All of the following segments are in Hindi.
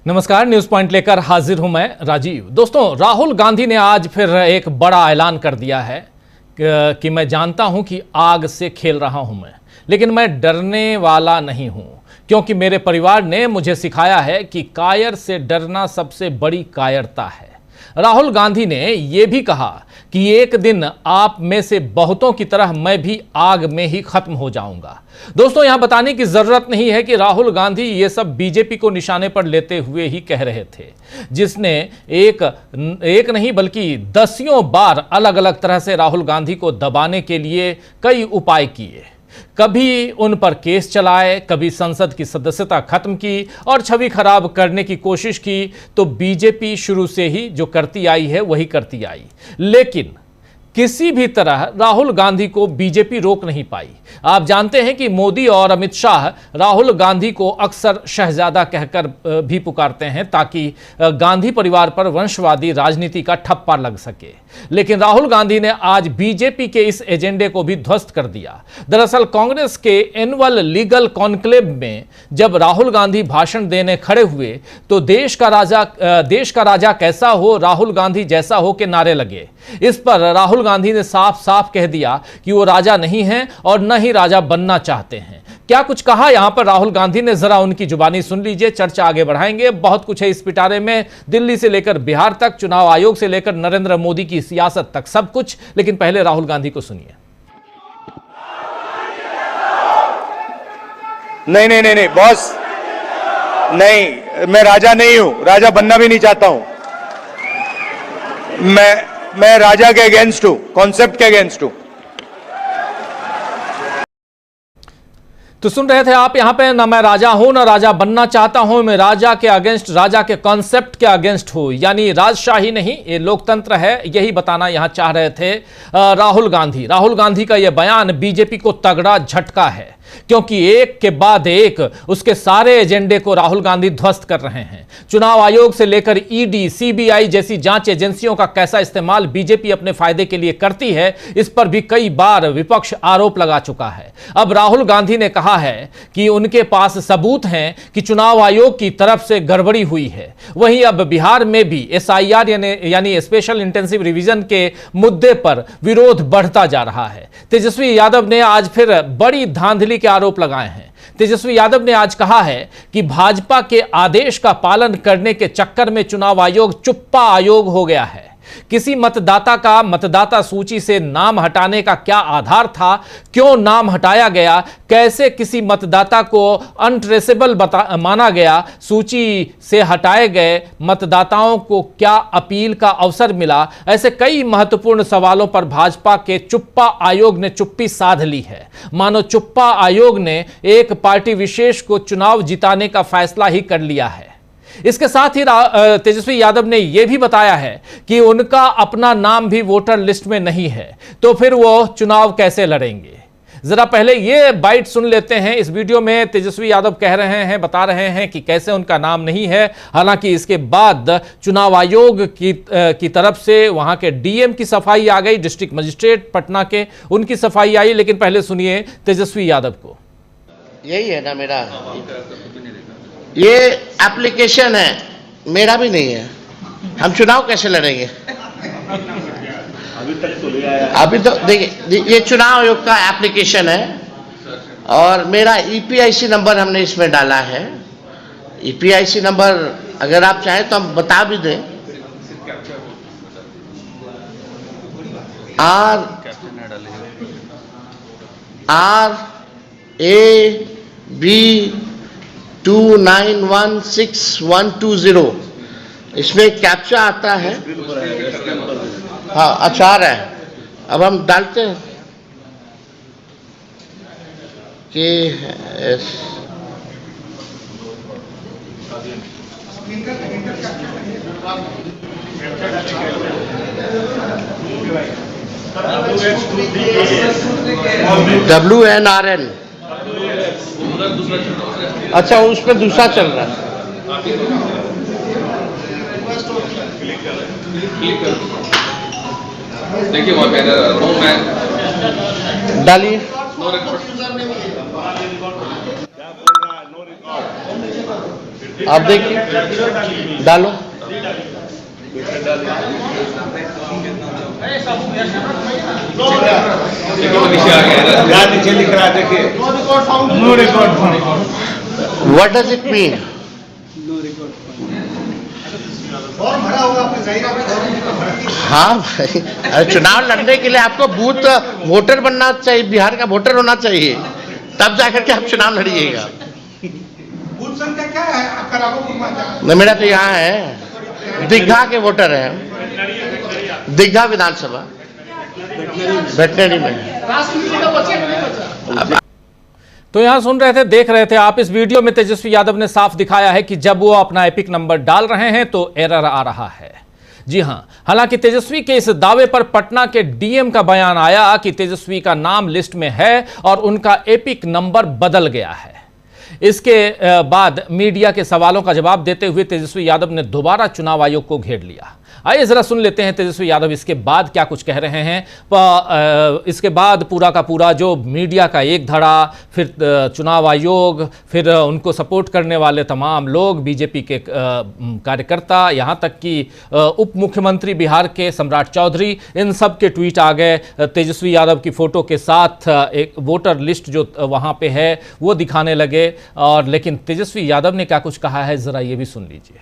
नमस्कार, न्यूज पॉइंट लेकर हाजिर हूं मैं राजीव। दोस्तों, राहुल गांधी ने आज फिर एक बड़ा ऐलान कर दिया है कि मैं जानता हूं कि आग से खेल रहा हूं मैं, लेकिन मैं डरने वाला नहीं हूं, क्योंकि मेरे परिवार ने मुझे सिखाया है कि कायर से डरना सबसे बड़ी कायरता है। राहुल गांधी ने यह भी कहा कि एक दिन आप में से बहुतों की तरह मैं भी आग में ही खत्म हो जाऊंगा। दोस्तों, यहां बताने की जरूरत नहीं है कि राहुल गांधी ये सब बीजेपी को निशाने पर लेते हुए ही कह रहे थे, जिसने एक नहीं बल्कि दसियों बार अलग अलग तरह से राहुल गांधी को दबाने के लिए कई उपाय किए। कभी उन पर केस चलाए, कभी संसद की सदस्यता खत्म की और छवि खराब करने की कोशिश की। तो बीजेपी शुरू से ही जो करती आई है वही करती आई, लेकिन किसी भी तरह राहुल गांधी को बीजेपी रोक नहीं पाई। आप जानते हैं कि मोदी और अमित शाह राहुल गांधी को अक्सर शहजादा कहकर भी पुकारते हैं, ताकि गांधी परिवार पर वंशवादी राजनीति का ठप्पा लग सके। लेकिन राहुल गांधी ने आज बीजेपी के इस एजेंडे को भी ध्वस्त कर दिया। दरअसल कांग्रेस के एनुअल लीगल कॉन्क्लेव में जब राहुल गांधी भाषण देने खड़े हुए तो देश का राजा कैसा हो, राहुल गांधी जैसा हो के नारे लगे। इस पर राहुल गांधी ने साफ साफ कह दिया कि वो राजा नहीं हैं और न ही राजा बनना चाहते हैं। क्या कुछ कहा यहां पर राहुल गांधी ने, जरा उनकी जुबानी सुन लीजिए। चर्चा आगे बढ़ाएंगे। बहुत कुछ है इस पिटारे में, दिल्ली से लेकर बिहार तक, चुनाव आयोग से लेकर नरेंद्र मोदी की सियासत तक, सब कुछ। लेकिन पहले राहुल गांधी को सुनिए। नहीं बॉस, नहीं, मैं राजा नहीं हूं, राजा बनना भी नहीं चाहता हूं। मैं राजा के अगेंस्ट हूं, कॉन्सेप्ट के अगेंस्ट हूं। तो सुन रहे थे आप यहां पे, ना मैं राजा हूं ना राजा बनना चाहता हूं, मैं राजा के अगेंस्ट, राजा के कॉन्सेप्ट के अगेंस्ट हूं, यानी राजशाही नहीं, ये लोकतंत्र है, यही बताना यहां चाह रहे थे राहुल गांधी। राहुल गांधी का यह बयान बीजेपी को तगड़ा झटका है, क्योंकि एक के बाद एक उसके सारे एजेंडे को राहुल गांधी ध्वस्त कर रहे हैं। चुनाव आयोग से लेकर ईडी, सीबीआई जैसी जांच एजेंसियों का कैसा इस्तेमाल बीजेपी अपने फायदे के लिए करती है, इस पर भी कई बार विपक्ष आरोप लगा चुका है। अब राहुल गांधी ने कहा है कि उनके पास सबूत हैं कि चुनाव आयोग की तरफ से गड़बड़ी हुई है। वहीं अब बिहार में भी एसआईआर यानी स्पेशल इंटेंसिव रिवीजन के मुद्दे पर विरोध बढ़ता जा रहा है। तेजस्वी यादव ने आज फिर बड़ी धांधली के आरोप लगाए हैं। तेजस्वी यादव ने आज कहा है कि भाजपा के आदेश का पालन करने के चक्कर में चुनाव आयोग चुप्पा आयोग हो गया है। किसी मतदाता का मतदाता सूची से नाम हटाने का क्या आधार था, क्यों नाम हटाया गया, कैसे किसी मतदाता को अनट्रेसेबल माना गया, सूची से हटाए गए मतदाताओं को क्या अपील का अवसर मिला, ऐसे कई महत्वपूर्ण सवालों पर भाजपा के चुप्पा आयोग ने चुप्पी साध ली है। मानो चुप्पा आयोग ने एक पार्टी विशेष को चुनाव जिताने का फैसला ही कर लिया है। इसके साथ ही तेजस्वी यादव ने यह भी बताया है कि उनका अपना नाम भी वोटर लिस्ट में नहीं है, तो फिर वो चुनाव कैसे लड़ेंगे। जरा पहले ये बाइट सुन लेते हैं। इस वीडियो में तेजस्वी यादव कह रहे हैं, बता रहे हैं कि कैसे उनका नाम नहीं है। हालांकि इसके बाद चुनाव आयोग की तरफ से वहां के डीएम की सफाई आ गई, डिस्ट्रिक्ट मजिस्ट्रेट पटना के, उनकी सफाई आई। लेकिन पहले सुनिए तेजस्वी यादव को। यही है ना मेरा, ये एप्लीकेशन है, मेरा भी नहीं है। हम चुनाव कैसे लड़ेंगे? अभी तो देखिए, ये चुनाव आयोग का एप्लीकेशन है और मेरा ईपीआईसी नंबर हमने इसमें डाला है। ईपीआईसी नंबर अगर आप चाहें तो हम बता भी दें। RAB 2916-120, इसमें कैप्चा आता है। हाँ, अचार है। अब हम डालते हैं कि WNRN। अच्छा, उस पर दूसरा चल रहा है। देखिए वहाँ पे डालिए। क्या बोल रहा है? No record. आप देखिए, डालो। नीचे लिख रहा है, देखिए, no record found. What does it mean? हाँ भाई, अरे चुनाव लड़ने के लिए आपको बूथ वोटर बनना चाहिए, बिहार का वोटर होना चाहिए, तब जाकर के आप चुनाव लड़िएगा। बूथ संख्या क्या है आपका? राघोपुर नहीं, मेरा तो यहाँ है, दीघा के वोटर हैं, दीघा विधानसभा वेटनरी में। तो यहां सुन रहे थे, देख रहे थे आप, इस वीडियो में तेजस्वी यादव ने साफ दिखाया है कि जब वो अपना एपिक नंबर डाल रहे हैं तो एरर आ रहा है। जी हां, हालांकि तेजस्वी के इस दावे पर पटना के डीएम का बयान आया कि तेजस्वी का नाम लिस्ट में है और उनका एपिक नंबर बदल गया है। इसके बाद मीडिया के सवालों का जवाब देते हुए तेजस्वी यादव ने दोबारा चुनाव आयोग को घेर लिया। आइए जरा सुन लेते हैं तेजस्वी यादव इसके बाद क्या कुछ कह रहे हैं। इसके बाद पूरा का पूरा जो मीडिया का एक धड़ा, फिर चुनाव आयोग, फिर उनको सपोर्ट करने वाले तमाम लोग, बीजेपी के कार्यकर्ता, यहाँ तक कि उप मुख्यमंत्री बिहार के सम्राट चौधरी, इन सब के ट्वीट आ गए तेजस्वी यादव की फोटो के साथ। एक वोटर लिस्ट जो वहाँ पे है वो दिखाने लगे। और लेकिन तेजस्वी यादव ने क्या कुछ कहा है, जरा ये भी सुन लीजिए।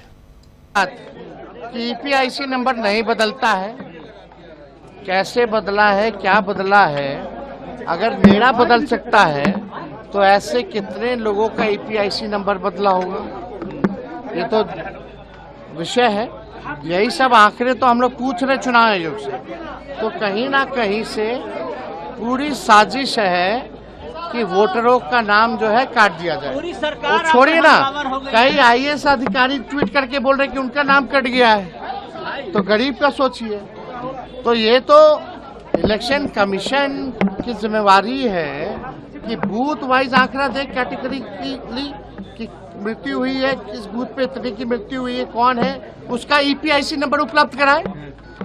कि ईपीआईसी नंबर नहीं बदलता है, कैसे बदला है, क्या बदला है? अगर मेरा बदल सकता है तो ऐसे कितने लोगों का ईपीआईसी नंबर बदला होगा? ये तो विषय है। यही सब आंकड़े तो हम लोग पूछ रहे चुनाव आयोग से, तो कहीं ना कहीं से पूरी साजिश है कि वोटरों का नाम जो है काट दिया जाए। वो छोड़िए ना, कई आईएएस अधिकारी ट्वीट करके बोल रहे कि उनका नाम कट गया है, तो गरीब का सोचिए। तो ये तो इलेक्शन कमीशन की जिम्मेवारी है कि बूथ वाइज आंकड़ा दे, कैटेगरिकली कि मृत्यु हुई है, किस बूथ पे इतने की मृत्यु हुई है, कौन है, उसका ईपीआईसी नंबर उपलब्ध कराए,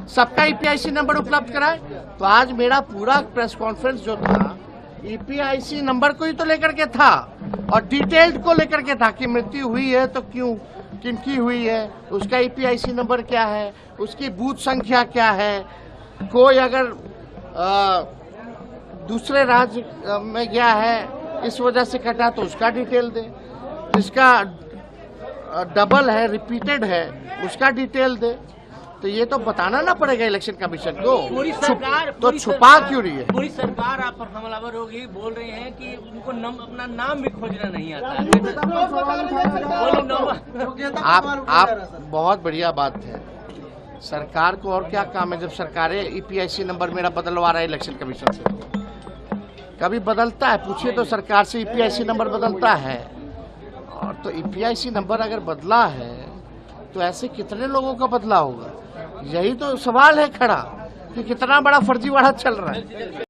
सबका ईपीआईसी नंबर उपलब्ध कराए। तो आज मेरा पूरा प्रेस कॉन्फ्रेंस जो था ईपीआईसी नंबर को ही तो लेकर के था और डिटेल्ड को लेकर के था कि मृत्यु हुई है तो क्यों, किनकी हुई है, उसका ईपीआईसी नंबर क्या है, उसकी बूथ संख्या क्या है, कोई अगर दूसरे राज्य में गया है इस वजह से कटा तो उसका डिटेल दे, जिसका डबल है, रिपीटेड है, उसका डिटेल दे। तो ये तो बताना ना पड़ेगा इलेक्शन कमीशन को। पूरी सरकार तो छुपा क्यों रही है? पूरी सरकार आप पर हमलावर होगी, बोल रहे हैं कि उनको अपना नाम भी खोजना नहीं आता है। आप बहुत बढ़िया बात है। सरकार को और क्या काम है जब सरकारें ईपीआईसी नंबर मेरा बदलवा रहा है इलेक्शन कमीशन से? कभी बदलता है? पूछिए तो सरकार से, ईपीआईसी नंबर बदलता है। और तो ईपीआईसी नंबर अगर बदला है तो ऐसे कितने लोगों का बदला होगा? यही तो सवाल है खड़ा कि कितना बड़ा फर्जीवाड़ा चल रहा है।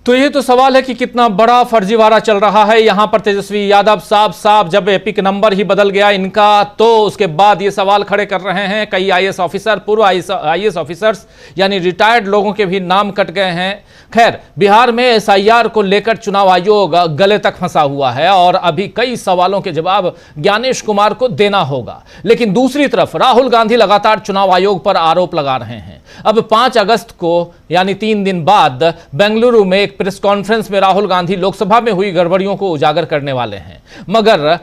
तो ये तो सवाल है कि कितना बड़ा फर्जीवाड़ा चल रहा है। यहां पर तेजस्वी यादव साफ जब एपिक नंबर ही बदल गया इनका, तो उसके बाद ये सवाल खड़े कर रहे हैं। कई आईएएस ऑफिसर, पूर्व आईएएस ऑफिसर्स यानी रिटायर्ड लोगों के भी नाम कट गए हैं। खैर, बिहार में एसआईआर को लेकर चुनाव आयोग गले तक फंसा हुआ है और अभी कई सवालों के जवाब ज्ञानेश कुमार को देना होगा। लेकिन दूसरी तरफ राहुल गांधी लगातार चुनाव आयोग पर आरोप लगा रहे हैं। अब 5 अगस्त को यानी 3 दिन बाद बेंगलुरु में एक प्रेस कॉन्फ्रेंस में राहुल गांधी लोकसभा में हुई गड़बड़ियों को उजागर करने वाले हैं। मगर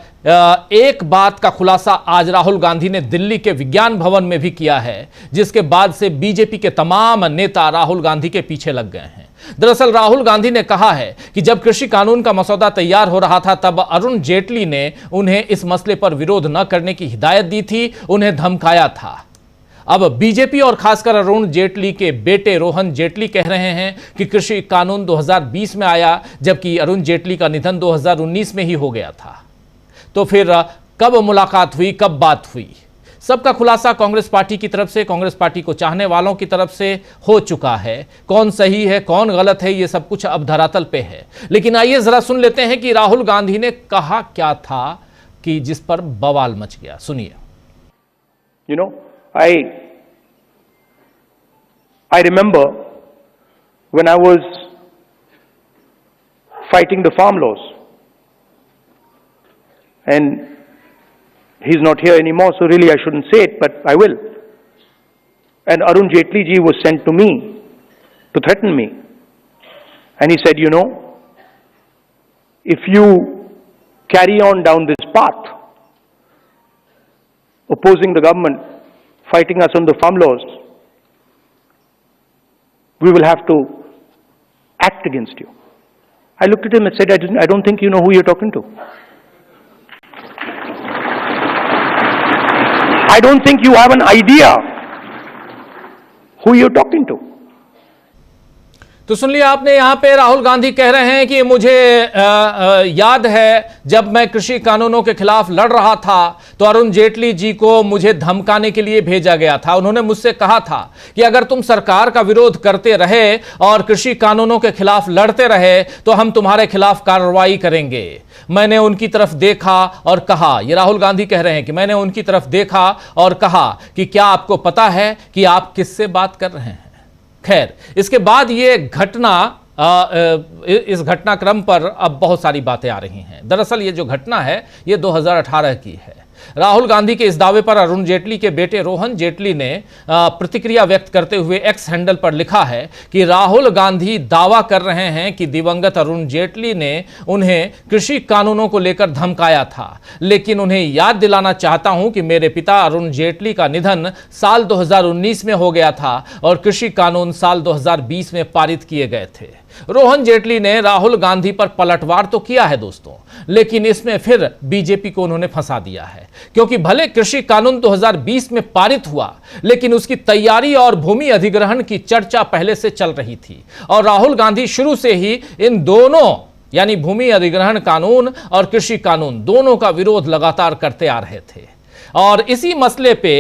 एक बात का खुलासा आज राहुल गांधी ने दिल्ली के विज्ञान भवन में भी किया है, जिसके बाद से बीजेपी के तमाम नेता राहुल गांधी के पीछे लग गए हैं। दरअसल राहुल गांधी ने कहा है कि जब कृषि कानून का मसौदा तैयार हो रहा था तब अरुण जेटली ने उन्हें इस मसले पर विरोध न करने की हिदायत दी थी, उन्हें धमकाया था। अब बीजेपी और खासकर अरुण जेटली के बेटे रोहन जेटली कह रहे हैं कि कृषि कानून 2020 में आया, जबकि अरुण जेटली का निधन 2019 में ही हो गया था। तो फिर कब मुलाकात हुई, कब बात हुई? सबका खुलासा कांग्रेस पार्टी की तरफ से, कांग्रेस पार्टी को चाहने वालों की तरफ से हो चुका है। कौन सही है, कौन गलत है, ये सब कुछ अब धरातल पे है। लेकिन आइए जरा सुन लेते हैं कि राहुल गांधी ने कहा क्या था कि जिस पर बवाल मच गया। सुनिए। You know, I remember when I was fighting the farm laws, and he's not here anymore, so really I shouldn't say it, but I will. And Arun Jaitley ji was sent to me to threaten me. And he said, you know, if you carry on down this path, opposing the government, fighting us on the farm laws, we will have to act against you. I looked at him and said, I don't think you know who you're talking to. I don't think you have an idea who you're talking to. तो सुन लिया आपने, यहां पे राहुल गांधी कह रहे हैं कि मुझे याद है जब मैं कृषि कानूनों के खिलाफ लड़ रहा था तो अरुण जेटली जी को मुझे धमकाने के लिए भेजा गया था। उन्होंने मुझसे कहा था कि अगर तुम सरकार का विरोध करते रहे और कृषि कानूनों के खिलाफ लड़ते रहे तो हम तुम्हारे खिलाफ कार्रवाई करेंगे। मैंने उनकी तरफ देखा और कहा, ये राहुल गांधी कह रहे हैं कि मैंने उनकी तरफ देखा और कहा कि क्या आपको पता है कि आप किससे बात कर रहे हैं। खैर, इसके बाद ये घटना, इस घटनाक्रम पर अब बहुत सारी बातें आ रही हैं। दरअसल ये जो घटना है ये 2018 की है। राहुल गांधी के इस दावे पर अरुण जेटली के बेटे रोहन जेटली ने प्रतिक्रिया व्यक्त करते हुए एक्स हैंडल पर लिखा है कि राहुल गांधी दावा कर रहे हैं कि दिवंगत अरुण जेटली ने उन्हें कृषि कानूनों को लेकर धमकाया था, लेकिन उन्हें याद दिलाना चाहता हूं कि मेरे पिता अरुण जेटली का निधन साल 2019 में हो गया था और कृषि कानून साल 2020 में पारित किए गए थे। रोहन जेटली ने राहुल गांधी पर पलटवार तो किया है दोस्तों, लेकिन इसमें फिर बीजेपी को उन्होंने फंसा दिया है, क्योंकि भले कृषि कानून 2020 में पारित हुआ, लेकिन उसकी तैयारी और भूमि अधिग्रहण की चर्चा पहले से चल रही थी और राहुल गांधी शुरू से ही इन दोनों यानी भूमि अधिग्रहण कानून और कृषि कानून दोनों का विरोध लगातार करते आ रहे थे। और इसी मसले पे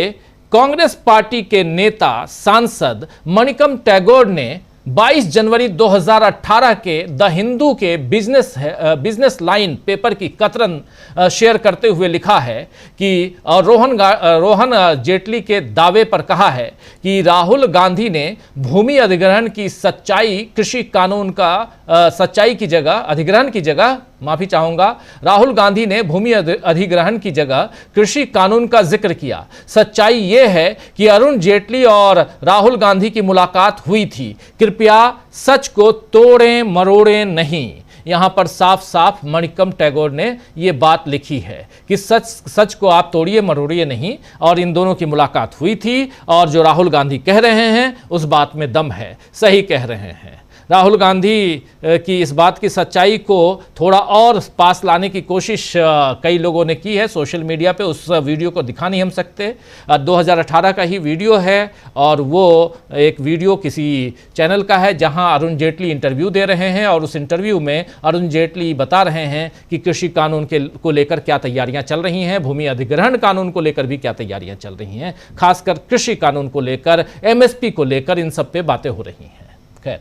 कांग्रेस पार्टी के नेता सांसद मणिकम टैगोर ने 22 जनवरी 2018 के द हिंदू के बिजनेस लाइन पेपर की कतरन शेयर करते हुए लिखा है कि रोहन जेटली के दावे पर कहा है कि राहुल गांधी ने भूमि अधिग्रहण की सच्चाई कृषि कानून का सच्चाई की जगह अधिग्रहण की जगह माफी चाहूंगा राहुल गांधी ने भूमि अधिग्रहण की जगह कृषि कानून का जिक्र किया। सच्चाई यह है कि अरुण जेटली और राहुल गांधी की मुलाकात हुई थी। कृपया सच को तोड़ें मरोड़ें नहीं। यहां पर साफ साफ मणिकम टैगोर ने यह बात लिखी है कि सच को आप तोड़िए मरोड़िए नहीं, और इन दोनों की मुलाकात हुई थी और जो राहुल गांधी कह रहे हैं उस बात में दम है, सही कह रहे हैं। राहुल गांधी की इस बात की सच्चाई को थोड़ा और पास लाने की कोशिश कई लोगों ने की है सोशल मीडिया पे। उस वीडियो को दिखा नहीं हम सकते, 2018 का ही वीडियो है और वो एक वीडियो किसी चैनल का है जहां अरुण जेटली इंटरव्यू दे रहे हैं और उस इंटरव्यू में अरुण जेटली बता रहे हैं कि कृषि कानून को लेकर क्या तैयारियां चल रही हैं, भूमि अधिग्रहण कानून को लेकर भी क्या तैयारियां चल रही हैं, खासकर कृषि कानून को लेकर, MSP को लेकर, इन सब पे बातें हो रही हैं। खैर,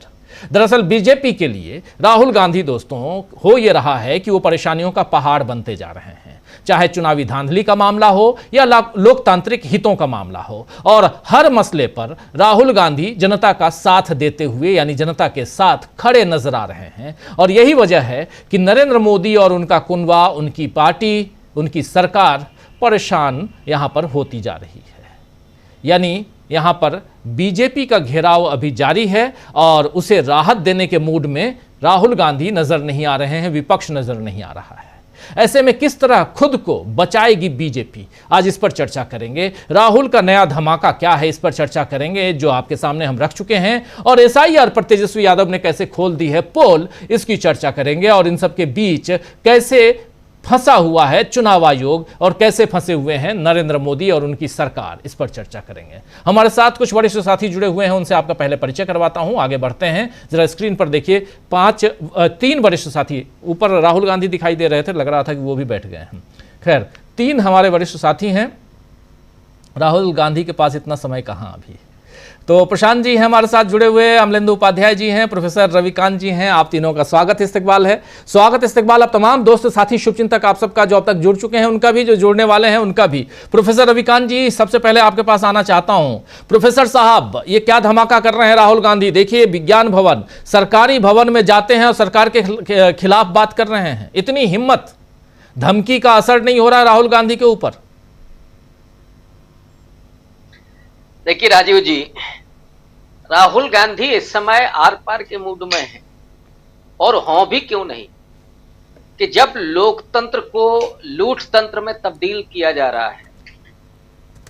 दरअसल बीजेपी के लिए राहुल गांधी दोस्तों हो ये रहा है कि वो परेशानियों का पहाड़ बनते जा रहे हैं, चाहे चुनावी धांधली का मामला हो या लोकतांत्रिक हितों का मामला हो, और हर मसले पर राहुल गांधी जनता का साथ देते हुए यानी जनता के साथ खड़े नजर आ रहे हैं। और यही वजह है कि नरेंद्र मोदी और उनका कुनबा, उनकी पार्टी, उनकी सरकार परेशान यहां पर होती जा रही है। यानी यहां पर बीजेपी का घेराव अभी जारी है और उसे राहत देने के मूड में राहुल गांधी नजर नहीं आ रहे हैं, विपक्ष नजर नहीं आ रहा है। ऐसे में किस तरह खुद को बचाएगी बीजेपी, आज इस पर चर्चा करेंगे। राहुल का नया धमाका क्या है, इस पर चर्चा करेंगे, जो आपके सामने हम रख चुके हैं। और SIR पर तेजस्वी यादव ने कैसे खोल दी है पोल, इसकी चर्चा करेंगे। और इन सब के बीच कैसे फंसा हुआ है चुनाव आयोग और कैसे फंसे हुए हैं नरेंद्र मोदी और उनकी सरकार, इस पर चर्चा करेंगे। हमारे साथ कुछ वरिष्ठ साथी जुड़े हुए हैं, उनसे आपका पहले परिचय करवाता हूं, आगे बढ़ते हैं। जरा स्क्रीन पर देखिए, 3 वरिष्ठ साथी, ऊपर राहुल गांधी दिखाई दे रहे थे, लग रहा था कि वो भी बैठ गए हैं। खैर, 3 हमारे वरिष्ठ साथी हैं। राहुल गांधी के पास इतना समय कहां अभी। तो प्रशांत जी हैं हमारे साथ जुड़े हुए, अमलेंदु उपाध्याय जी हैं, प्रोफेसर रविकांत जी हैं। आप तीनों का स्वागत इस्तकबाल है। स्वागत इस्तकबाल आप तमाम दोस्त साथी शुभचिंतक आप सबका, जो अब तक जुड़ चुके हैं उनका भी, जो जुड़ने वाले हैं उनका भी। प्रोफेसर रविकांत जी, सबसे पहले आपके पास आना चाहता हूं। प्रोफेसर साहब, ये क्या धमाका कर रहे हैं राहुल गांधी? देखिए, विज्ञान भवन, सरकारी भवन में जाते हैं और सरकार के खिलाफ बात कर रहे हैं। इतनी हिम्मत धमकी का असर नहीं हो रहा है राहुल गांधी के ऊपर? देखिए राजीव जी, राहुल गांधी इस समय आर पार के मूड में है, और हों भी क्यों नहीं, कि जब लोकतंत्र को लूट तंत्र में तब्दील किया जा रहा है,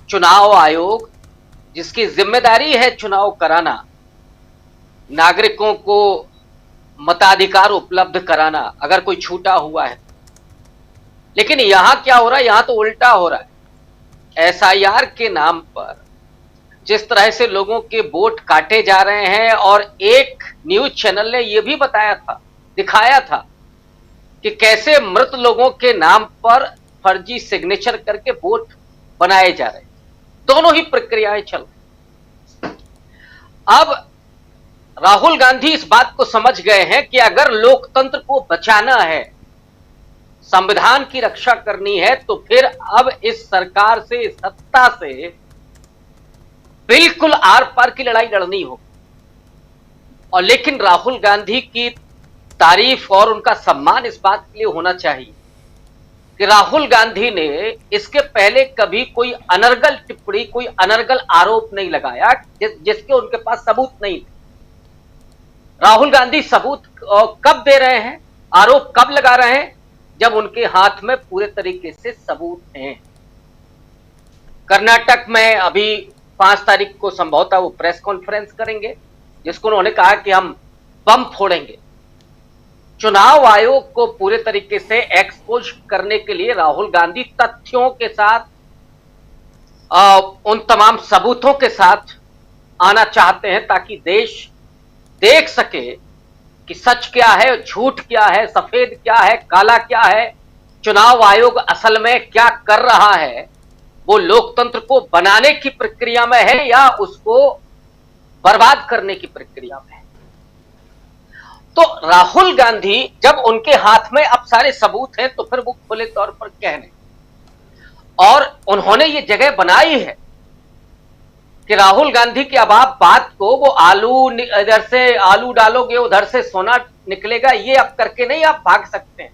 चुनाव आयोग जिसकी जिम्मेदारी है चुनाव कराना, नागरिकों को मताधिकार उपलब्ध कराना अगर कोई छूटा हुआ है, लेकिन यहां क्या हो रहा है, यहां तो उल्टा हो रहा है। एसआईआर के नाम पर जिस तरह से लोगों के वोट काटे जा रहे हैं, और एक न्यूज चैनल ने यह भी बताया था, दिखाया था कि कैसे मृत लोगों के नाम पर फर्जी सिग्नेचर करके वोट बनाए जा रहे हैं। दोनों ही प्रक्रियाएं चल रही। अब राहुल गांधी इस बात को समझ गए हैं कि अगर लोकतंत्र को बचाना है, संविधान की रक्षा करनी है, तो फिर अब इस सरकार से, इस सत्ता से बिल्कुल आर पार की लड़ाई लड़नी हो। और लेकिन राहुल गांधी की तारीफ और उनका सम्मान इस बात के लिए होना चाहिए कि राहुल गांधी ने इसके पहले कभी कोई अनर्गल टिप्पणी, कोई अनर्गल आरोप नहीं लगाया जिसके उनके पास सबूत नहीं थे। राहुल गांधी सबूत कब दे रहे हैं, आरोप कब लगा रहे हैं, जब उनके हाथ में पूरे तरीके से सबूत हैं। कर्नाटक में अभी 5 तारीख को संभवतः वो प्रेस कॉन्फ्रेंस करेंगे, जिसको उन्होंने कहा कि हम बम फोड़ेंगे। चुनाव आयोग को पूरे तरीके से एक्सपोज करने के लिए राहुल गांधी तथ्यों के साथ, उन तमाम सबूतों के साथ आना चाहते हैं, ताकि देश देख सके कि सच क्या है, झूठ क्या है, सफेद क्या है, काला क्या है, चुनाव आयोग असल में क्या कर रहा है, वो लोकतंत्र को बनाने की प्रक्रिया में है या उसको बर्बाद करने की प्रक्रिया में है। तो राहुल गांधी जब उनके हाथ में अब सारे सबूत हैं, तो फिर वो खुले तौर पर कहने, और उन्होंने ये जगह बनाई है कि राहुल गांधी की अब आप बात को, वो आलू इधर से आलू डालोगे उधर से सोना निकलेगा, ये अब करके नहीं आप भाग सकते हैं।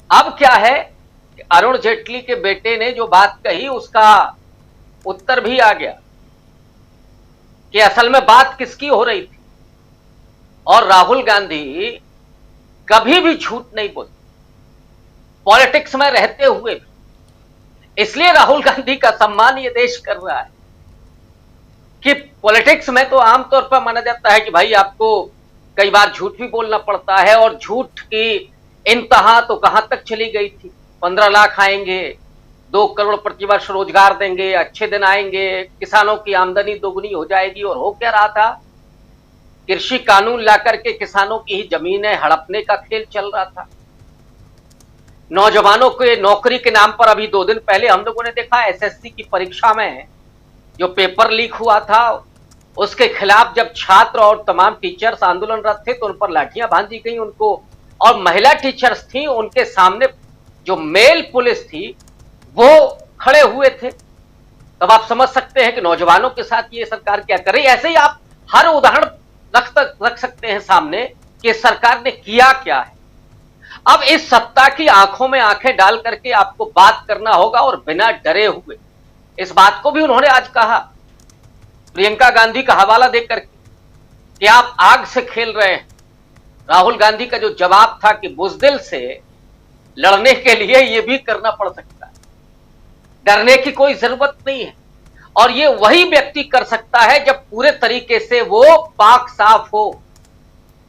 अब क्या है, अरुण जेटली के बेटे ने जो बात कही उसका उत्तर भी आ गया कि असल में बात किसकी हो रही थी, और राहुल गांधी कभी भी झूठ नहीं बोलते पॉलिटिक्स में रहते हुए भी। इसलिए राहुल गांधी का सम्मान ये देश कर रहा है कि पॉलिटिक्स में तो आमतौर पर माना जाता है कि भाई आपको कई बार झूठ भी बोलना पड़ता है, और झूठ की इंतहा तो कहां तक चली गई थी। 15 लाख आएंगे, 2 करोड़ प्रतिवर्ष रोजगार देंगे, अच्छे दिन आएंगे, किसानों की आमदनी दोगुनी हो जाएगी, और हो क्या रहा था, कृषि कानून लाकर के किसानों की ही जमीनें हड़पने का खेल चल रहा था। नौजवानों के नौकरी के नाम पर अभी 2 दिन पहले हम लोगों ने देखा एसएससी की परीक्षा में जो पेपर लीक हुआ था, उसके खिलाफ जब छात्र और तमाम टीचर्स आंदोलनरत थे, तो उन पर लाठियां बांधी गई उनको, और महिला टीचर्स थी, उनके सामने जो मेल पुलिस थी वो खड़े हुए थे। तब आप समझ सकते हैं कि नौजवानों के साथ ये सरकार क्या कर रही है। ऐसे ही आप हर उदाहरण रख सकते हैं सामने कि सरकार ने किया क्या है। अब इस सत्ता की आंखों में आंखें डाल करके आपको बात करना होगा, और बिना डरे हुए। इस बात को भी उन्होंने आज कहा प्रियंका गांधी का हवाला देकर कि आप आग से खेल रहे हैं। राहुल गांधी का जो जवाब था कि बुज़दिल से लड़ने के लिए यह भी करना पड़ सकता है, डरने की कोई जरूरत नहीं है, और ये वही व्यक्ति कर सकता है जब पूरे तरीके से वो पाक साफ हो,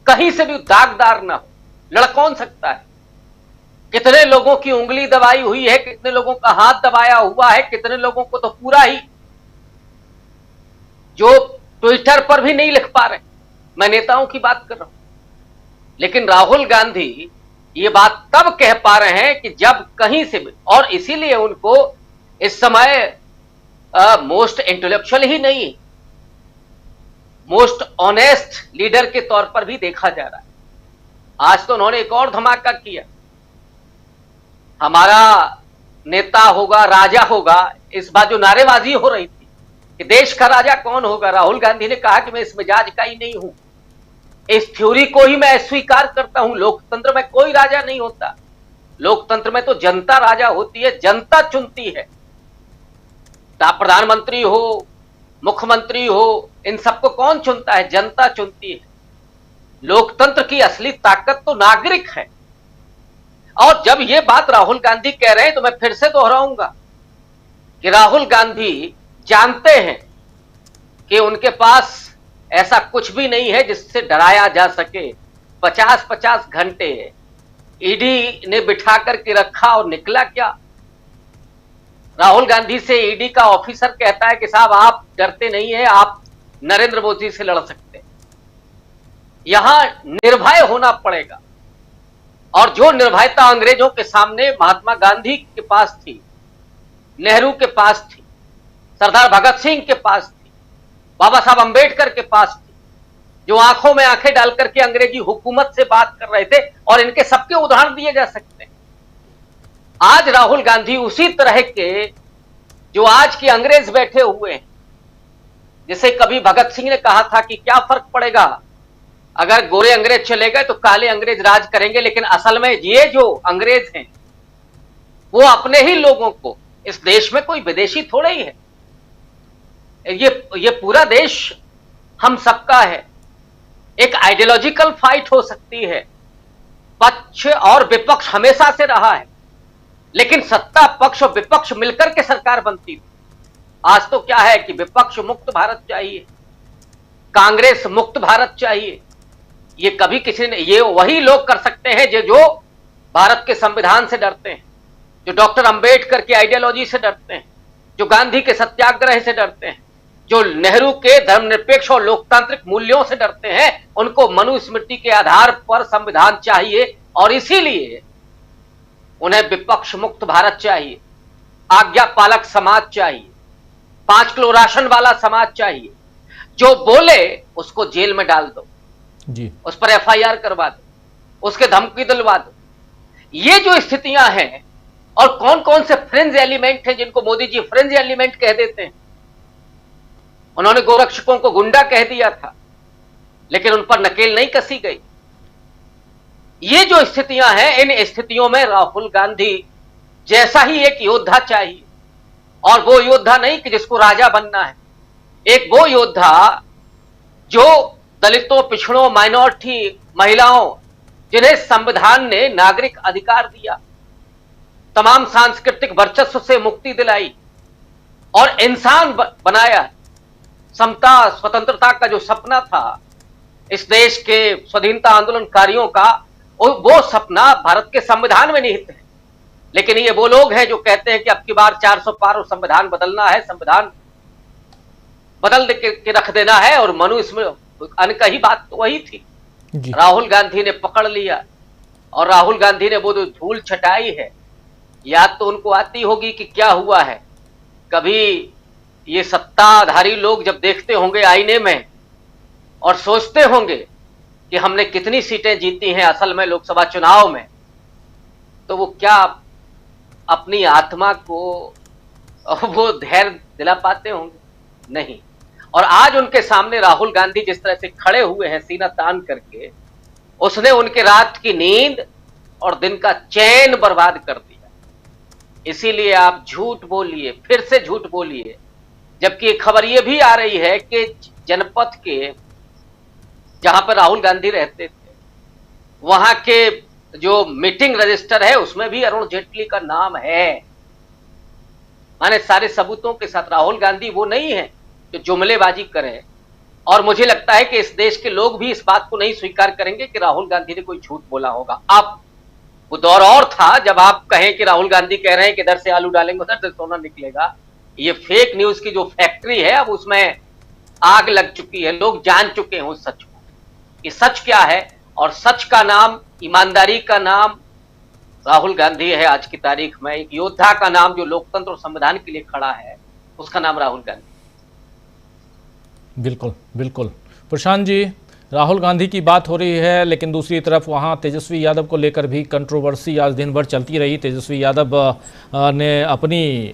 कहीं से भी दागदार ना हो। लड़ कौन सकता है? कितने लोगों की उंगली दबाई हुई है, कितने लोगों का हाथ दबाया हुआ है, कितने लोगों को तो पूरा ही, जो ट्विटर पर भी नहीं लिख पा रहे। मैं नेताओं की बात कर रहा हूं, लेकिन राहुल गांधी ये बात तब कह पा रहे हैं कि जब कहीं से भी, और इसीलिए उनको इस समय मोस्ट इंटेलेक्चुअल ही नहीं, मोस्ट ऑनेस्ट लीडर के तौर पर भी देखा जा रहा है। आज तो उन्होंने एक और धमाका किया, हमारा नेता होगा, राजा होगा। इस बात जो नारेबाजी हो रही थी कि देश का राजा कौन होगा, राहुल गांधी ने कहा कि मैं इस मिजाज का ही नहीं हूं, इस थ्योरी को ही मैं स्वीकार करता हूं, लोकतंत्र में कोई राजा नहीं होता। लोकतंत्र में तो जनता राजा होती है, जनता चुनती है। प्रधानमंत्री हो, मुख्यमंत्री हो, इन सबको कौन चुनता है? जनता चुनती है। लोकतंत्र की असली ताकत तो नागरिक है। और जब ये बात राहुल गांधी कह रहे हैं तो मैं फिर से दोहराऊंगा कि राहुल गांधी जानते हैं कि उनके पास ऐसा कुछ भी नहीं है जिससे डराया जा सके। 50-50 घंटे ईडी ने बिठा करके रखा और निकला क्या? राहुल गांधी से ईडी का ऑफिसर कहता है कि साहब आप डरते नहीं है, आप नरेंद्र मोदी से लड़ सकते हैं। यहां निर्भय होना पड़ेगा। और जो निर्भयता अंग्रेजों के सामने महात्मा गांधी के पास थी, नेहरू के पास थी, सरदार भगत सिंह के पास थी, बाबा साहब अंबेडकर के पास थी, जो आंखों में आंखें डाल करके अंग्रेजी हुकूमत से बात कर रहे थे, और इनके सबके उदाहरण दिए जा सकते हैं। आज राहुल गांधी उसी तरह के जो आज के अंग्रेज बैठे हुए हैं, जिसे कभी भगत सिंह ने कहा था कि क्या फर्क पड़ेगा अगर गोरे अंग्रेज चले गए तो काले अंग्रेज राज करेंगे, लेकिन असल में ये जो अंग्रेज हैं वो अपने ही लोगों को, इस देश में कोई विदेशी थोड़े ही है, ये पूरा देश हम सबका है। एक आइडियोलॉजिकल फाइट हो सकती है, पक्ष और विपक्ष हमेशा से रहा है, लेकिन सत्ता पक्ष और विपक्ष मिलकर के सरकार बनती थी। आज तो क्या है कि विपक्ष मुक्त भारत चाहिए, कांग्रेस मुक्त भारत चाहिए। ये कभी किसी ने, ये वही लोग कर सकते हैं जो भारत के संविधान से डरते हैं, जो डॉक्टर अंबेडकर की आइडियोलॉजी से डरते हैं, जो गांधी के सत्याग्रह से डरते हैं, जो नेहरू के धर्मनिरपेक्ष और लोकतांत्रिक मूल्यों से डरते हैं। उनको मनुस्मृति के आधार पर संविधान चाहिए, और इसीलिए उन्हें विपक्ष मुक्त भारत चाहिए, आज्ञा पालक समाज चाहिए, 5 किलो राशन वाला समाज चाहिए। जो बोले उसको जेल में डाल दो जी, उस पर FIR करवा दो, उसके धमकी दिलवा दो। ये जो स्थितियां हैं, और कौन कौन से फ्रिंज एलिमेंट हैं जिनको मोदी जी फ्रिंज एलिमेंट कह देते हैं। उन्होंने गोरक्षकों को गुंडा कह दिया था, लेकिन उन पर नकेल नहीं कसी गई। ये जो स्थितियां हैं, इन स्थितियों में राहुल गांधी जैसा ही एक योद्धा चाहिए, और वो योद्धा नहीं कि जिसको राजा बनना है, एक वो योद्धा जो दलितों, पिछड़ों, माइनॉरिटी, महिलाओं, जिन्हें संविधान ने नागरिक अधिकार दिया, तमाम सांस्कृतिक वर्चस्व से मुक्ति दिलाई और इंसान बनाया। समता, स्वतंत्रता का जो सपना था इस देश के स्वाधीनता आंदोलनकारियों का, वो सपना भारत के संविधान में निहित है। लेकिन ये वो लोग हैं जो कहते हैं कि अब की बार 400 पार और संविधान बदलना है, संविधान बदल के रख देना है, और मनु इसमें अनकही बात तो वही थी। राहुल गांधी ने पकड़ लिया, और राहुल गांधी ने वो जो धूल छटाई है, याद तो उनको आती होगी कि क्या हुआ है। कभी ये सत्ताधारी लोग जब देखते होंगे आईने में और सोचते होंगे कि हमने कितनी सीटें जीती हैं असल में लोकसभा चुनाव में, तो वो क्या अपनी आत्मा को वो धैर्य दिला पाते होंगे? नहीं। और आज उनके सामने राहुल गांधी जिस तरह से खड़े हुए हैं सीना तान करके, उसने उनके रात की नींद और दिन का चैन बर्बाद कर दिया। इसीलिए आप झूठ बोलिए, फिर से झूठ बोलिए। जबकि खबर यह भी आ रही है कि जनपद के जहां पर राहुल गांधी रहते थे, वहां के जो मीटिंग रजिस्टर है उसमें भी अरुण जेटली का नाम है। माने सारे सबूतों के साथ। राहुल गांधी वो नहीं है जो जुमलेबाजी करे, और मुझे लगता है कि इस देश के लोग भी इस बात को नहीं स्वीकार करेंगे कि राहुल गांधी ने कोई झूठ बोला होगा। अब वो दौर और था जब आप कहें कि राहुल गांधी कह रहे हैं कि इधर से आलू डालेंगे उधर से सोना निकलेगा। ये फेक न्यूज की जो फैक्ट्री है, अब उसमें आग लग चुकी है। लोग जान चुके हैं उस सच को कि सच क्या है, और सच का नाम, ईमानदारी का नाम राहुल गांधी है। आज की तारीख में एक योद्धा का नाम जो लोकतंत्र और संविधान के लिए खड़ा है, उसका नाम राहुल गांधी। बिल्कुल बिल्कुल। प्रशांत जी, राहुल गांधी की बात हो रही है, लेकिन दूसरी तरफ वहां तेजस्वी यादव को लेकर भी कंट्रोवर्सी आज दिन भर चलती रही। तेजस्वी यादव ने अपनी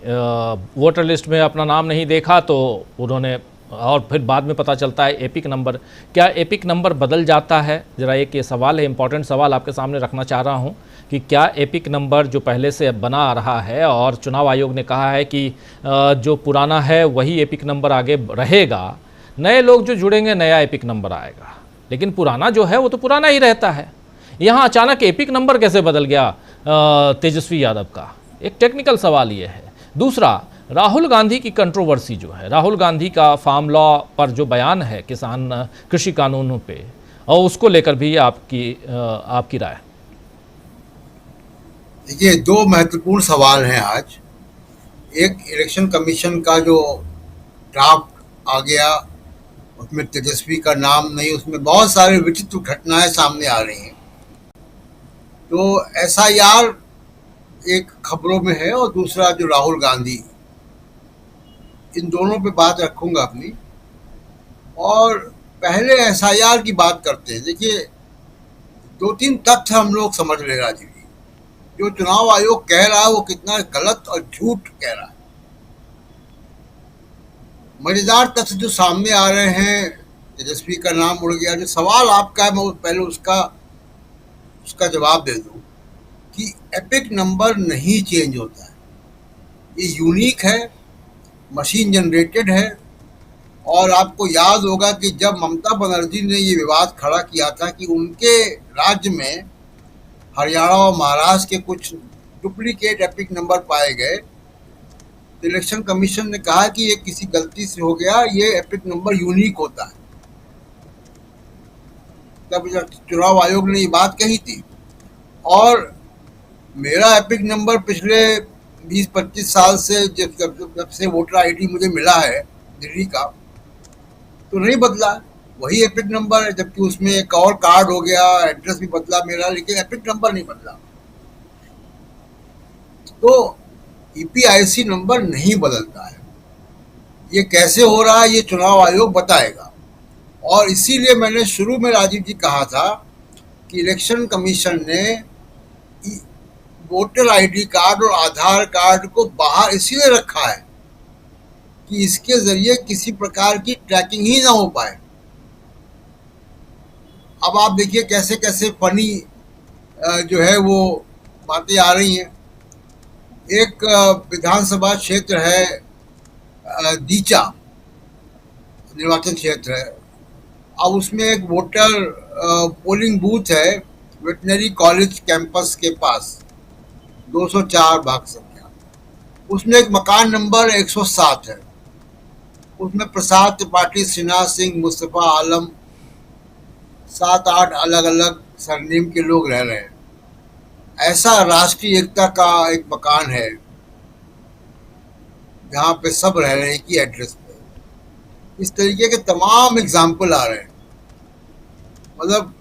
वोटर लिस्ट में अपना नाम नहीं देखा, तो उन्होंने और फिर बाद में पता चलता है एपिक नंबर। क्या एपिक नंबर बदल जाता है? ज़रा एक ये सवाल है, इंपॉर्टेंट सवाल आपके सामने रखना चाह रहा हूँ कि क्या एपिक नंबर जो पहले से बना आ रहा है और चुनाव आयोग ने कहा है कि जो पुराना है वही एपिक नंबर आगे रहेगा, नए लोग जो जुड़ेंगे नया एपिक नंबर आएगा, लेकिन पुराना जो है वो तो पुराना ही रहता है। यहाँ अचानक एपिक नंबर कैसे बदल गया तेजस्वी यादव का? एक टेक्निकल सवाल ये है। दूसरा, राहुल गांधी की कंट्रोवर्सी जो है, राहुल गांधी का फार्म लॉ पर जो बयान है किसान कृषि कानूनों पे, और उसको लेकर भी आपकी राय। देखिए, दो महत्वपूर्ण सवाल हैं आज। एक, इलेक्शन कमीशन का जो ड्राफ्ट आ गया उसमें तेजस्वी का नाम नहीं, उसमें बहुत सारे विचित्र घटनाएं सामने आ रही हैं। तो SIR एक खबरों में है और दूसरा जो राहुल गांधी, इन दोनों पे बात रखूंगा अपनी। और पहले SIR की बात करते हैं। देखिए, 2-3 तथ्य हम लोग समझ ले राजीव जी, जो चुनाव आयोग कह रहा है वो कितना गलत और झूठ कह रहा है। मजेदार तथ्य जो सामने आ रहे हैं, तेजस्वी का नाम उड़ गया। जो सवाल आपका है मैं पहले उसका जवाब दे दूं कि एपिक नंबर नहीं चेंज होता है, ये यूनिक है, मशीन जनरेटेड है। और आपको याद होगा कि जब ममता बनर्जी ने ये विवाद खड़ा किया था कि उनके राज्य में हरियाणा और महाराष्ट्र के कुछ डुप्लीकेट एपिक नंबर पाए गए, तो इलेक्शन कमीशन ने कहा कि ये किसी गलती से हो गया, ये एपिक नंबर यूनिक होता है। तब चुनाव आयोग ने ये बात कही थी। और मेरा एपिक नंबर पिछले 20-25 साल से जब से वोटर ID मुझे मिला है दिल्ली का, तो नहीं बदला, वही एपिक नंबर है। जबकि उसमें एक और कार्ड हो गया, एड्रेस भी बदला मेरा, लेकिन एपिक नंबर नहीं बदला। तो EPIC नंबर नहीं बदलता है। ये कैसे हो रहा है ये चुनाव आयोग बताएगा। और इसीलिए मैंने शुरू में राजीव जी कहा था कि इलेक्शन कमीशन ने वोटर ID कार्ड और आधार कार्ड को बाहर इसीलिए रखा है कि इसके जरिए किसी प्रकार की ट्रैकिंग ही ना हो पाए। अब आप देखिए कैसे कैसे फनी जो है वो बातें आ रही हैं। एक विधानसभा क्षेत्र है दीचा निर्वाचन क्षेत्र है। अब उसमें एक वोटर पोलिंग बूथ है वेटनरी कॉलेज कैंपस के पास, 204 भाग संख्या। उसमें एक मकान नंबर 107 है। उसमें प्रसाद त्रिपाठी, सिन्हा सिंह, मुस्तफ़ा आलम, 7-8 अलग अलग सरनेम के लोग रह रहे हैं। ऐसा राष्ट्रीय एकता का एक मकान है जहाँ पे सब रह रहे हैं कि एड्रेस पे। इस तरीके के तमाम एग्जाम्पल आ रहे हैं। मतलब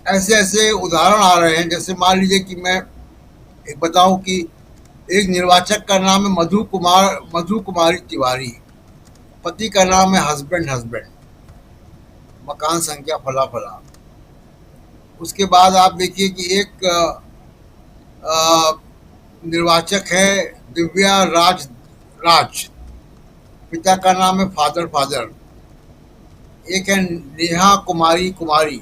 ऐसे ऐसे उदाहरण आ रहे हैं। जैसे मान लीजिए कि मैं एक बताऊं कि एक निर्वाचक का नाम है मधु कुमारी तिवारी, पति का नाम है हस्बैंड, मकान संख्या फला फला। उसके बाद आप देखिए कि एक निर्वाचक है दिव्या राज, पिता का नाम है फादर। एक है नेहा कुमारी,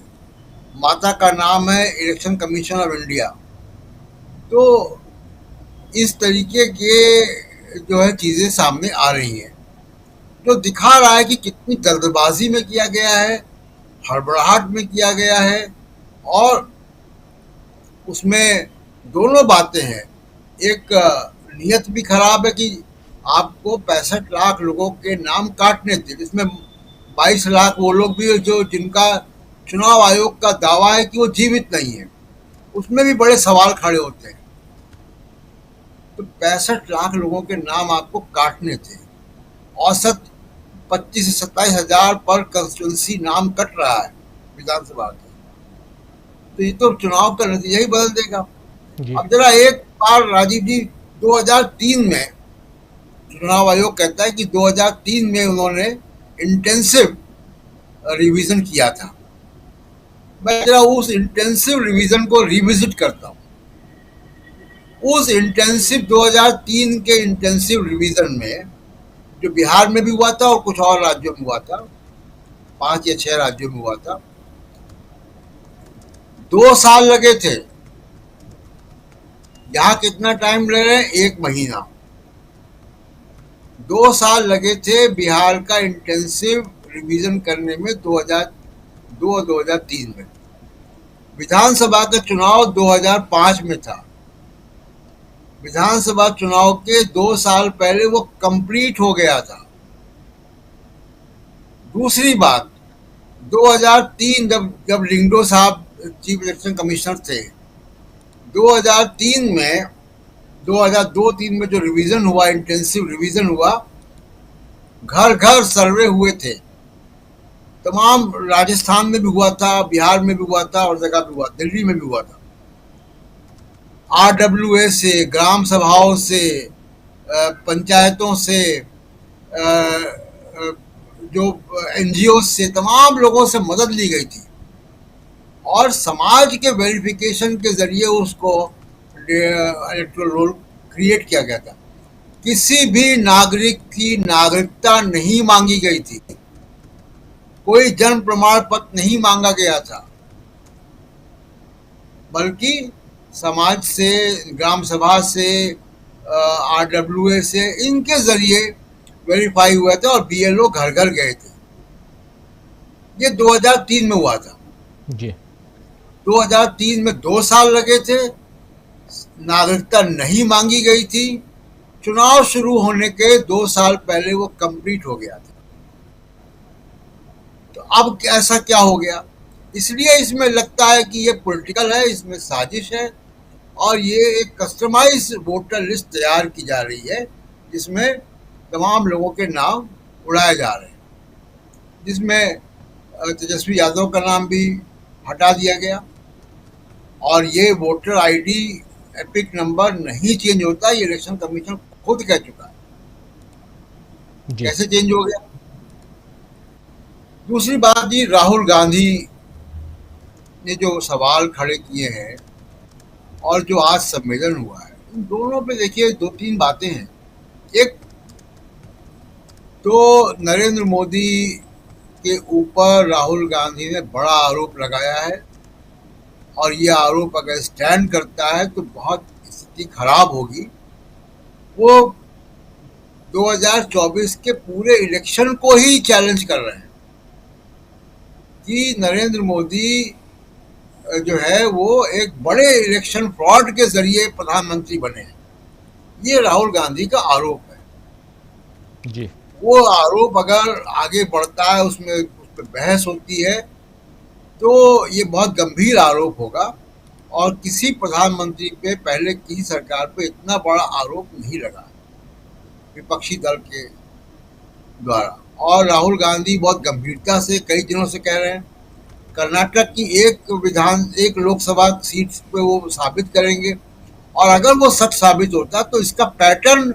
माता का नाम है इलेक्शन कमीशन ऑफ इंडिया। तो इस तरीके के जो है चीज़ें सामने आ रही हैं, जो दिखा रहा है कि कितनी जल्दबाजी में किया गया है, हड़बड़ाहट में किया गया है। और उसमें दोनों बातें हैं। एक नियत भी खराब है कि आपको 65 लाख लोगों के नाम काटने थे, जिसमें 22 लाख वो लोग भी जो जिनका चुनाव आयोग का दावा है कि वो जीवित नहीं है, उसमें भी बड़े सवाल खड़े होते हैं। तो 65 लाख लोगों के नाम आपको काटने थे। औसत 25 से 27 हजार पर कंस्टिट्यूंसी नाम कट रहा है विधानसभा के। तो ये तो चुनाव का नतीजा ही बदल देगा। अब जरा एक बार राजीव जी, 2003 में चुनाव आयोग कहता है कि 2003 में उन्होंने इंटेंसिव रिवीजन किया था। मैं जरा उस इंटेंसिव रिवीजन को रिविजिट करता हूँ। उस इंटेंसिव 2003 के इंटेंसिव रिवीजन में जो बिहार में भी हुआ था और कुछ और राज्यों में हुआ था, 5 या 6 राज्यों में हुआ था। 2 साल लगे थे। यहाँ कितना टाइम ले रहे हैं? 1 महीना। 2 साल लगे थे बिहार का इंटेंसिव रिवीजन करने में 2002 और 2003 में। विधानसभा का चुनाव 2005 में था। विधानसभा चुनाव के 2 साल पहले वो कंप्लीट हो गया था। दूसरी बात, 2003 जब लिंगडो साहब चीफ इलेक्शन कमिश्नर थे, 2003 में 2002-03 में जो रिवीजन हुआ, इंटेंसिव रिवीजन हुआ, घर घर सर्वे हुए थे। तमाम राजस्थान में भी हुआ था, बिहार में भी हुआ था और जगह भी हुआ, दिल्ली में भी हुआ था। RWA से, ग्राम सभाओं से, पंचायतों से, जो NGO से, तमाम लोगों से मदद ली गई थी और समाज के वेरिफिकेशन के जरिए उसको इलेक्टोरल रोल क्रिएट किया गया था। किसी भी नागरिक की नागरिकता नहीं मांगी गई थी, कोई जन्म प्रमाण पत्र नहीं मांगा गया था, बल्कि समाज से, ग्राम सभा से, RWA से, इनके जरिए वेरीफाई हुआ था और BLO घर घर गए थे। ये 2003 में हुआ था जी। 2003 में 2 साल लगे थे, नागरिकता नहीं मांगी गई थी, चुनाव शुरू होने के 2 साल पहले वो कंप्लीट हो गया था। तो अब ऐसा क्या हो गया? इसलिए इसमें लगता है कि ये पॉलिटिकल है, इसमें साजिश है और ये एक कस्टमाइज वोटर लिस्ट तैयार की जा रही है जिसमें तमाम लोगों के नाम उड़ाए जा रहे हैं, जिसमें तेजस्वी यादव का नाम भी हटा दिया गया और ये वोटर ID एपिक नंबर नहीं चेंज होता, ये इलेक्शन कमीशन खुद कह चुका है। कैसे चेंज हो गया? दूसरी बात जी, राहुल गांधी ने जो सवाल खड़े किए हैं और जो आज सम्मेलन हुआ है, इन दोनों पे देखिए 2-3 बातें हैं। एक तो नरेंद्र मोदी के ऊपर राहुल गांधी ने बड़ा आरोप लगाया है और ये आरोप अगर स्टैंड करता है तो बहुत स्थिति खराब होगी। वो 2024 के पूरे इलेक्शन को ही चैलेंज कर रहे हैं कि नरेंद्र मोदी जो है वो एक बड़े इलेक्शन फ्रॉड के जरिए प्रधानमंत्री बने हैं। ये राहुल गांधी का आरोप है जी। वो आरोप अगर आगे बढ़ता है, उसमें उस पर बहस होती है, तो ये बहुत गंभीर आरोप होगा और किसी प्रधानमंत्री पे पहले की सरकार पे इतना बड़ा आरोप नहीं लगा विपक्षी दल के द्वारा। और राहुल गांधी बहुत गंभीरता से कई दिनों से कह रहे हैं कर्नाटक की एक लोकसभा सीट पे वो साबित करेंगे और अगर वो सच साबित होता तो इसका पैटर्न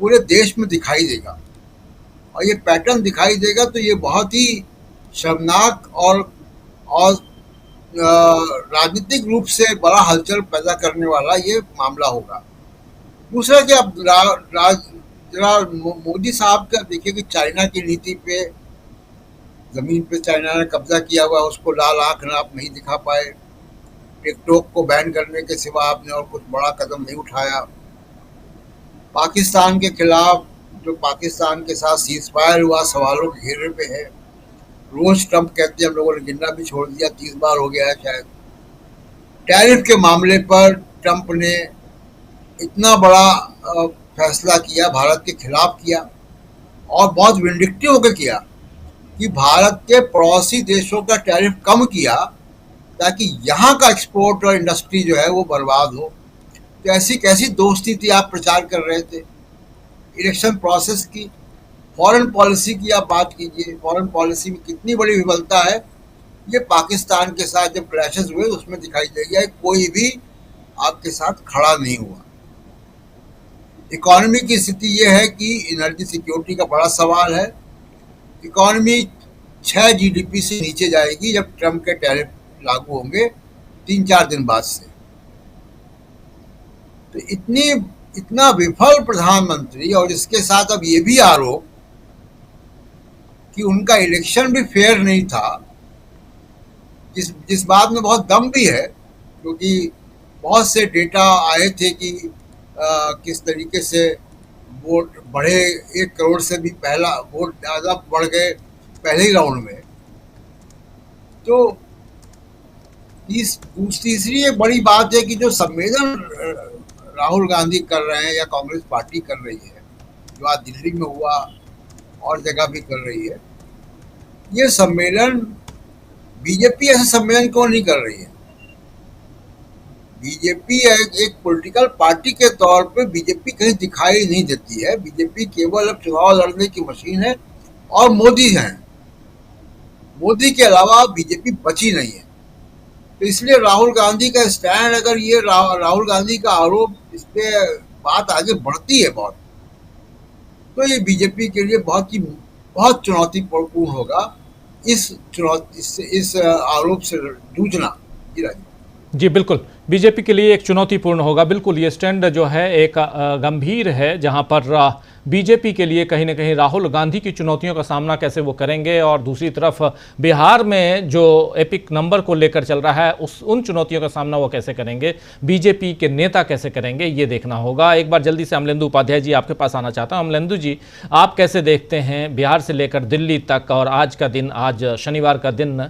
पूरे देश में दिखाई देगा और ये पैटर्न दिखाई देगा तो ये बहुत ही शर्मनाक और राजनीतिक रूप से बड़ा हलचल पैदा करने वाला ये मामला होगा। दूसरा कि अब जरा मोदी साहब का देखिए कि चाइना की नीति पे, जमीन पे चाइना ने कब्जा किया हुआ, उसको लाल आंख आप नहीं दिखा पाए। टिकटॉक को बैन करने के सिवा आपने और कुछ बड़ा कदम नहीं उठाया। पाकिस्तान के खिलाफ जो पाकिस्तान के साथ सीजफायर हुआ सवालों के घेरे पे है। रोज ट्रंप कहते हैं, हम लोगों ने गिनना भी छोड़ दिया, 30 बार हो गया है शायद। टैरिफ के मामले पर ट्रंप ने इतना बड़ा फैसला किया, भारत के खिलाफ किया और बहुत विंडिक्टिव होकर किया कि भारत के पड़ोसी देशों का टैरिफ कम किया ताकि यहाँ का एक्सपोर्ट और इंडस्ट्री जो है वो बर्बाद हो। तो ऐसी कैसी दोस्ती थी आप प्रचार कर रहे थे? इलेक्शन प्रोसेस की, फॉरेन पॉलिसी की आप बात कीजिए, फॉरेन पॉलिसी में कितनी बड़ी विफलता है ये पाकिस्तान के साथ जब क्लैशेस हुए उसमें दिखाई देगा। कोई भी आपके साथ खड़ा नहीं हुआ। इकोनॉमी की स्थिति ये है कि एनर्जी सिक्योरिटी का बड़ा सवाल है। इकोनॉमी 6 GDP से नीचे जाएगी जब ट्रंप के टैरिफ लागू होंगे 3-4 दिन बाद से। तो इतना विफल प्रधानमंत्री और इसके साथ अब ये भी आरोप कि उनका इलेक्शन भी फेयर नहीं था, जिस बात में बहुत दम भी है, क्योंकि बहुत से डेटा आए थे कि किस तरीके से वोट बढ़े, 1 करोड़ से भी पहला वोट ज़्यादा बढ़ गए पहले ही राउंड में। तो तीसरी एक बड़ी बात है कि जो सम्मेलन राहुल गांधी कर रहे हैं या कांग्रेस पार्टी कर रही है, जो आज दिल्ली में हुआ और जगह भी कर रही है, ये सम्मेलन बीजेपी ऐसे सम्मेलन क्यों नहीं कर रही है? बीजेपी एक पॉलिटिकल पार्टी के तौर पे बीजेपी कहीं दिखाई नहीं देती है। बीजेपी केवल अब चुनाव लड़ने की मशीन है और मोदी हैं। मोदी के अलावा बीजेपी बची नहीं है। तो इसलिए राहुल गांधी का स्टैंड, अगर ये राहुल गांधी का आरोप, इस पे बात आगे बढ़ती है बहुत, तो ये बीजेपी के लिए बहुत चुनौतीपूर्ण होगा इस आरोप से जूझना। जी बिल्कुल, बीजेपी के लिए एक चुनौतीपूर्ण होगा। बिल्कुल, ये स्टैंड जो है एक गंभीर है, जहां पर बीजेपी के लिए कहीं ना कहीं राहुल गांधी की चुनौतियों का सामना कैसे वो करेंगे, और दूसरी तरफ बिहार में जो एपिक नंबर को लेकर चल रहा है उन चुनौतियों का सामना वो कैसे करेंगे, बीजेपी के नेता कैसे करेंगे, ये देखना होगा। एक बार जल्दी से अमलेंदु उपाध्याय जी आपके पास आना चाहता हूँ। अमलेंदु जी, आप कैसे देखते हैं बिहार से लेकर दिल्ली तक, और आज का दिन, आज शनिवार का दिन,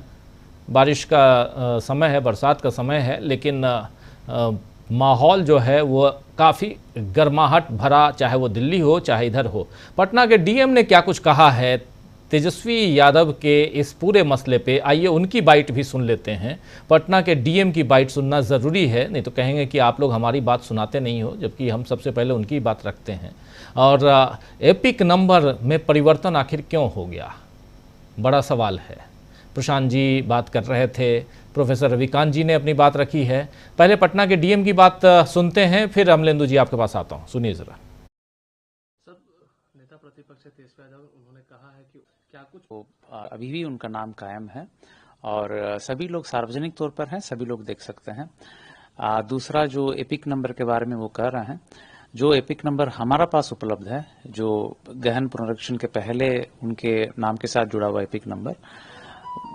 बारिश का समय है, बरसात का समय है, लेकिन माहौल जो है वो काफ़ी गर्माहट भरा, चाहे वो दिल्ली हो चाहे इधर हो। पटना के डीएम ने क्या कुछ कहा है तेजस्वी यादव के इस पूरे मसले पे, आइए उनकी बाइट भी सुन लेते हैं। पटना के डीएम की बाइट सुनना ज़रूरी है, नहीं तो कहेंगे कि आप लोग हमारी बात सुनाते नहीं हो, जबकि हम सबसे पहले उनकी बात रखते हैं। और एपिक नंबर में परिवर्तन आखिर क्यों हो गया, बड़ा सवाल है। प्रशांत जी बात कर रहे थे, प्रोफेसर रविकांत जी ने अपनी बात रखी है। पहले पटना के डीएम की बात सुनते हैं, फिर अमलेंदु जी आपके पास आता हूं, सुनिए जरा। सर, नेता प्रतिपक्ष तेजस्वी यादव, उन्होंने कहा है कि क्या कुछ अभी भी उनका नाम कायम है और सभी लोग सार्वजनिक तौर पर हैं, सभी लोग देख सकते हैं। दूसरा, जो एपिक नंबर के बारे में वो कह रहे हैं, जो एपिक नंबर हमारा पास उपलब्ध है, जो गहन पुनरीक्षण के पहले उनके नाम के साथ जुड़ा हुआ एपिक नंबर,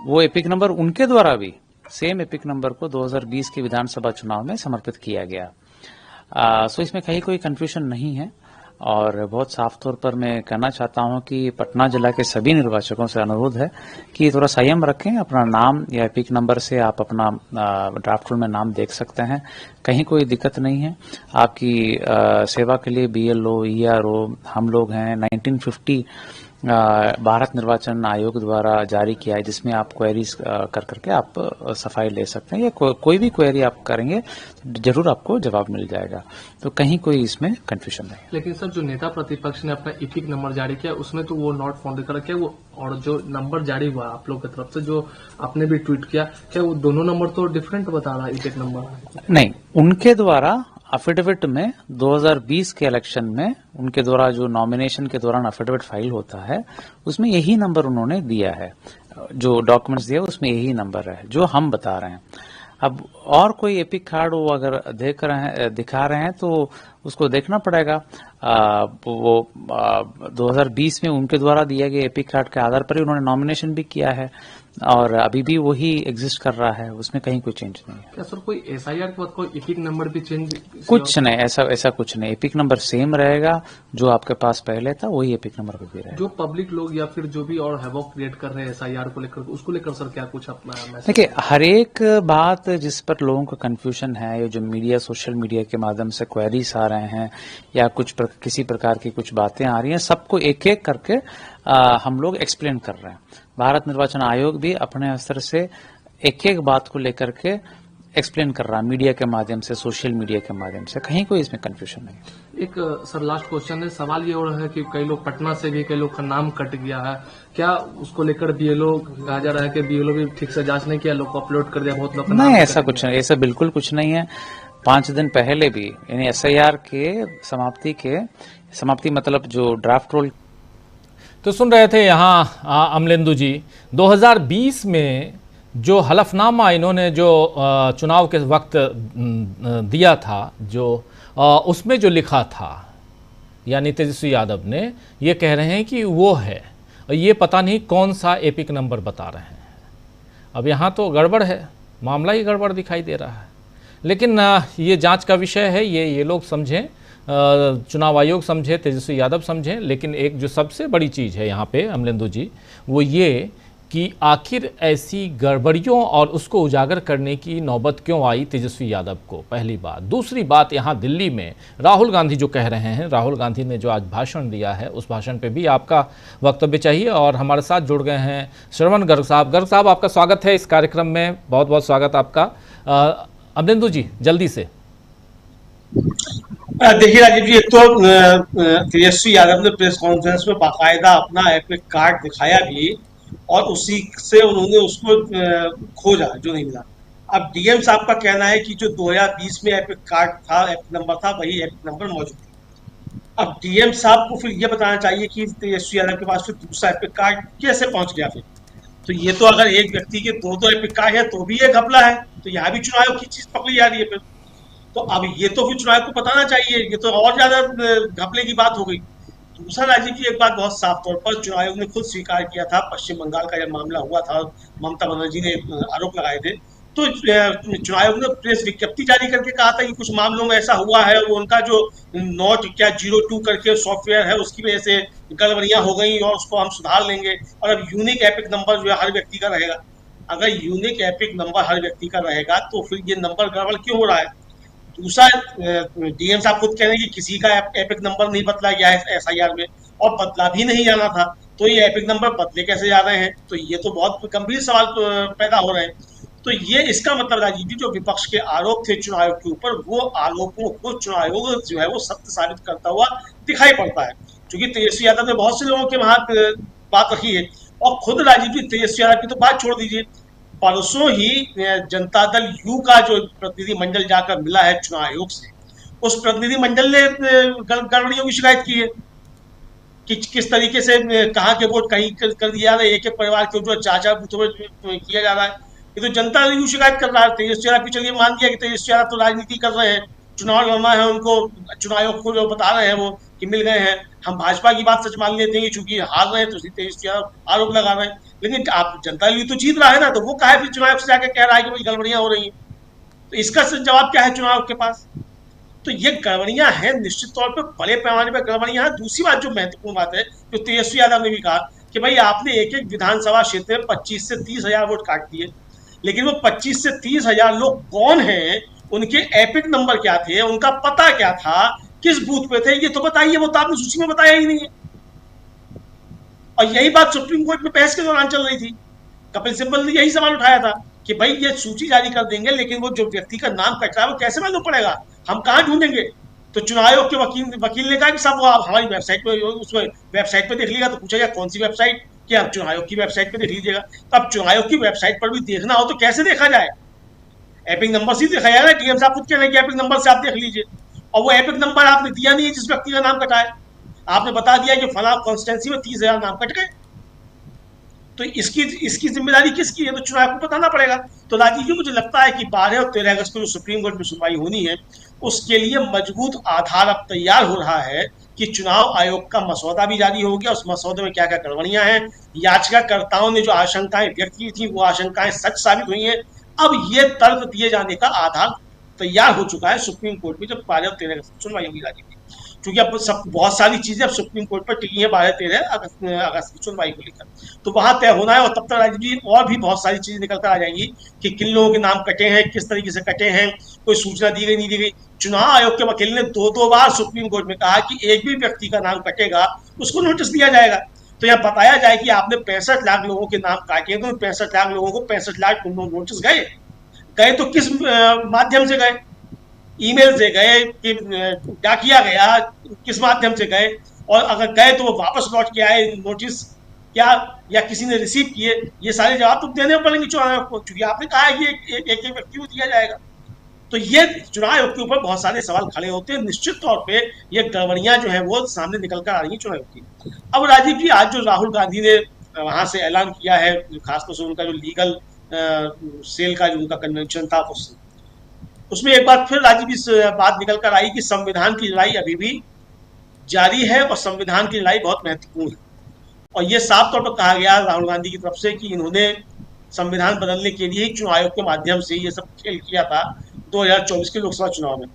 वो एपिक नंबर उनके द्वारा भी सेम एपिक नंबर को 2020 के विधानसभा चुनाव में समर्पित किया गया। सो इसमें कहीं कोई कंफ्यूजन नहीं है, और बहुत साफ तौर पर मैं कहना चाहता हूं कि पटना जिला के सभी निर्वाचकों से अनुरोध है कि थोड़ा संयम रखें। अपना नाम या एपिक नंबर से आप अपना ड्राफ्ट रोल में नाम देख सकते हैं, कहीं कोई दिक्कत नहीं है। आपकी सेवा के लिए BLO, ERO हम लोग हैं। 1950 भारत निर्वाचन आयोग द्वारा जारी किया है, जिसमें आप क्वेरीज कर करके आप सफाई ले सकते हैं, या कोई भी क्वेरी आप करेंगे जरूर आपको जवाब मिल जाएगा। तो कहीं कोई इसमें कंफ्यूजन नहीं। लेकिन सर, जो नेता प्रतिपक्ष ने अपना एपिक नंबर जारी किया, उसमें तो वो नॉट फाउंड कर क्या वो, और जो नंबर जारी हुआ आप लोग की तरफ से, जो आपने भी ट्वीट किया, क्या वो दोनों नंबर तो डिफरेंट बता रहा है एपिक नंबर? नहीं, उनके द्वारा अफिडेविट में 2020 के इलेक्शन में उनके द्वारा जो नॉमिनेशन के दौरान अफिडेविट फाइल होता है, उसमें यही नंबर उन्होंने दिया है। जो डॉक्यूमेंट्स दिया उसमें यही नंबर है जो हम बता रहे हैं। अब और कोई एपिक कार्ड वो अगर दिखा रहे हैं तो उसको देखना पड़ेगा। वो 2020 में उनके द्वारा दिया गया एपिक कार्ड के आधार पर ही उन्होंने नॉमिनेशन भी किया है, और अभी भी वही एग्जिस्ट कर रहा है, उसमें कहीं कोई चेंज नहीं है। क्या सर कोई SIR के बाद कोई एपिक नंबर भी चेंज? कुछ नहीं, ऐसा कुछ नहीं। एपिक नंबर सेम रहेगा, जो आपके पास पहले था वही एपिक नंबर भी रहेगा। जो पब्लिक लोग या फिर जो भी और हैवॉक क्रिएट कर रहे हैं SIR को लेकर, उसको लेकर सर क्या कुछ अपना मैसेज? देखिए, हर एक बात जिस पर लोगों का कंफ्यूजन है, या जो मीडिया, सोशल मीडिया के माध्यम से क्वेरीज आ रहे हैं, या किसी प्रकार की कुछ बातें आ रही हैं, सबको एक एक करके हम लोग एक्सप्लेन कर रहे हैं। भारत निर्वाचन आयोग भी अपने स्तर से एक एक बात को लेकर के एक्सप्लेन कर रहा है, मीडिया के माध्यम से, सोशल मीडिया के माध्यम से, कहीं कोई इसमें कंफ्यूजन नहीं। एक सर लास्ट क्वेश्चन है, सवाल ये हो रहा है कि कई लोग पटना से भी, कई लोग का नाम कट गया है, क्या उसको लेकर BLO कहा जा रहा है कि BLO भी ठीक से जांच नहीं किया, लोग को अपलोड कर दिया, बहुत लोग नहीं, ऐसा कुछ नहीं, ऐसा बिल्कुल कुछ नहीं है। 5 दिन पहले भी, यानी SIR के समाप्ति मतलब जो ड्राफ्ट रोल। तो सुन रहे थे यहाँ अमलेंदु जी, 2020 में जो हलफनामा इन्होंने जो चुनाव के वक्त दिया था, जो उसमें जो लिखा था, यानी तेजस्वी यादव ने, ये कह रहे हैं कि वो है, ये पता नहीं कौन सा एपिक नंबर बता रहे हैं। अब यहाँ तो गड़बड़ है, मामला ही गड़बड़ दिखाई दे रहा है। लेकिन ये जांच का विषय है, ये लोग समझें, चुनाव आयोग समझे, तेजस्वी यादव समझें। लेकिन एक जो सबसे बड़ी चीज़ है यहाँ पे अमलेंदु जी, वो ये कि आखिर ऐसी गड़बड़ियों और उसको उजागर करने की नौबत क्यों आई तेजस्वी यादव को, पहली बात। दूसरी बात, यहाँ दिल्ली में राहुल गांधी जो कह रहे हैं, राहुल गांधी ने जो आज भाषण दिया है, उस भाषण पे भी आपका वक्तव्य चाहिए। और हमारे साथ जुड़ गए हैं श्रवण गर्ग साहब। गर्ग साहब, आपका स्वागत है इस कार्यक्रम में, बहुत बहुत स्वागत आपका। अमलेंदु जी, जल्दी से। देखिए राजीव जी, एक तो तेजस्वी यादव ने प्रेस कॉन्फ्रेंस में बाकायदा अपना एपिक कार्ड दिखाया भी, और उसी से उन्होंने उसको खोजा जो नहीं मिला। अब डीएम साहब का कहना है कि जो 2020 में एपिक कार्ड था, एपिक नंबर था, वही एपिक नंबर मौजूद है। अब डीएम साहब को फिर ये बताना चाहिए कि तेजस्वी यादव के पास फिर दूसरा एपिक कार्ड कैसे पहुंच गया फिर। तो ये तो अगर एक व्यक्ति के दो एपिक कार्ड है तो भी ये घपला है, तो यहाँ भी चुनाव आयोग की चीज पकड़ी जा रही है फिर। तो अब ये तो फिर चुनाव को बताना चाहिए, ये तो और ज्यादा घपले की बात हो गई। दूसरा राजीव जी, एक बात बहुत साफ तौर पर चुनाव आयोग ने खुद स्वीकार किया था, पश्चिम बंगाल का जब मामला हुआ था, ममता बनर्जी ने आरोप लगाए थे, तो चुनाव आयोग ने प्रेस विज्ञप्ति जारी करके कहा था कि कुछ मामलों में ऐसा हुआ है, वो उनका जो नोट क्या 02 करके सॉफ्टवेयर है उसकी वजह से गड़बड़ियां हो गई और उसको हम सुधार लेंगे, और अब यूनिक एपिक नंबर जो है हर व्यक्ति का रहेगा। अगर यूनिक एपिक नंबर हर व्यक्ति का रहेगा तो फिर ये नंबर गड़बड़ क्यों हो रहा है। दूसरा, डीएम साहब खुद कह रहे हैं कि किसी का एपिक नंबर नहीं बदला गया है एसआईआर में, और बदला भी नहीं जाना था, तो ये एपिक नंबर बदले कैसे जा रहे हैं। तो ये तो बहुत गंभीर सवाल पैदा हो रहे हैं। तो ये इसका मतलब राजीव जी, जो विपक्ष के आरोप थे चुनाव आयोग के ऊपर, वो आरोपों को चुनाव आयोग जो है वो सत्य साबित करता हुआ दिखाई पड़ता है। क्योंकि तेजस्वी यादव ने बहुत से लोगों के वहां बात रखी है, और खुद राजीव जी तेजस्वी यादव की तो बात छोड़ दीजिए, परसों ही जनता दल यू का जो प्रतिनिधि मंडल जाकर मिला है चुनाव आयोग से, उस प्रतिनिधि मंडल ने गड़बड़ियों की शिकायत की है कि किस तरीके से कहा के वोट कहीं कर दिया जा रहा है, एक एक परिवार के जो चाचा बूथों में किया जा रहा है। ये तो जनता दल यू शिकायत कर रहा है। तेजस्वी यादव चलिए मान दिया कि तेजस्वी यादव तो राजनीति कर रहे हैं, चुनाव लड़ना है उनको, चुनाव आयोग को जो बता रहे हैं वो कि मिल गए हैं, हम भाजपा की बात सच मान लेते हैं चूंकि हार रहे हैं तो तेजस्वी यादव आरोप लगा रहे हैं। लेकिन आप जनता दल यू तो जीत रहा है ना, तो वो कहा फिर चुनाव से जाकर कह रहा है कि भाई गड़बड़ियां हो रही हैं। तो इसका जवाब क्या है चुनाव के पास। तो ये गड़बड़ियां हैं, निश्चित तौर पर बड़े पैमाने पर गड़बड़ियां हैं। दूसरी बात जो महत्वपूर्ण बात है, जो तेजस्वी यादव ने भी कहा कि भाई आपने एक एक विधानसभा क्षेत्र में 25 से 30 हजार वोट काट दिए, लेकिन वो 25 से 30 हजार लोग कौन हैं, उनके एपिक नंबर क्या थे, उनका पता क्या था, किस बूथ पे थे, ये तो बताइए। वो तो आपने सूची में बताया ही नहीं है। और यही बात सुप्रीम कोर्ट में बहस के दौरान चल रही थी। कपिल सिब्बल ने यही सवाल उठाया था कि भाई ये सूची जारी कर देंगे, लेकिन वो जो व्यक्ति का नाम कट रहा है वो कैसे मालूम पड़ेगा, हम कहाँ ढूंढेंगे। तो चुनाव आयोग के वकील ने कहा कि सब वो आप हमारी वेबसाइट पे, उसमें वेबसाइट पे देख लीजिएगा। तो पूछा गया कौन सी वेबसाइट, कि आप चुनाव आयोग की वेबसाइट पे देख लीजिएगा। तो अब चुनाव आयोग की वेबसाइट पर भी देखना हो तो कैसे देखा जाए, एपिक नंबर से देखा जाएगा। डीएम साहब खुद कह रहे हैं कि एपिक नंबर से आप देख लीजिए, और वो एपिक नंबर आपने दिया नहीं है जिस व्यक्ति का नाम कटा है। आपने बता दिया कि फला कॉन्स्टिट्यूंसी में 30 हजार नाम कट गए, तो इसकी जिम्मेदारी किसकी है, तो चुनाव को बताना पड़ेगा। तो राजीव जी, मुझे लगता है कि 12 और 13 अगस्त को जो सुप्रीम कोर्ट में सुनवाई होनी है, उसके लिए मजबूत आधार अब तैयार हो रहा है कि चुनाव आयोग का मसौदा भी जारी हो गया, उस मसौदे में क्या क्या गड़बड़ियां हैं, याचिकाकर्ताओं ने जो आशंकाएं व्यक्त की थी वो आशंकाएं सच साबित हुई हैं। अब ये तर्क दिए जाने का आधार तैयार हो चुका है सुप्रीम कोर्ट में, जब 12 और 13 अगस्त को सुनवाई होगी राजीव जी। क्योंकि अब सब बहुत सारी चीजें अब सुप्रीम कोर्ट पर टिकी है 12-13 अगस्त की सुनवाई को लेकर, तो वहां तय होना है। और तब तक राजीव जी और भी बहुत सारी चीजें निकल कर आ जाएंगी कि किन लोगों के नाम कटे हैं, किस तरीके से कटे हैं, कोई सूचना दी गई नहीं दी गई। चुनाव आयोग के वकील ने 2-2 बार सुप्रीम कोर्ट में कहा कि एक भी व्यक्ति का नाम कटेगा उसको नोटिस दिया जाएगा। तो यहाँ बताया जाए कि आपने 65 लाख लोगों के नाम काटे, तो 65 लाख लोगों को 65 लाख नोटिस गए तो किस माध्यम से गए, ईमेल से गए कि डाकिया गया, किस माध्यम से गए, और अगर गए तो वो वापस लौट के आए नोटिस क्या, या किसी ने रिसीव किए, ये सारे जवाब तो देने पड़ेंगे चुनाव आयोग को, क्योंकि आपने कहा है कि एक एक व्यक्ति को दिया जाएगा। तो ये चुनाव आयोग के ऊपर बहुत सारे सवाल खड़े होते हैं। निश्चित तौर पे ये गड़बड़ियां जो है वो सामने निकल कर आ रही है चुनाव आयोग की। अब राजीव जी, आज जो राहुल गांधी ने वहां से ऐलान किया है, खासतौर से उनका जो लीगल सेल का जो उनका कन्वेंशन था, उसमें एक बात फिर राजीव इस बात निकल कर आई कि संविधान की लड़ाई अभी भी जारी है और संविधान की लड़ाई बहुत महत्वपूर्ण है। और ये साफ तौर पर कहा गया राहुल गांधी की तरफ से कि इन्होंने संविधान बदलने के लिए चुनाव आयोग के माध्यम से ये सब खेल किया था 2024 के लोकसभा चुनाव में।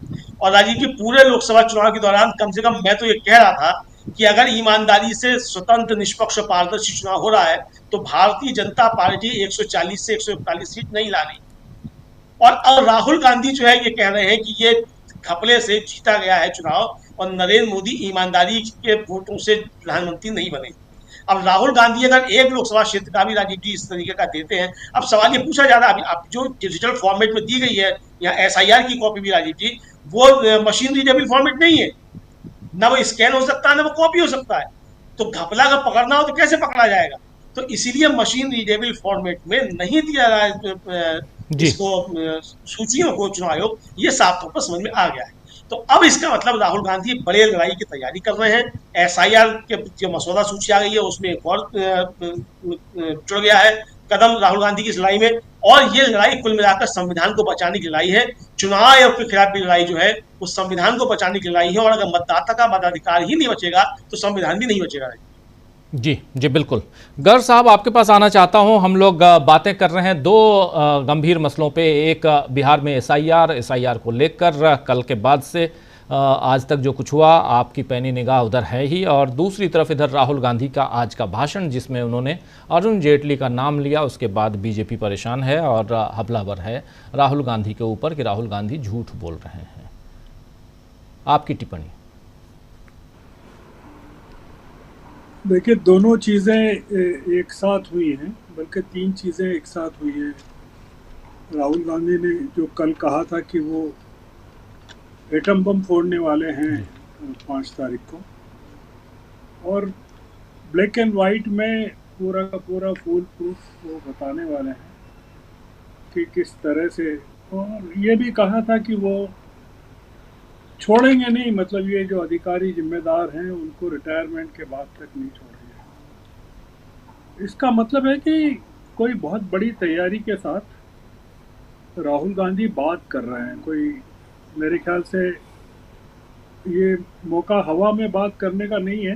और राजीव जी, पूरे लोकसभा चुनाव के दौरान कम से कम मैं तो ये कह रहा था कि अगर ईमानदारी से स्वतंत्र, निष्पक्ष और पारदर्शी चुनाव हो रहा है तो भारतीय जनता पार्टी 140 से 141 सीट नहीं ला रही। और अब राहुल गांधी जो है ये कह रहे हैं कि ये घपले से जीता गया है चुनाव और नरेंद्र मोदी ईमानदारी के वोटों से प्रधानमंत्री नहीं बने। अब राहुल गांधी अगर एक लोकसभा क्षेत्र का भी राजीव जी इस तरीके का देते हैं, अब सवाल ये पूछा जा रहा है, अब जो डिजिटल फॉर्मेट में दी गई है या SIR की कॉपी भी राजीव जी, वो मशीन रीडेबल फॉर्मेट नहीं है, ना वो स्कैन हो सकता है ना वो कॉपी हो सकता है। तो घपला अगर पकड़ना हो तो कैसे पकड़ा जाएगा? तो इसीलिए मशीन रीडेबल फॉर्मेट में नहीं दिया रहा है इसको सूचियों को चुनाव आयोग, ये साफ तौर पर समझ में आ गया है। तो अब इसका मतलब राहुल गांधी बड़े लड़ाई की तैयारी कर रहे हैं। SIR के जो मसौदा सूची आ गई है उसमें एक और जुड़ गया है कदम राहुल गांधी की इस लड़ाई में, और ये लड़ाई कुल मिलाकर संविधान को बचाने की लड़ाई है। चुनाव आयोग के खिलाफ भी लड़ाई जो है वो संविधान को बचाने की लड़ाई है, और अगर मतदाता का मताधिकार ही नहीं बचेगा तो संविधान भी नहीं बचेगा। जी जी बिल्कुल। गर्ग साहब, आपके पास आना चाहता हूं। हम लोग बातें कर रहे हैं दो गंभीर मसलों पे। एक बिहार में SIR को लेकर कल के बाद से आज तक जो कुछ हुआ, आपकी पैनी निगाह उधर है ही, और दूसरी तरफ इधर राहुल गांधी का आज का भाषण जिसमें उन्होंने अरुण जेटली का नाम लिया। उसके बाद बीजेपी परेशान है और हमलावर है राहुल गांधी के ऊपर कि राहुल गांधी झूठ बोल रहे हैं। आपकी टिप्पणी? देखिए, दोनों चीज़ें एक साथ हुई हैं, बल्कि तीन चीज़ें एक साथ हुई हैं। राहुल गांधी ने जो कल कहा था कि वो एटम बम फोड़ने वाले हैं 5 तारीख को, और ब्लैक एंड वाइट में पूरा का पूरा फुल प्रूफ वो बताने वाले हैं कि किस तरह से, और ये भी कहा था कि वो छोड़ेंगे नहीं, मतलब ये जो अधिकारी जिम्मेदार हैं उनको रिटायरमेंट के बाद तक नहीं छोड़ेंगे। इसका मतलब है कि कोई बहुत बड़ी तैयारी के साथ राहुल गांधी बात कर रहे हैं। कोई, मेरे ख्याल से ये मौका हवा में बात करने का नहीं है।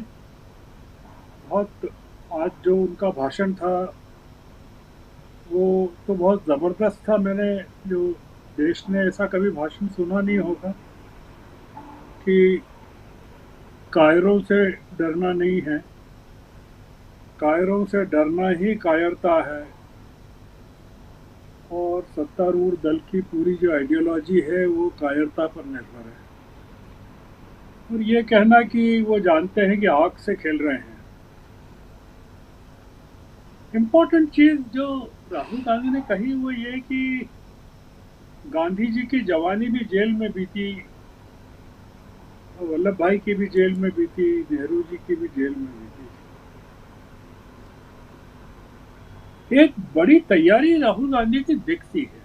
बहुत, आज जो उनका भाषण था वो तो बहुत ज़बरदस्त था। मैंने, जो देश ने ऐसा कभी भाषण सुना नहीं होगा कि कायरों से डरना नहीं है, कायरों से डरना ही कायरता है, और सत्तारूढ़ दल की पूरी जो आइडियोलॉजी है वो कायरता पर निर्भर है। और ये कहना कि वो जानते हैं कि आग से खेल रहे हैं। इम्पोर्टेंट चीज़ जो राहुल गांधी ने कही वो ये कि गांधी जी की जवानी भी जेल में बीती, वल्लभ भाई की भी जेल में बीती, नेहरू जी की भी जेल में बीती। एक बड़ी तैयारी राहुल गांधी की दिखती है,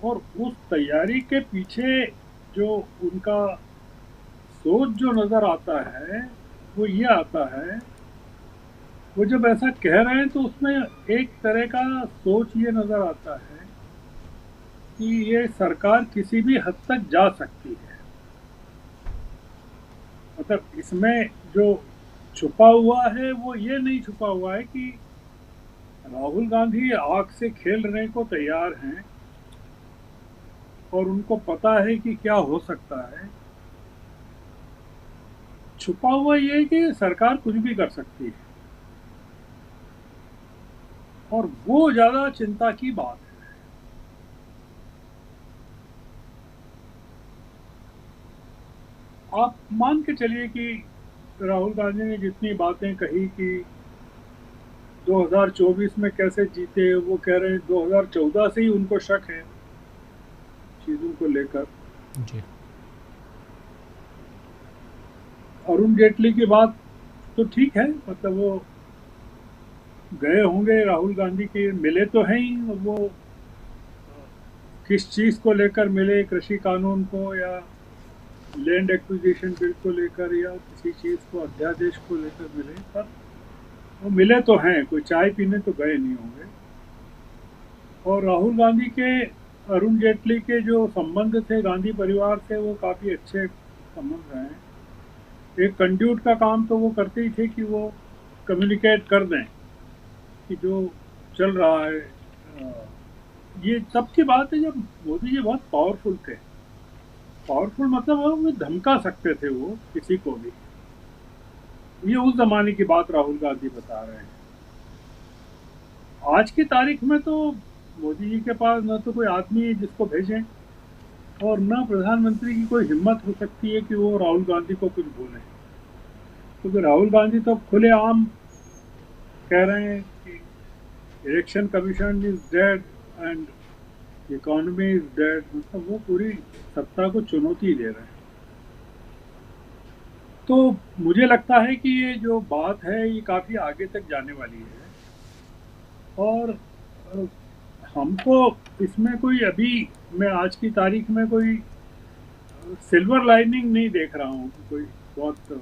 और उस तैयारी के पीछे जो उनका सोच जो नजर आता है वो ये आता है, वो जब ऐसा कह रहे हैं तो उसमें एक तरह का सोच ये नजर आता है कि ये सरकार किसी भी हद तक जा सकती है। मतलब इसमें जो छुपा हुआ है वो ये नहीं छुपा हुआ है कि राहुल गांधी आग से खेलने को तैयार हैं और उनको पता है कि क्या हो सकता है। छुपा हुआ ये है कि सरकार कुछ भी कर सकती है, और वो ज्यादा चिंता की बात है। आप मान के चलिए कि राहुल गांधी ने जितनी बातें कही कि 2024 में कैसे जीते, वो कह रहे हैं 2014 से ही उनको शक है चीजों को लेकर। जी। अरुण जेटली की बात तो ठीक है, मतलब वो गए होंगे राहुल गांधी के, मिले तो हैं ही। वो किस चीज़ को लेकर मिले, कृषि कानून को या लैंड एक्विजिशन बिल को लेकर या किसी चीज़ को, अध्यादेश को लेकर मिले, पर वो मिले तो हैं, कोई चाय पीने तो गए नहीं होंगे। और राहुल गांधी के अरुण जेटली के जो संबंध थे गांधी परिवार से, वो काफ़ी अच्छे संबंध हैं। एक कंड्यूट का काम तो वो करते ही थे कि वो कम्युनिकेट कर दें कि जो चल रहा है। ये तब की बात है जब मोदी जी बहुत पावरफुल थे। पावरफुल मतलब वो धमका सकते थे वो किसी को भी। ये उस जमाने की बात राहुल गांधी बता रहे हैं। आज की तारीख में तो मोदी जी के पास न तो कोई आदमी है जिसको भेजें और न प्रधानमंत्री की कोई हिम्मत हो सकती है कि वो राहुल गांधी को कुछ बोले, क्योंकि राहुल गांधी तो खुलेआम कह रहे हैं कि election commission is dead and economy is dead. मतलब वो पूरी सत्ता को चुनौती दे रहे हैं। तो मुझे लगता है कि ये जो बात है ये काफ़ी आगे तक जाने वाली है और हमको इसमें कोई अभी मैं आज की तारीख में कोई सिल्वर लाइनिंग नहीं देख रहा हूँ कि कोई बहुत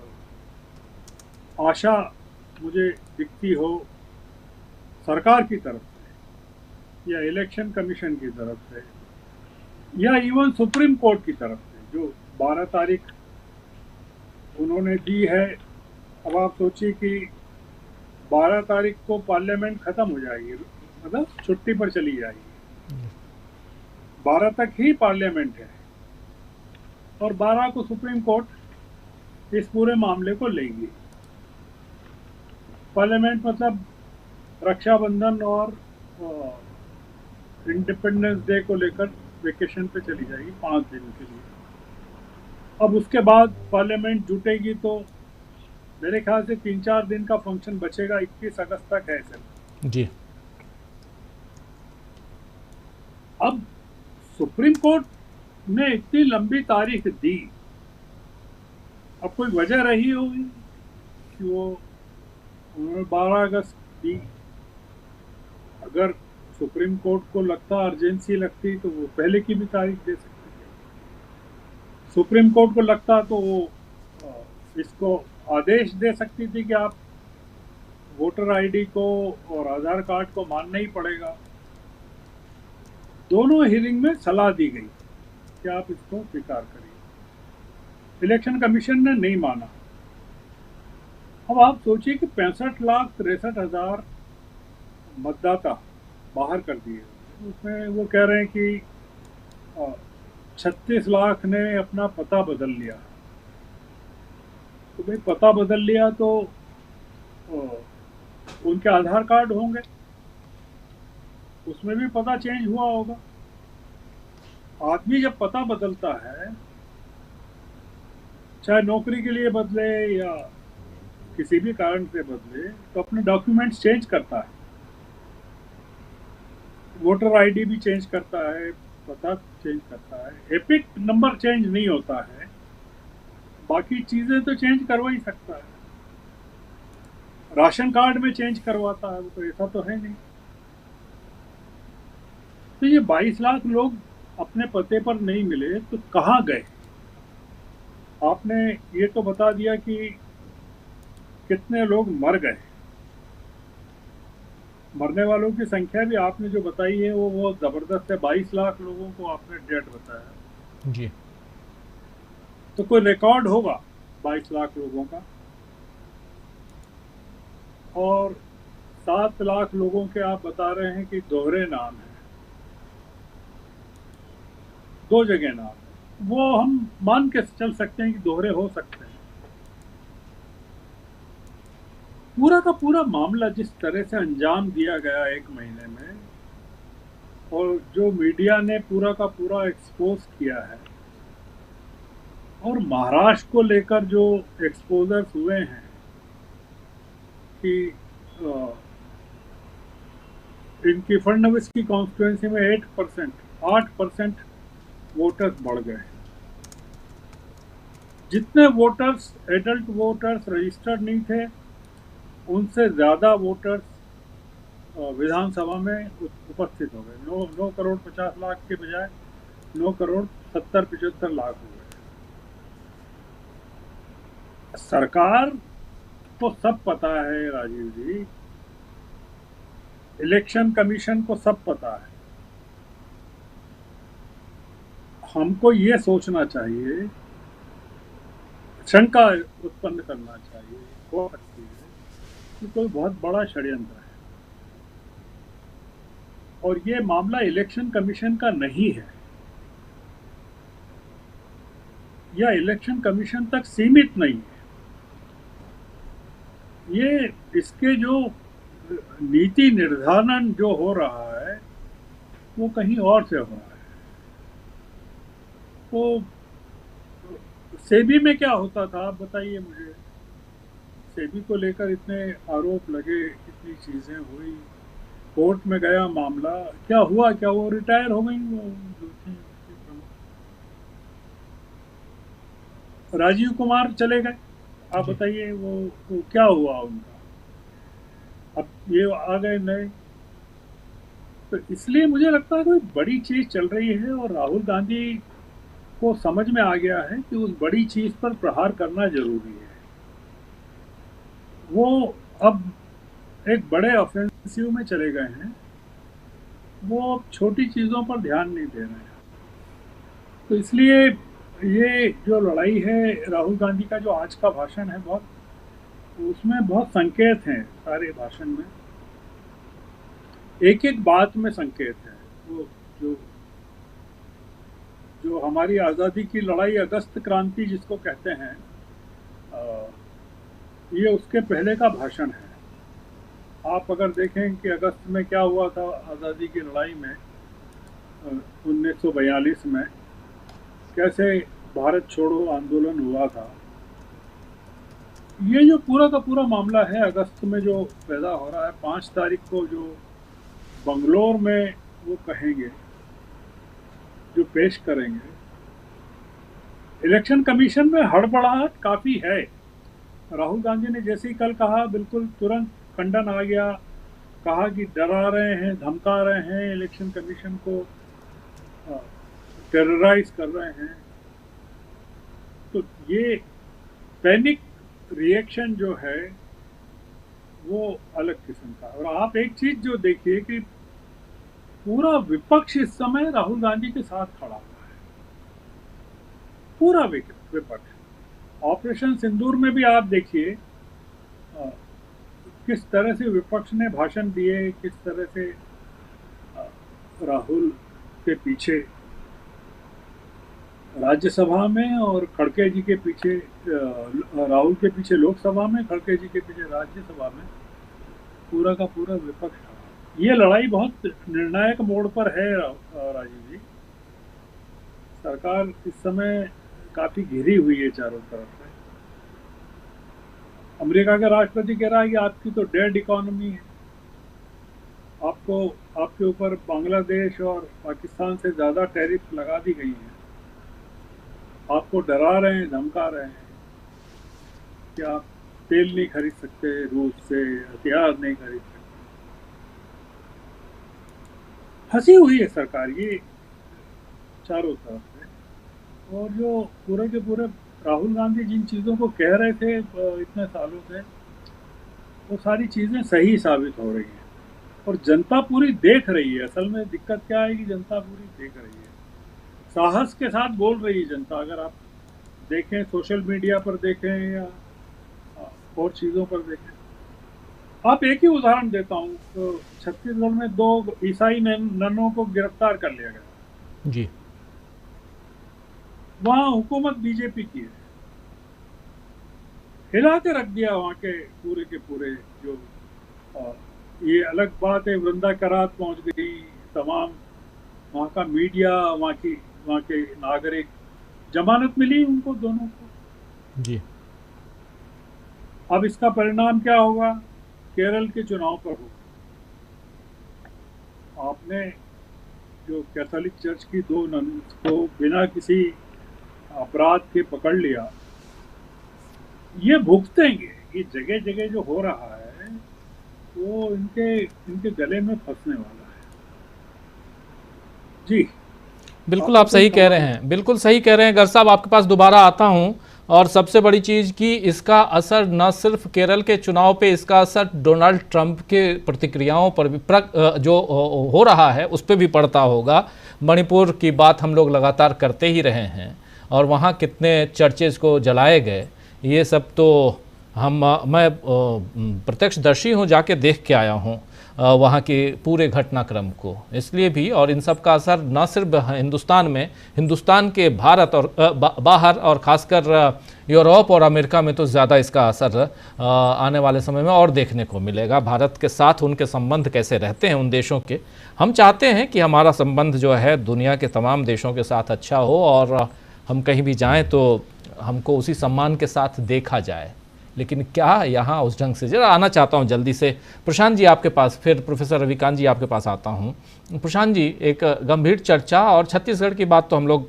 आशा मुझे दिखती हो सरकार की तरफ से या इलेक्शन कमीशन की तरफ से या इवन सुप्रीम कोर्ट की तरफ से जो 12 तारीख उन्होंने दी है। अब आप सोचिए कि 12 तारीख को पार्लियामेंट खत्म हो जाएगी, मतलब छुट्टी पर चली जाएगी। 12 तक ही पार्लियामेंट है और 12 को सुप्रीम कोर्ट इस पूरे मामले को लेगी। पार्लियामेंट मतलब रक्षाबंधन और इंडिपेंडेंस डे को लेकर वेकेशन पे चली जाएगी 5 दिन के लिए। अब उसके बाद पार्लियामेंट जुटेगी तो मेरे ख्याल से 3-4 दिन का फंक्शन बचेगा। 21 अगस्त तक है सर जी। अब सुप्रीम कोर्ट ने इतनी लंबी तारीख दी, अब कोई वजह रही होगी कि वो उन्होंने 12 अगस्त दी। अगर सुप्रीम कोर्ट को लगता अर्जेंसी लगती तो वो पहले की भी तारीख दे सकते थे। सुप्रीम कोर्ट को लगता तो वो इसको आदेश दे सकती थी कि आप वोटर आईडी को और आधार कार्ड को मानना ही पड़ेगा। दोनों हियरिंग में सलाह दी गई कि आप इसको स्वीकार करिए। इलेक्शन कमीशन ने नहीं माना। अब आप सोचिए कि 65,63,000 मतदाता बाहर कर दिए। उसमें वो कह रहे हैं कि 36 लाख ने अपना पता बदल लिया। तो भाई पता बदल लिया तो उनके आधार कार्ड होंगे, उसमें भी पता चेंज हुआ होगा। आदमी जब पता बदलता है, चाहे नौकरी के लिए बदले या किसी भी कारण से बदले, तो अपने डॉक्यूमेंट्स चेंज करता है। वोटर आईडी भी चेंज करता है, पता चेंज करता है। एपिक नंबर चेंज नहीं होता है, बाकी चीजें तो चेंज करवा ही सकता है। राशन कार्ड में चेंज करवाता है, तो ऐसा तो है नहीं। तो ये 22 लाख लोग अपने पते पर नहीं मिले तो कहाँ गए? आपने ये तो बता दिया कि कितने लोग मर गए। मरने वालों की संख्या भी आपने जो बताई है वो बहुत ज़बरदस्त है। 22 लाख लोगों को आपने डेट बताया जी। तो कोई रिकॉर्ड होगा 22 लाख लोगों का। और 7 लाख लोगों के आप बता रहे हैं कि दोहरे नाम है, 2 जगह नाम है। वो हम मान के चल सकते हैं कि दोहरे हो सकते हैं। पूरा का पूरा मामला जिस तरह से अंजाम दिया गया 1 महीने में, और जो मीडिया ने पूरा का पूरा एक्सपोज किया है, और महाराष्ट्र को लेकर जो एक्सपोजर्स हुए हैं कि इनकी फडणवीस की कॉन्स्टिट्यूएंसी में 8% वोटर्स बढ़ गए। जितने वोटर्स एडल्ट वोटर्स रजिस्टर्ड नहीं थे, उनसे ज़्यादा वोटर्स विधानसभा में उपस्थित हो गए। 9 करोड़ 50 लाख के बजाय 9 करोड़ 70-75 लाख हो गए। सरकार को सब पता है राजीव जी, इलेक्शन कमीशन को सब पता है। हमको ये सोचना चाहिए शंका उत्पन्न करना चाहिए, हो सकती है कि कोई बहुत बड़ा षड्यंत्र है और ये मामला इलेक्शन कमीशन का नहीं है या इलेक्शन कमीशन तक सीमित नहीं है। ये इसके जो नीति निर्धारण जो हो रहा है वो कहीं और से हो रहा है। तो सेबी में क्या होता था आप बताइए मुझे। सेबी को लेकर इतने आरोप लगे, इतनी चीजें हुई, कोर्ट में गया मामला, क्या हुआ? क्या वो रिटायर हो गई? वो राजीव कुमार चले गए, आप बताइए वो क्या हुआ उनका? अब ये आ गए नए। तो इसलिए मुझे लगता है कोई बड़ी चीज चल रही है और राहुल गांधी को समझ में आ गया है कि उस बड़ी चीज पर प्रहार करना जरूरी है। वो अब एक बड़े ऑफेंसिव में चले गए हैं, वो छोटी चीजों पर ध्यान नहीं दे रहे हैं। तो इसलिए ये जो लड़ाई है, राहुल गांधी का जो आज का भाषण है, बहुत उसमें बहुत संकेत हैं सारे भाषण में, एक एक बात में संकेत है। वो जो हमारी आज़ादी की लड़ाई, अगस्त क्रांति जिसको कहते हैं, ये उसके पहले का भाषण है। आप अगर देखें कि अगस्त में क्या हुआ था आज़ादी की लड़ाई में 1942 में, कैसे भारत छोड़ो आंदोलन हुआ था, ये जो पूरा का पूरा मामला है अगस्त में जो पैदा हो रहा है, 5 तारीख को जो बंगलोर में वो कहेंगे, जो पेश करेंगे, इलेक्शन कमीशन में हड़बड़ाहट काफ़ी है। राहुल गांधी ने जैसे ही कल कहा, बिल्कुल तुरंत खंडन आ गया, कहा कि डरा रहे हैं, धमका रहे हैं, इलेक्शन कमीशन को टेरराइज कर रहे हैं। तो ये पैनिक रिएक्शन जो है वो अलग किस्म का। और आप एक चीज जो देखिए कि पूरा विपक्ष इस समय राहुल गांधी के साथ खड़ा हुआ है, पूरा विपक्ष। ऑपरेशन सिंदूर में भी आप देखिए किस तरह से विपक्ष ने भाषण दिए, किस तरह से राहुल के पीछे राज्यसभा में और खड़गे जी के पीछे, राहुल के पीछे लोकसभा में, खड़गे जी के पीछे राज्यसभा में, पूरा का पूरा विपक्ष था। ये लड़ाई बहुत निर्णायक मोड़ पर है राजीव जी। सरकार इस समय काफी घिरी हुई है चारों तरफ से। अमेरिका के राष्ट्रपति कह रहा है कि आपकी तो डेड इकोनॉमी है, आपको आपके ऊपर बांग्लादेश और पाकिस्तान से ज्यादा टैरिफ लगा दी गई हैं, आपको डरा रहे हैं, धमका रहे हैं कि आप तेल नहीं खरीद सकते रूस से, हथियार नहीं खरीद सकते। फंसी हुई है सरकार ये चारों तरफ से। और जो पूरे के पूरे राहुल गांधी जिन चीज़ों को कह रहे थे इतने सालों से, वो सारी चीज़ें सही साबित हो रही हैं और जनता पूरी देख रही है। असल में दिक्कत क्या है कि जनता पूरी देख रही है, साहस के साथ बोल रही है जनता। अगर आप देखें, सोशल मीडिया पर देखें या और चीज़ों पर देखें। आप एक ही उदाहरण देता हूँ, तो छत्तीसगढ़ में 2 ईसाई ननों को गिरफ्तार कर लिया गया जी। वहाँ हुकूमत बीजेपी की है, हिला के रख दिया वहाँ के पूरे जो ये अलग बात है, वृंदा करात पहुँच गई, तमाम वहाँ का मीडिया, वहाँ के नागरिक, जमानत मिली उनको दोनों को जी। अब इसका परिणाम क्या होगा? केरल के चुनाव पर होगा। आपने जो कैथोलिक चर्च की 2 नन्स को बिना किसी अपराध के पकड़ लिया, ये भुगतेंगे। ये जगह जगह जो हो रहा है वो इनके गले में फंसने वाला है जी। बिल्कुल आप सही कह रहे हैं, बिल्कुल सही कह रहे हैं। गर साहब आपके पास दोबारा आता हूं। और सबसे बड़ी चीज़ कि इसका असर न सिर्फ केरल के चुनाव पे, इसका असर डोनाल्ड ट्रंप के प्रतिक्रियाओं पर भी जो हो रहा है उस पर भी पड़ता होगा। मणिपुर की बात हम लोग लगातार करते ही रहे हैं और वहाँ कितने चर्चेज़ को जलाए गए, ये सब तो मैं प्रत्यक्षदर्शी हूँ, जाके देख के आया हूँ वहाँ के पूरे घटनाक्रम को। इसलिए भी, और इन सब का असर न सिर्फ हिंदुस्तान में, हिंदुस्तान के भारत और बाहर और ख़ासकर यूरोप और अमेरिका में तो ज़्यादा इसका असर आने वाले समय में और देखने को मिलेगा। भारत के साथ उनके संबंध कैसे रहते हैं उन देशों के। हम चाहते हैं कि हमारा संबंध जो है दुनिया के तमाम देशों के साथ अच्छा हो और हम कहीं भी जाएं तो हमको उसी सम्मान के साथ देखा जाए। लेकिन क्या यहाँ उस ढंग से, जरा आना चाहता हूँ जल्दी से प्रशांत जी आपके पास, फिर प्रोफेसर रविकांत जी आपके पास आता हूँ। प्रशांत जी, एक गंभीर चर्चा, और छत्तीसगढ़ की बात तो हम लोग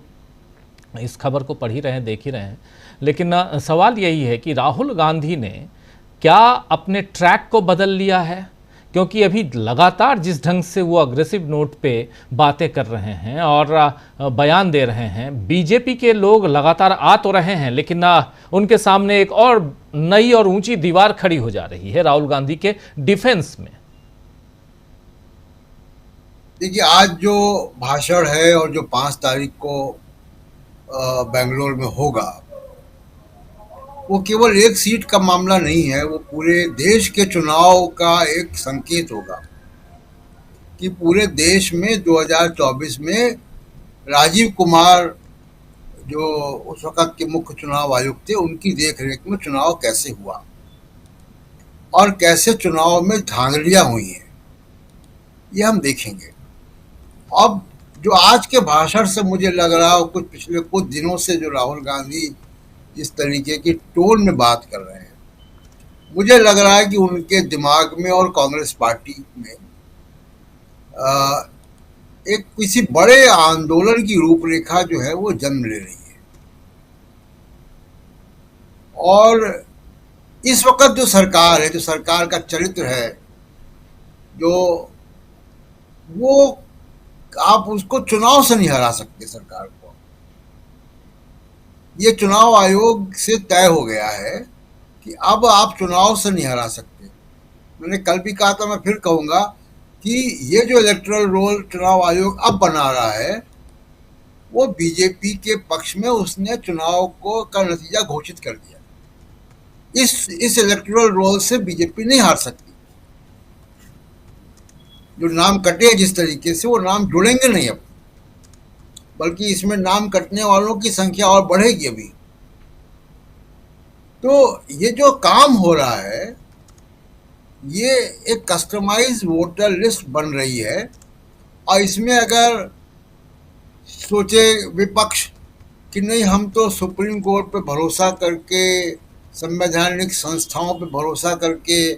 इस खबर को पढ़ ही रहे हैं, देख ही रहे हैं, लेकिन सवाल यही है कि राहुल गांधी ने क्या अपने ट्रैक को बदल लिया है? क्योंकि अभी लगातार जिस ढंग से वो अग्रेसिव नोट पे बातें कर रहे हैं और बयान दे रहे हैं, बीजेपी के लोग लगातार आ तो रहे हैं, लेकिन उनके सामने एक और नई और ऊंची दीवार खड़ी हो जा रही है राहुल गांधी के डिफेंस में। देखिए, आज जो भाषण है और जो 5 तारीख को बेंगलोर में होगा, वो केवल एक सीट का मामला नहीं है, वो पूरे देश के चुनाव का एक संकेत होगा कि पूरे देश में 2024 में राजीव कुमार जो उस वक्त के मुख्य चुनाव आयुक्त थे, उनकी देखरेख में चुनाव कैसे हुआ और कैसे चुनाव में धांधलियां हुई हैं, ये हम देखेंगे। अब जो आज के भाषण से मुझे लग रहा है, कुछ पिछले कुछ दिनों से जो राहुल गांधी जिस तरीके की टोन में बात कर रहे हैं, मुझे लग रहा है कि उनके दिमाग में और कांग्रेस पार्टी में एक किसी बड़े आंदोलन की रूपरेखा जो है वो जन्म ले रही है। और इस वक्त जो सरकार है, जो सरकार का चरित्र है, जो वो आप उसको चुनाव से नहीं हरा सकते। सरकार को ये चुनाव आयोग से तय हो गया है कि अब आप चुनाव से नहीं हरा सकते। मैंने कल भी कहा था, मैं फिर कहूंगा कि ये जो इलेक्टोरल रोल चुनाव आयोग अब बना रहा है, वो बीजेपी के पक्ष में उसने चुनाव को का नतीजा घोषित कर दिया। इस इलेक्टोरल रोल से बीजेपी नहीं हार सकती। जो नाम कटे जिस तरीके से, वो नाम जुड़ेंगे नहीं अब, बल्कि इसमें नाम कटने वालों की संख्या और बढ़ेगी अभी। तो ये जो काम हो रहा है, ये एक कस्टमाइज वोटर लिस्ट बन रही है। और इसमें अगर सोचे विपक्ष कि नहीं, हम तो सुप्रीम कोर्ट पे भरोसा करके, संवैधानिक संस्थाओं पे भरोसा करके,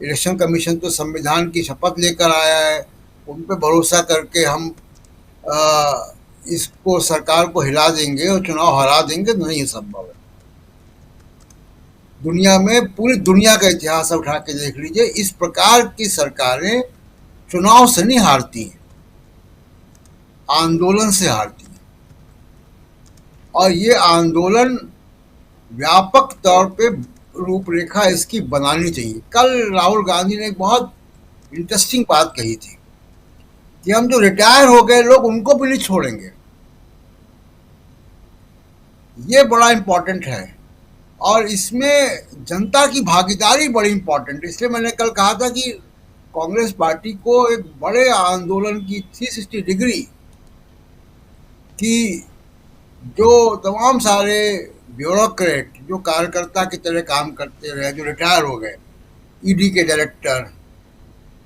इलेक्शन कमीशन तो संविधान की शपथ लेकर आया है, उन पे भरोसा करके हम इसको सरकार को हिला देंगे और चुनाव हरा देंगे, नहीं संभव है। दुनिया में, पूरी दुनिया का इतिहास उठा के देख लीजिए, इस प्रकार की सरकारें चुनाव से नहीं हारती हैं, आंदोलन से हारती हैं। और ये आंदोलन व्यापक तौर पे रूपरेखा इसकी बनानी चाहिए। कल राहुल गांधी ने एक बहुत इंटरेस्टिंग बात कही थी कि हम जो रिटायर हो गए लोग, उनको भी नहीं छोड़ेंगे। ये बड़ा इंपॉर्टेंट है और इसमें जनता की भागीदारी बड़ी इंपॉर्टेंट है। इसलिए मैंने कल कहा था कि कांग्रेस पार्टी को एक बड़े आंदोलन की 360 डिग्री की, जो तमाम सारे ब्यूरोक्रेट जो कार्यकर्ता की तरह काम करते रहे, जो रिटायर हो गए, ईडी के डायरेक्टर,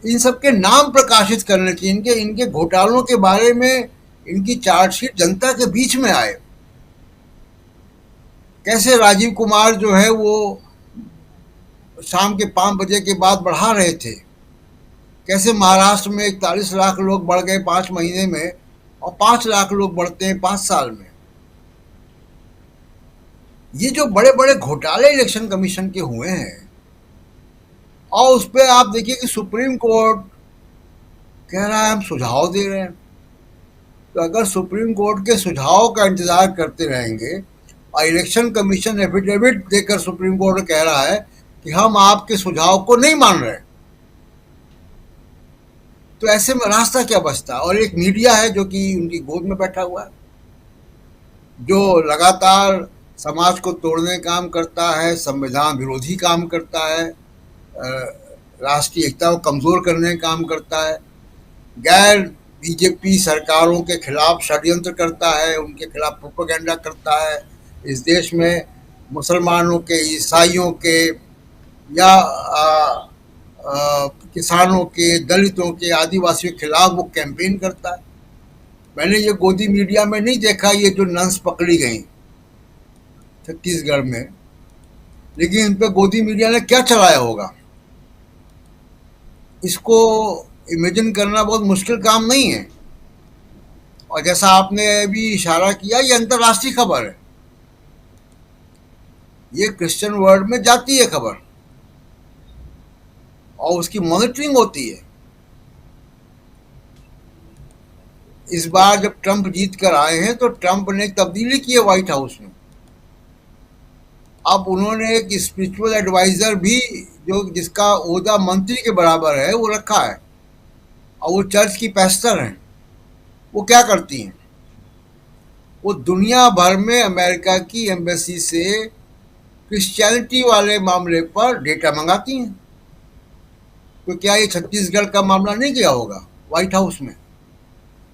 इन सब के नाम प्रकाशित करने चाहिए। इनके घोटालों के बारे में इनकी चार्जशीट जनता के बीच में आए। कैसे राजीव कुमार जो है वो शाम के 5 बजे के बाद बढ़ा रहे थे, कैसे महाराष्ट्र में 41 लाख लोग बढ़ गए 5 महीने में, और 5 लाख लोग बढ़ते हैं 5 साल में। ये जो बड़े बड़े घोटाले इलेक्शन कमीशन के हुए हैं, और उस पर आप देखिए कि सुप्रीम कोर्ट कह रहा है हम सुझाव दे रहे हैं। तो अगर सुप्रीम कोर्ट के सुझाव का इंतजार करते रहेंगे और इलेक्शन कमीशन एफिडेविट देकर सुप्रीम कोर्ट कह रहा है कि हम आपके सुझाव को नहीं मान रहे, तो ऐसे में रास्ता क्या बचता। और एक मीडिया है जो कि उनकी गोद में बैठा हुआ है। जो लगातार समाज को तोड़ने का काम करता है, संविधान विरोधी काम करता है, राष्ट्रीय एकता को कमजोर करने का काम करता है, गैर बीजेपी सरकारों के खिलाफ षड्यंत्र करता है, उनके खिलाफ प्रोपेगेंडा करता है। इस देश में मुसलमानों के, ईसाइयों के या किसानों के, दलितों के, आदिवासियों के खिलाफ वो कैंपेन करता है। मैंने ये गोदी मीडिया में नहीं देखा ये जो नन्स पकड़ी गई छत्तीसगढ़ में, लेकिन इन पे गोदी मीडिया ने क्या चलाया होगा, इसको इमेजिन करना बहुत मुश्किल काम नहीं है। और जैसा आपने भी इशारा किया, ये अंतर्राष्ट्रीय खबर है, ये क्रिश्चियन वर्ल्ड में जाती है खबर और उसकी मॉनिटरिंग होती है। इस बार जब ट्रंप जीत कर आए हैं तो ट्रंप ने तब्दीली की है व्हाइट हाउस में। अब उन्होंने एक स्पिरिचुअल एडवाइजर भी, जो जिसका ओहदा मंत्री के बराबर है, वो रखा है, और वो चर्च की पैस्टर हैं। वो क्या करती हैं, वो दुनिया भर में अमेरिका की एम्बेसी से क्रिश्चियनिटी वाले मामले पर डेटा मंगाती हैं। तो क्या ये छत्तीसगढ़ का मामला नहीं गया होगा व्हाइट हाउस में,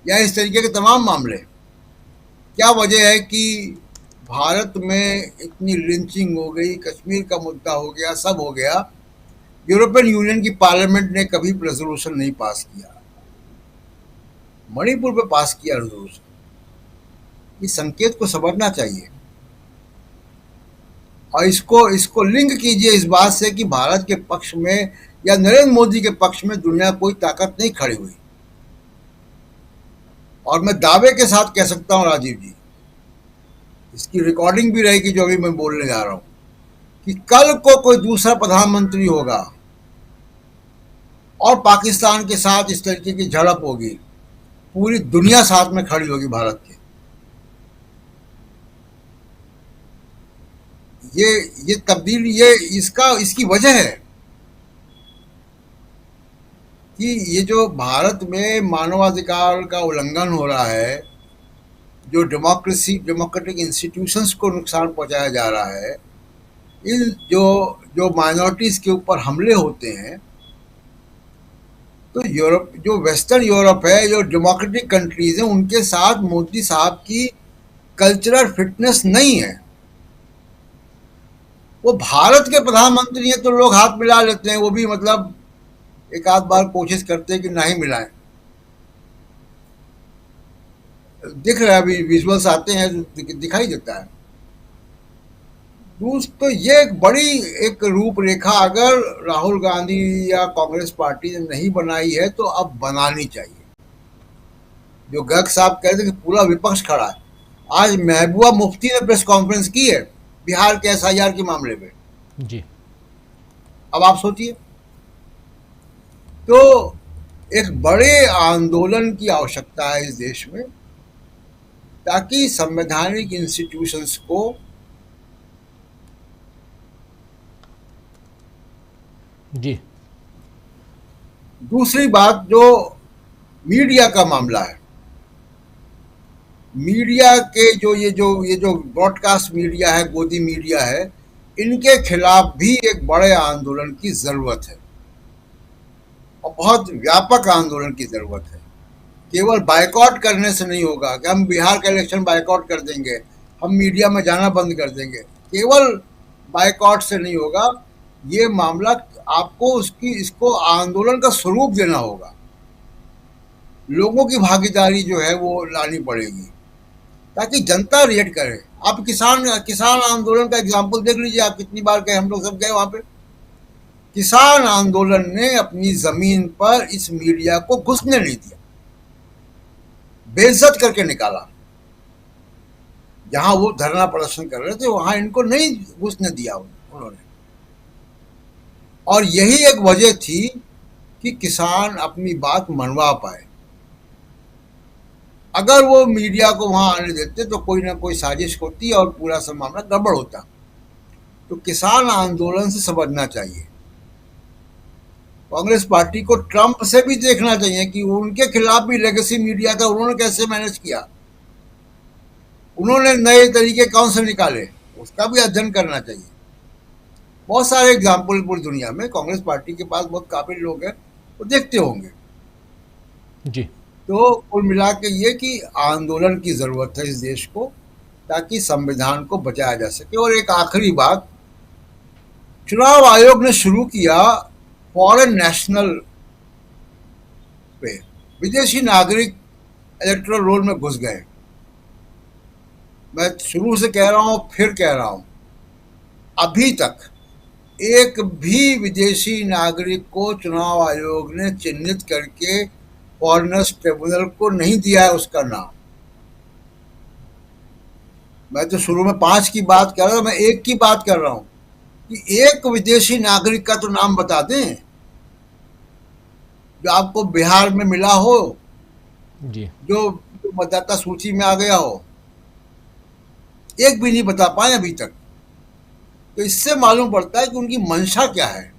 या इस तरीके के तमाम मामले? क्या वजह है कि भारत में इतनी लिंचिंग हो गई, कश्मीर का मुद्दा हो गया, सब हो गया, यूरोपियन यूनियन की पार्लियामेंट ने कभी रेजोल्यूशन नहीं पास किया, मणिपुर पे पास किया रेजोल्यूशन? इस संकेत को समझना चाहिए और इसको लिंक कीजिए इस बात से कि भारत के पक्ष में या नरेंद्र मोदी के पक्ष में दुनिया कोई ताकत नहीं खड़ी हुई। और मैं दावे के साथ कह सकता हूं राजीव जी, इसकी रिकॉर्डिंग भी रहेगी जो अभी मैं बोलने जा रहा हूं, कि कल को कोई दूसरा प्रधानमंत्री होगा और पाकिस्तान के साथ इस तरीके की झड़प होगी, पूरी दुनिया साथ में खड़ी होगी भारत के। ये तब्दीली, ये इसकी वजह है कि ये जो भारत में मानवाधिकार का उल्लंघन हो रहा है, जो डेमोक्रेटिक इंस्टीट्यूशंस को नुकसान पहुंचाया जा रहा है, इन जो माइनॉरिटीज के ऊपर हमले होते हैं, तो यूरोप, जो वेस्टर्न यूरोप है, जो डेमोक्रेटिक कंट्रीज हैं, उनके साथ मोदी साहब की कल्चरल फिटनेस नहीं है। वो भारत के प्रधानमंत्री हैं तो लोग हाथ मिला लेते हैं, वो भी मतलब एक आध बार कोशिश करते हैं कि नहीं मिलाएं। दिख रहा है, अभी विजुअल्स आते हैं, दिखाई देता है। तो ये एक बड़ी एक रूपरेखा अगर राहुल गांधी या कांग्रेस पार्टी ने नहीं बनाई है तो अब बनानी चाहिए। जो गर्ग साहब कह रहे थे कि पूरा विपक्ष खड़ा है, आज महबूबा मुफ्ती ने प्रेस कॉन्फ्रेंस की है बिहार के SIR के मामले में जी। अब आप सोचिए, तो एक बड़े आंदोलन की आवश्यकता है इस देश में, ताकि संवैधानिक इंस्टीट्यूशंस को जी। दूसरी बात, जो मीडिया का मामला है, मीडिया के ये जो ब्रॉडकास्ट मीडिया है, गोदी मीडिया है, इनके खिलाफ भी एक बड़े आंदोलन की जरूरत है और बहुत व्यापक आंदोलन की जरूरत है। केवल बायकॉट करने से नहीं होगा कि हम बिहार का इलेक्शन बायकॉट कर देंगे, हम मीडिया में जाना बंद कर देंगे, केवल बायकॉट से नहीं होगा। ये मामला आपको इसको आंदोलन का स्वरूप देना होगा, लोगों की भागीदारी जो है वो लानी पड़ेगी ताकि जनता रिएक्ट करे। आप किसान आंदोलन का एग्जाम्पल देख लीजिए, आप कितनी बार गए, हम लोग सब गए वहां पे। किसान आंदोलन ने अपनी जमीन पर इस मीडिया को घुसने नहीं दिया, बेइज्जत करके निकाला। जहां वो धरना प्रदर्शन कर रहे थे वहां इनको नहीं घुसने दिया उन्होंने। और यही एक वजह थी कि किसान अपनी बात मनवा पाए। अगर वो मीडिया को वहां आने देते तो कोई ना कोई साजिश होती और पूरा सा मामला गड़बड़ होता। तो किसान आंदोलन से समझना चाहिए। कांग्रेस पार्टी को ट्रंप से भी देखना चाहिए कि उनके खिलाफ भी लेगेसी मीडिया था, उन्होंने कैसे मैनेज किया। उन्होंने नए तरीके कौन से निकाले, उसका भी अध्ययन करना चाहिए। बहुत सारे एग्जाम्पल पूरी दुनिया में, कांग्रेस पार्टी के पास बहुत काबिल लोग हैं, वो देखते होंगे। जी तो कुल मिला के ये कि आंदोलन की जरूरत है इस देश को, ताकि संविधान को बचाया जा सके। और एक आखिरी बात, चुनाव आयोग ने शुरू किया फॉरेन नेशनल पे, विदेशी नागरिक इलेक्टोरल रोल में घुस गए। मैं शुरू से कह रहा हूं, फिर कह रहा हूं, अभी तक एक भी विदेशी नागरिक को चुनाव आयोग ने चिन्हित करके फॉरेनर्स ट्रिब्यूनल को नहीं दिया है उसका नाम। मैं तो शुरू में 5 की बात कर रहा था, मैं 1 की बात कर रहा हूं कि एक विदेशी नागरिक का तो नाम बता दें जो आपको बिहार में मिला हो, जी जो मतदाता सूची में आ गया हो। एक भी नहीं बता पाए अभी तक। तो इससे मालूम पड़ता है कि उनकी मंशा क्या है।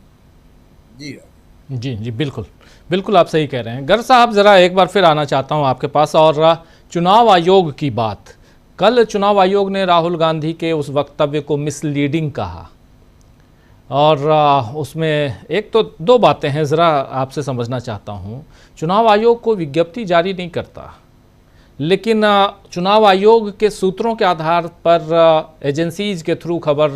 जी जी जी बिल्कुल बिल्कुल, आप सही कह रहे हैं। गर्ग साहब, ज़रा एक बार फिर आना चाहता हूं आपके पास और चुनाव आयोग की बात। कल चुनाव आयोग ने राहुल गांधी के उस वक्तव्य को मिसलीडिंग कहा और उसमें एक तो 2 बातें हैं, ज़रा आपसे समझना चाहता हूं। चुनाव आयोग को विज्ञप्ति जारी नहीं करता, लेकिन चुनाव आयोग के सूत्रों के आधार पर एजेंसीज के थ्रू खबर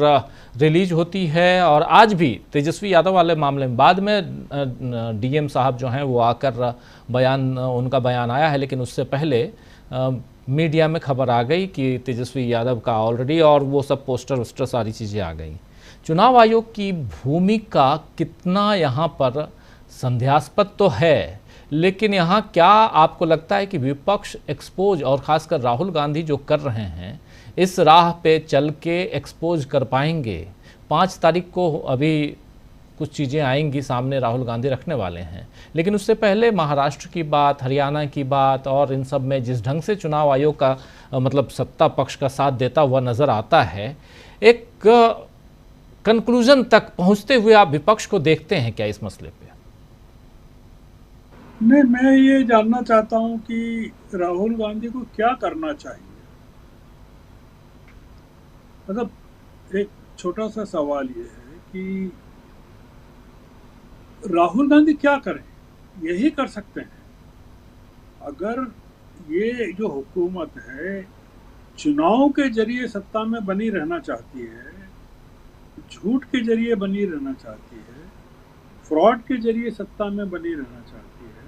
रिलीज होती है। और आज भी तेजस्वी यादव वाले मामले में बाद में डीएम साहब जो हैं वो आकर उनका बयान आया है, लेकिन उससे पहले मीडिया में खबर आ गई कि तेजस्वी यादव का ऑलरेडी, और वो सब पोस्टर वोस्टर सारी चीज़ें आ गई। चुनाव आयोग की भूमिका कितना यहाँ पर संदेहास्पद तो है, लेकिन यहाँ क्या आपको लगता है कि विपक्ष एक्सपोज, और ख़ासकर राहुल गांधी जो कर रहे हैं, इस राह पे चल के एक्सपोज कर पाएंगे? 5 तारीख को अभी कुछ चीज़ें आएंगी सामने, राहुल गांधी रखने वाले हैं, लेकिन उससे पहले महाराष्ट्र की बात, हरियाणा की बात, और इन सब में जिस ढंग से चुनाव आयोग का मतलब सत्ता पक्ष का साथ देता हुआ नज़र आता है, एक कंक्लूजन तक पहुँचते हुए आप विपक्ष को देखते हैं क्या इस मसले पे? नहीं, मैं ये जानना चाहता हूं कि राहुल गांधी को क्या करना चाहिए। मतलब एक छोटा सा सवाल ये है कि राहुल गांधी क्या करें? यही कर सकते हैं। अगर ये जो हुकूमत है चुनाव के जरिए सत्ता में बनी रहना चाहती है, झूठ के जरिए बनी रहना चाहती है, फ्रॉड के जरिए सत्ता में बनी रहना चाहती है,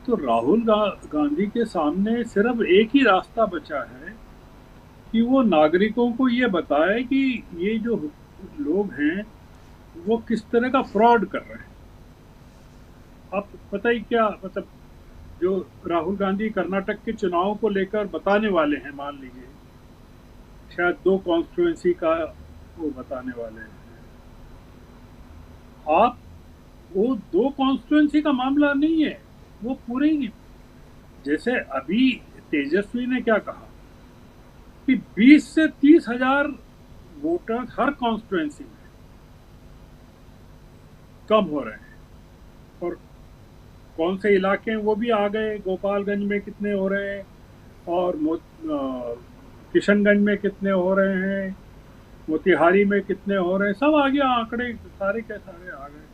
तो राहुल गांधी के सामने सिर्फ एक ही रास्ता बचा है कि वो नागरिकों को ये बताए कि ये जो लोग हैं वो किस तरह का फ्रॉड कर रहे हैं। आप पता ही क्या, मतलब जो राहुल गांधी कर्नाटक के चुनाव को लेकर बताने वाले हैं, मान लीजिए शायद 2 कॉन्स्टिट्यूएंसी का वो बताने वाले हैं। आप वो 2 कॉन्स्टिट्यूएंसी का मामला नहीं है, वो पूरे, जैसे अभी तेजस्वी ने क्या कहा कि 20 से 30 हजार वोटर हर कॉन्स्टिट्यूएंसी में कम हो रहे हैं, और कौन से इलाके हैं वो भी आ गए। गोपालगंज में कितने हो रहे हैं, और किशनगंज में कितने हो रहे हैं, मोतिहारी में कितने हो रहे हैं, सब आ गया, आंकड़े सारे के सारे आ गए,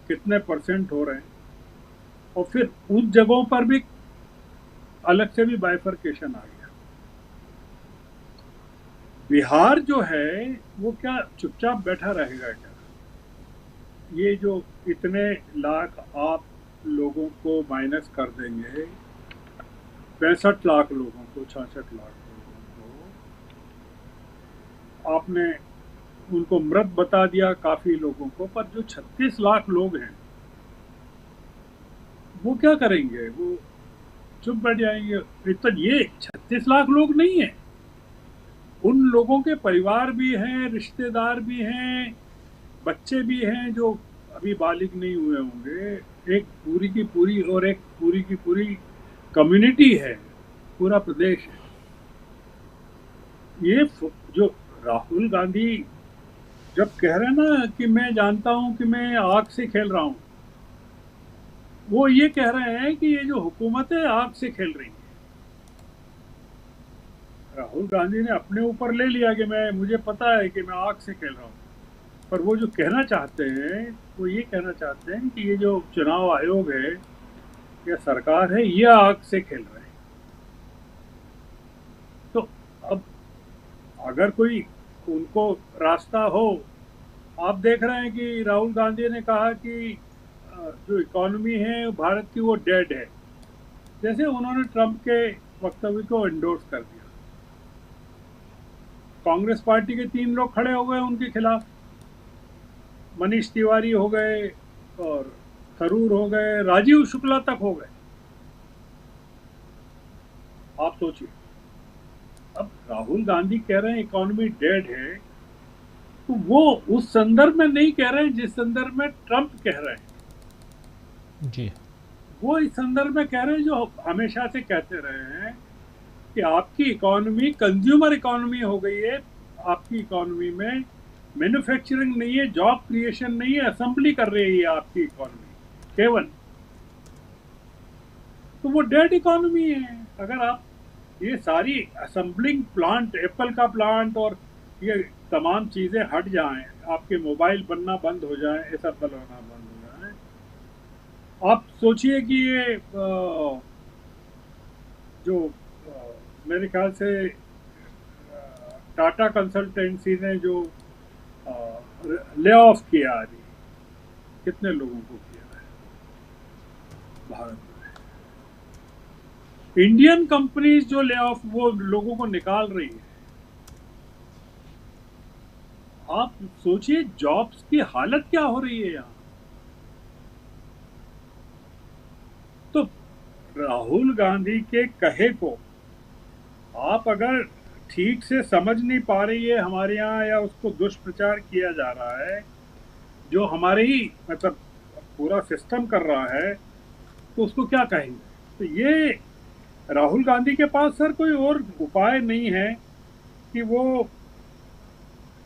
कितने % हो रहे हैं। और फिर उन जगहों पर भी अलग से भी बाइफर्केशन आ गया। बिहार जो है वो क्या चुपचाप बैठा रहेगा क्या? ये जो इतने लाख आप लोगों को माइनस कर देंगे, 65 लाख लोगों को, 66 लाख लोगों को आपने उनको मृत बता दिया, काफी लोगों को, पर जो 36 लाख लोग हैं वो क्या करेंगे? वो चुप बैठ जाएंगे। तो ये 36 लाख लोग नहीं है, उन लोगों के परिवार भी हैं, रिश्तेदार भी हैं, बच्चे भी हैं जो अभी बालिग नहीं हुए होंगे, एक पूरी की पूरी, और एक पूरी की पूरी कम्युनिटी है, पूरा प्रदेश है। ये जो राहुल गांधी जब कह रहे हैं ना कि मैं जानता हूं कि मैं आग से खेल रहा हूं, वो ये कह रहे हैं कि ये जो हुकूमत है आग से खेल रही है। राहुल गांधी ने अपने ऊपर ले लिया कि मुझे पता है कि मैं आग से खेल रहा हूँ, पर वो जो कहना चाहते हैं वो ये कहना चाहते हैं कि ये जो चुनाव आयोग है या सरकार है ये आग से खेल रहे हैं। तो अब अगर कोई उनको रास्ता हो, आप देख रहे हैं कि राहुल गांधी ने कहा कि जो इकोनॉमी है भारत की वो डेड है, जैसे उन्होंने ट्रंप के वक्तव्य को एंडोर्स कर दिया। कांग्रेस पार्टी के 3 लोग खड़े हो गए उनके खिलाफ, मनीष तिवारी हो गए और थरूर हो गए, राजीव शुक्ला तक हो गए। आप सोचिए, अब राहुल गांधी कह रहे हैं इकोनॉमी डेड है, तो वो उस संदर्भ में नहीं कह रहे हैं जिस संदर्भ में ट्रंप कह रहे हैं जी। वो इस संदर्भ में कह रहे हैं जो हमेशा से कहते रहे हैं कि आपकी इकोनॉमी कंज्यूमर इकोनॉमी हो गई है, आपकी इकोनॉमी में मैन्युफैक्चरिंग नहीं है, जॉब क्रिएशन नहीं है, असेंबली कर रही है आपकी इकोनॉमी केवल, तो वो डेड इकोनॉमी है। अगर आप ये सारी असेंबलिंग प्लांट, एप्पल का प्लांट और ये तमाम चीजें हट जाएं, आपके मोबाइल बनना बंद हो जाए, एप्पल होना बंद हो जाए, आप सोचिए कि ये जो मेरे ख्याल से टाटा कंसल्टेंसी ने जो ले ऑफ किया है, कितने लोगों को किया है भारत में। इंडियन कंपनीज जो ले ऑफ वो लोगों को निकाल रही है। आप सोचिए जॉब्स की हालत क्या हो रही है यहाँ। तो राहुल गांधी के कहे को आप अगर ठीक से समझ नहीं पा रही है हमारे यहाँ, या उसको दुष्प्रचार किया जा रहा है जो हमारे ही मतलब पूरा सिस्टम कर रहा है, तो उसको क्या कहेंगे। तो ये राहुल गांधी के पास सर कोई और उपाय नहीं है कि वो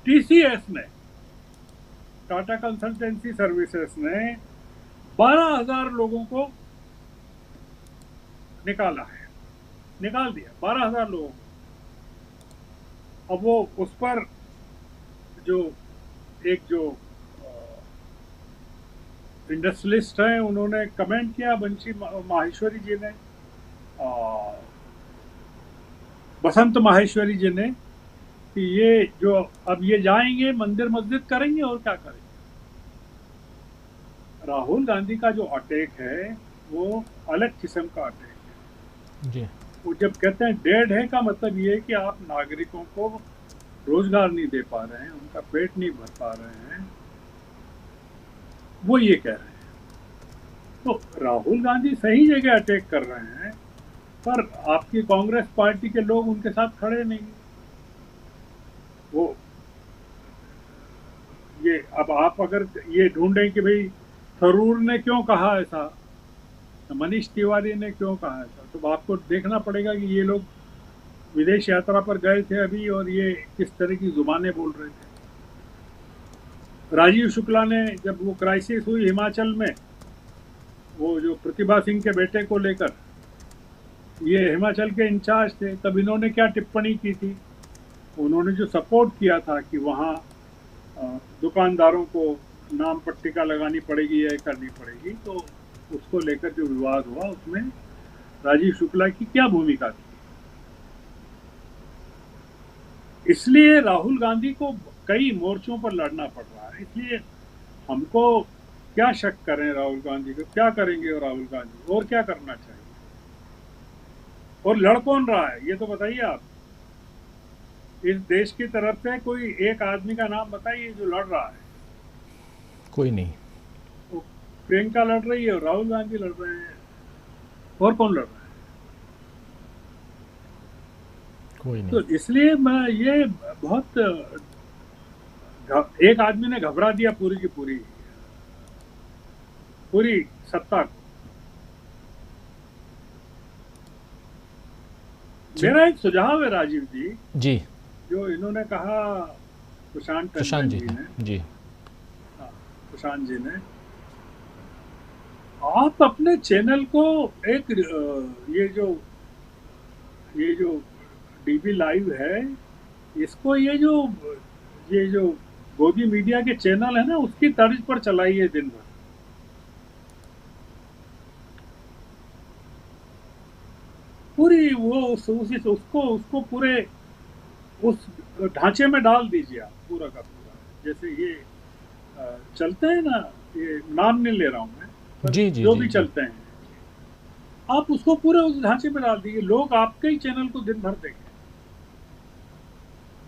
TCS ने, टाटा कंसल्टेंसी सर्विसेज ने 12,000 लोगों को निकाल दिया, 12,000 लोगों को। अब वो उस पर जो इंडस्ट्रियलिस्ट हैं उन्होंने कमेंट किया, बंशी माहेश्वरी जी ने, बसंत माहेश्वरी जी ने, कि ये जो अब ये जाएंगे मंदिर मस्जिद करेंगे और क्या करेंगे। राहुल गांधी का जो अटैक है वो अलग किस्म का अटैक है जी। वो जब कहते हैं डेड है का मतलब ये है कि आप नागरिकों को रोजगार नहीं दे पा रहे हैं, उनका पेट नहीं भर पा रहे हैं, वो ये कह रहे हैं। तो राहुल गांधी सही जगह अटैक कर रहे हैं, पर आपकी कांग्रेस पार्टी के लोग उनके साथ खड़े नहीं। वो ये अब आप अगर ये ढूंढें कि भाई थरूर ने क्यों कहा ऐसा, मनीष तिवारी ने क्यों कहा ऐसा, तो आपको देखना पड़ेगा कि ये लोग विदेश यात्रा पर गए थे अभी और ये किस तरह की जुबानें बोल रहे थे। राजीव शुक्ला ने जब वो क्राइसिस हुई हिमाचल में, वो जो प्रतिभा सिंह के बेटे को लेकर, ये हिमाचल के इंचार्ज थे, तब इन्होंने क्या टिप्पणी की थी। उन्होंने जो सपोर्ट किया था कि वहाँ दुकानदारों को नाम पट्टिका लगानी पड़ेगी या करनी पड़ेगी, तो उसको लेकर जो विवाद हुआ उसमें राजीव शुक्ला की क्या भूमिका थी। इसलिए राहुल गांधी को कई मोर्चों पर लड़ना पड़ रहा है। इसलिए हमको क्या शक करें राहुल गांधी को, क्या करेंगे राहुल गांधी, और क्या करना चाहिए, और लड़ कौन रहा है ये तो बताइए आप। इस देश की तरफ से कोई एक आदमी का नाम बताइए जो लड़ रहा है। कोई नहीं। तो प्रियंका लड़ रही है और राहुल गांधी लड़ रहे हैं, और कौन लड़ रहा है? कोई नहीं। तो इसलिए मैं ये बहुत एक आदमी ने घबरा दिया पूरी की पूरी सत्ता को। मेरा एक सुझाव है राजीव जी, जो इन्होंने कहा प्रशांत जी ने, प्रशांत जी ने, आप अपने चैनल को एक ये जो डीबी लाइव है, इसको ये जो गोदी मीडिया के चैनल है ना, उसकी तर्ज पर चलाइए दिन भर। पूरी वो उसको पूरे उस ढांचे में डाल दीजिए आप, पूरा का पूरा। जैसे ये चलते हैं ना, ये नाम नहीं ले रहा हूं मैं, पर जी जी जो जी भी जी। चलते हैं, आप उसको पूरे उस ढांचे में डाल दीजिए, लोग आपके ही चैनल को दिन भर देखें।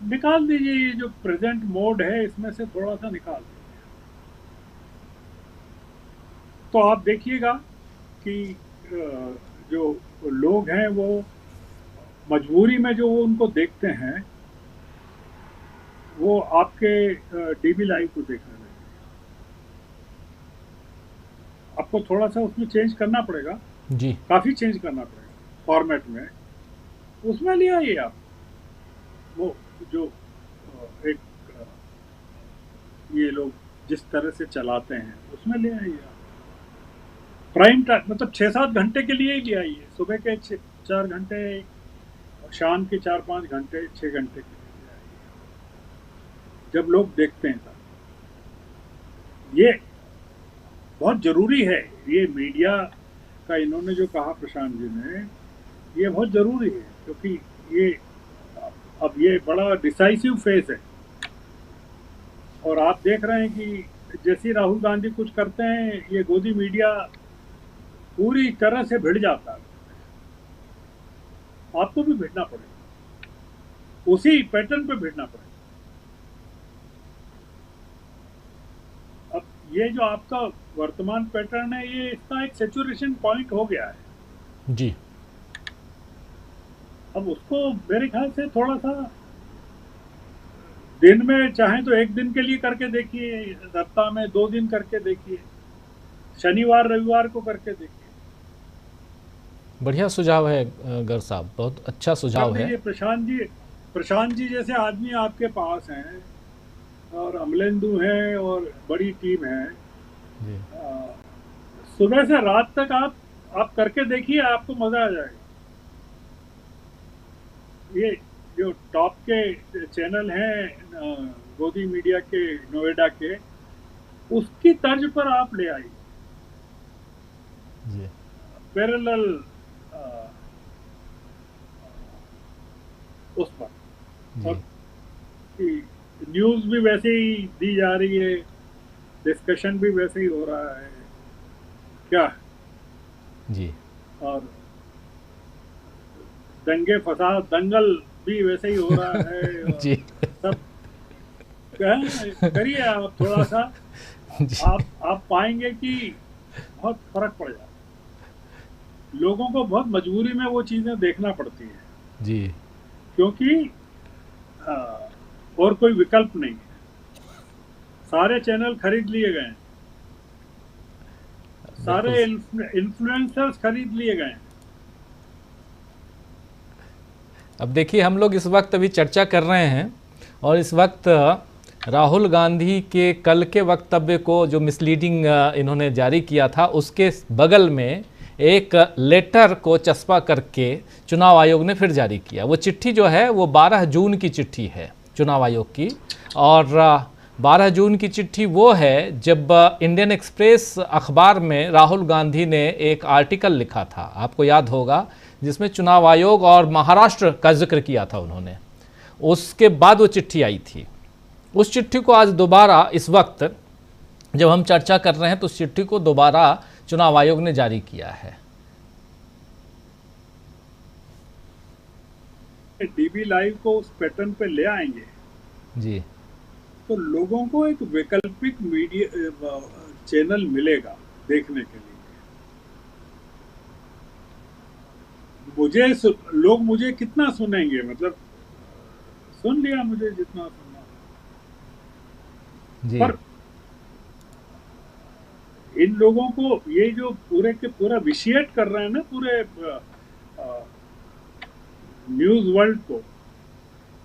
निकाल दीजिए ये जो प्रेजेंट मोड है, इसमें से थोड़ा सा निकाल दीजिए, तो आप देखिएगा कि जो लोग हैं वो मजबूरी में जो वो उनको देखते हैं, वो आपके डीबी लाइव को देखने लगे। आपको थोड़ा सा उसमें चेंज करना पड़ेगा जी। काफ़ी चेंज करना पड़ेगा फॉर्मेट में, उसमें ले आइए आप वो जो एक ये लोग जिस तरह से चलाते हैं उसमें ले आइए आप। प्राइम टाइम मतलब 6-7 घंटे के लिए ही ले आइए, सुबह के 4 घंटे, शाम के 4-5 घंटे, 6 घंटे के लिए ले आइए, जब लोग देखते हैं तब। ये बहुत ज़रूरी है, ये मीडिया का इन्होंने जो कहा प्रशांत जी ने, ये बहुत ज़रूरी है, क्योंकि ये अब ये बड़ा डिसाइसिव फेज है। और आप देख रहे हैं कि जैसे राहुल गांधी कुछ करते हैं, ये गोदी मीडिया पूरी तरह से भिड़ जाता है। आपको भी भिड़ना पड़ेगा, उसी पैटर्न पे भिड़ना पड़ेगा। अब ये जो आपका वर्तमान पैटर्न है, ये इसका एक सैचुरेशन पॉइंट हो गया है जी। अब उसको मेरे ख्याल से थोड़ा सा दिन में चाहे तो 1 दिन के लिए करके देखिए, सप्ताह में 2 दिन करके देखिए, शनिवार रविवार को करके देखिए। बढ़िया सुझाव है गर साहब, बहुत अच्छा सुझाव है। प्रशांत जी जैसे आदमी आपके पास हैं, और अमलेंदु हैं, और बड़ी टीम है जी। सुबह से रात तक आप करके देखिए, आपको मजा आ जाएगा। ये जो टॉप के चैनल हैं गोदी मीडिया के, नोएडा के, उसकी तर्ज पर आप ले आइए जी। पैरेलल उस पर, जी। और न्यूज़ भी वैसे ही दी जा रही है, डिस्कशन भी वैसे ही हो रहा है क्या जी। और दंगे फसाद दंगल भी वैसे ही हो रहा है और जी। सब करिए आप थोड़ा सा, आप पाएंगे कि बहुत फर्क पड़ जाता है। लोगों को बहुत मजबूरी में वो चीज़ें देखना पड़ती हैं जी। क्योंकि और कोई विकल्प नहीं है। सारे चैनल खरीद लिए गए हैं, सारे इन्फ्लुएंसर्स खरीद लिए गए हैं। अब देखिए, हम लोग इस वक्त अभी चर्चा कर रहे हैं, और इस वक्त राहुल गांधी के कल के वक्तव्य को जो मिसलीडिंग इन्होंने जारी किया था, उसके बगल में एक लेटर को चस्पा करके चुनाव आयोग ने फिर जारी किया। वो चिट्ठी जो है वो 12 जून की चिट्ठी है चुनाव आयोग की, और 12 जून की चिट्ठी वो है जब इंडियन एक्सप्रेस अखबार में राहुल गांधी ने एक आर्टिकल लिखा था, आपको याद होगा, जिसमें चुनाव आयोग और महाराष्ट्र का जिक्र किया था उन्होंने। उसके बाद वो चिट्ठी आई थी। उस चिट्ठी को आज दोबारा इस वक्त जब हम चर्चा कर रहे हैं, तो उस चिट्ठी को दोबारा चुनाव आयोग ने जारी किया है। डीबी लाइव को उस पैटर्न पे ले आएंगे जी, तो लोगों को एक वैकल्पिक मीडिया चैनल मिलेगा देखने के लिए। लोग मुझे कितना सुनेंगे, मतलब सुन लिया मुझे जितना सुनना, जी। पर इन लोगों को ये जो पूरे के पूरा विशिएट कर रहे हैं ना पूरे न्यूज़ वर्ल्ड को,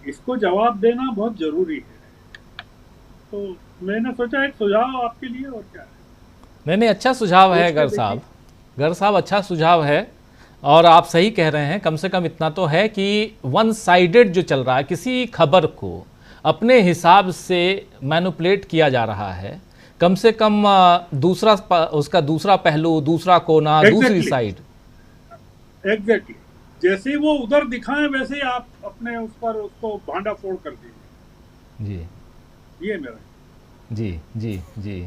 इसको जवाब देना बहुत जरूरी है। तो मैंने सोचा एक सुझाव आपके लिए, और क्या है। नहीं, अच्छा सुझाव है गर साहब, अच्छा सुझाव है। और आप सही कह रहे हैं, कम से कम इतना तो है कि वन साइडेड जो चल रहा है, किसी खबर को अपने हिसाब से मैनिपुलेट किया जा रहा है, कम से कम उसका दूसरा पहलू, दूसरा कोना, दूसरी साइड। एग्जैक्टली, जैसे ही वो उधर दिखाएं वैसे ही आप अपने उस पर उसको भांडा फोड़ कर दीजिए। जी, ये मेरा जी जी जी।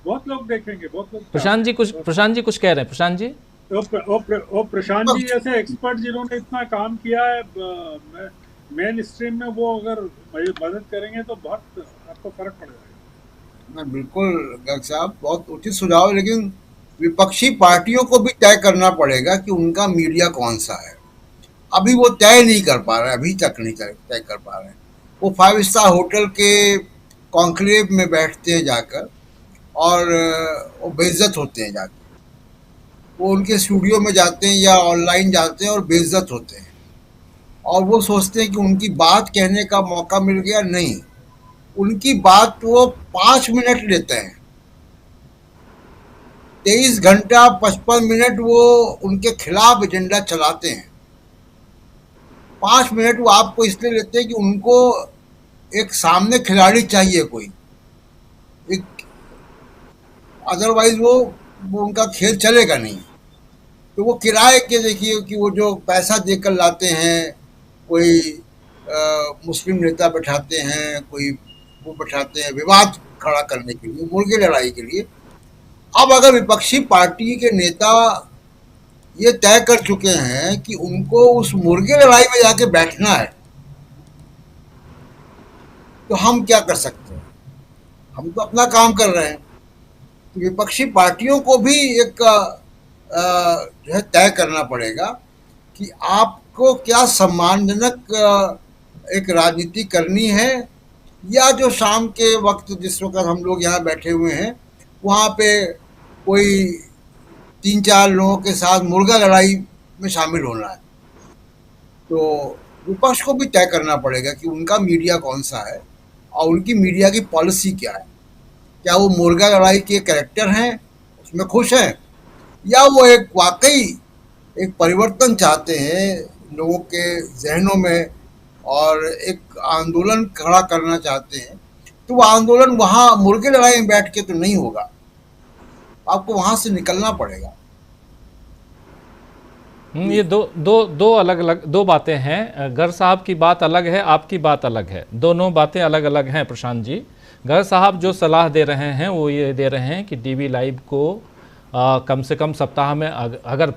बहुत लोग देखेंगे, बहुत लोग। प्रशांत जी कुछ कह रहे हैं। प्रशांत जी, प्रशांत जी जैसे एक्सपर्ट जिन्होंने इतना काम किया है मेन स्ट्रीम में, वो अगर मदद करेंगे तो बहुत आपको फर्क पड़ जाएगा। मैं बिल्कुल गर्ग साहब, बहुत उचित सुझाव है, लेकिन विपक्षी पार्टियों को भी तय करना पड़ेगा कि उनका मीडिया कौन सा है। अभी वो तय नहीं कर पा रहे, अभी तक नहीं तय कर पा रहे। वो 5 स्टार होटल के कॉन्क्लेव में बैठते हैं जाकर और वो बेइज्जत होते हैं जाकर। वो उनके स्टूडियो में जाते हैं या ऑनलाइन जाते हैं और बेइज्जत होते हैं, और वो सोचते हैं कि उनकी बात कहने का मौका मिल गया। नहीं, उनकी बात वो 5 मिनट लेते हैं। 23 घंटा 55 मिनट वो उनके खिलाफ एजेंडा चलाते हैं। 5 मिनट वो आपको इसलिए लेते हैं कि उनको एक सामने खिलाड़ी चाहिए कोई एक, अदरवाइज वो उनका खेल चलेगा नहीं। तो वो किराए के, देखिए कि वो जो पैसा देकर लाते हैं, कोई मुस्लिम नेता बैठाते हैं, कोई वो बैठाते हैं विवाद खड़ा करने के लिए, मुर्गे लड़ाई के लिए। अब अगर विपक्षी पार्टी के नेता ये तय कर चुके हैं कि उनको उस मुर्गे लड़ाई में जाके बैठना है, तो हम क्या कर सकते हैं? हम तो अपना काम कर रहे हैं। तो विपक्षी पार्टियों को भी एक जो है तय करना पड़ेगा कि आपको क्या सम्मानजनक एक राजनीति करनी है, या जो शाम के वक्त जिस वक्त हम लोग यहाँ बैठे हुए हैं वहाँ पे कोई 3-4 लोगों के साथ मुर्गा लड़ाई में शामिल होना है। तो विपक्ष को भी तय करना पड़ेगा कि उनका मीडिया कौन सा है और उनकी मीडिया की पॉलिसी क्या है। क्या वो मुर्गा लड़ाई के कैरेक्टर हैं, उसमें खुश हैं, या वो एक वाकई एक परिवर्तन चाहते हैं लोगों के जहनों में और एक आंदोलन खड़ा करना चाहते हैं। तो वो आंदोलन वहाँ मुर्गे लड़ाई में बैठ के तो नहीं होगा, आपको वहाँ से निकलना पड़ेगा। ये दो अलग अलग दो बातें हैं। गर साहब की बात अलग है, आपकी बात अलग है, दोनों बातें अलग अलग हैं। प्रशांत जी, गर साहब जो सलाह दे रहे हैं वो ये दे रहे हैं कि टीवी लाइव को कम से कम सप्ताह में, अगर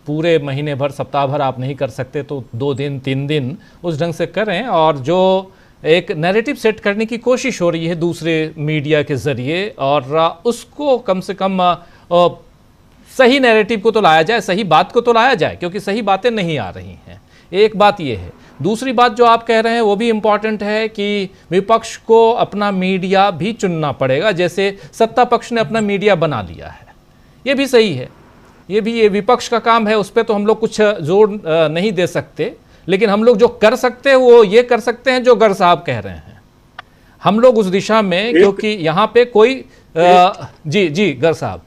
पूरे महीने भर सप्ताह भर आप नहीं कर सकते तो 2 दिन 3 दिन उस ढंग से करें, और जो एक नैरेटिव सेट करने की कोशिश हो रही है दूसरे मीडिया के ज़रिए, और उसको कम से कम सही नैरेटिव को तो लाया जाए, सही बात को तो लाया जाए, क्योंकि सही बातें नहीं आ रही हैं। एक बात ये है। दूसरी बात जो आप कह रहे हैं वो भी इम्पॉर्टेंट है कि विपक्ष को अपना मीडिया भी चुनना पड़ेगा, जैसे सत्ता पक्ष ने अपना मीडिया बना लिया है। ये भी सही है, ये विपक्ष का काम है, उस पर तो हम लोग कुछ जोर नहीं दे सकते, लेकिन हम लोग जो कर सकते हैं वो ये कर सकते हैं जो गर साहब कह रहे हैं। हम लोग उस दिशा में, क्योंकि यहाँ पे कोई जी गर साहब,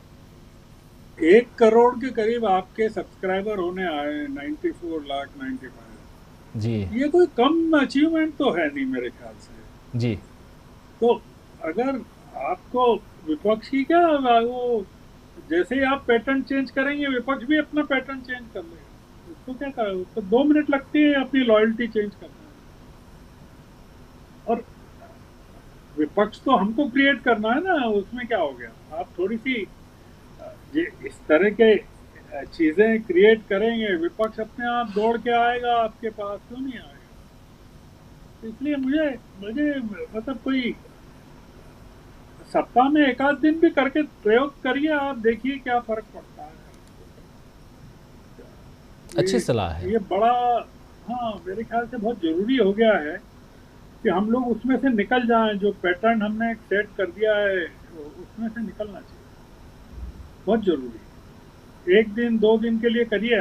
1 करोड़ के करीब आपके सब्सक्राइबर होने आए, 94 लाख 95 जी। ये कोई कम अचीवमेंट तो है नहीं मेरे ख्याल से जी। तो अगर आपको विपक्ष की क्या, वो जैसे ही आप पैटर्न चेंज करेंगे विपक्ष भी अपना पैटर्न चेंज कर लेगा। उसको क्या करें, उसको 2 मिनट लगती है अपनी लॉयल्टी चेंज करने में, और विपक्ष तो हमको क्रिएट करना है ना, उसमें क्या हो गया। आप थोड़ी सी इस तरह के चीजें क्रिएट करेंगे, विपक्ष अपने आप दौड़ के आएगा आपके पास, क्यों नहीं आएगा। इसलिए मुझे मतलब कोई सप्ताह में 1 आध दिन भी करके प्रयोग करिए, आप देखिए क्या फर्क पड़ता है। अच्छी सलाह है ये बड़ा, हाँ मेरे ख्याल से बहुत जरूरी हो गया है कि हम लोग उसमें से निकल जाएं। जो पैटर्न हमने सेट कर दिया है उसमें से निकलना चाहिए, बहुत जरूरी। 1 दिन 2 दिन के लिए करिए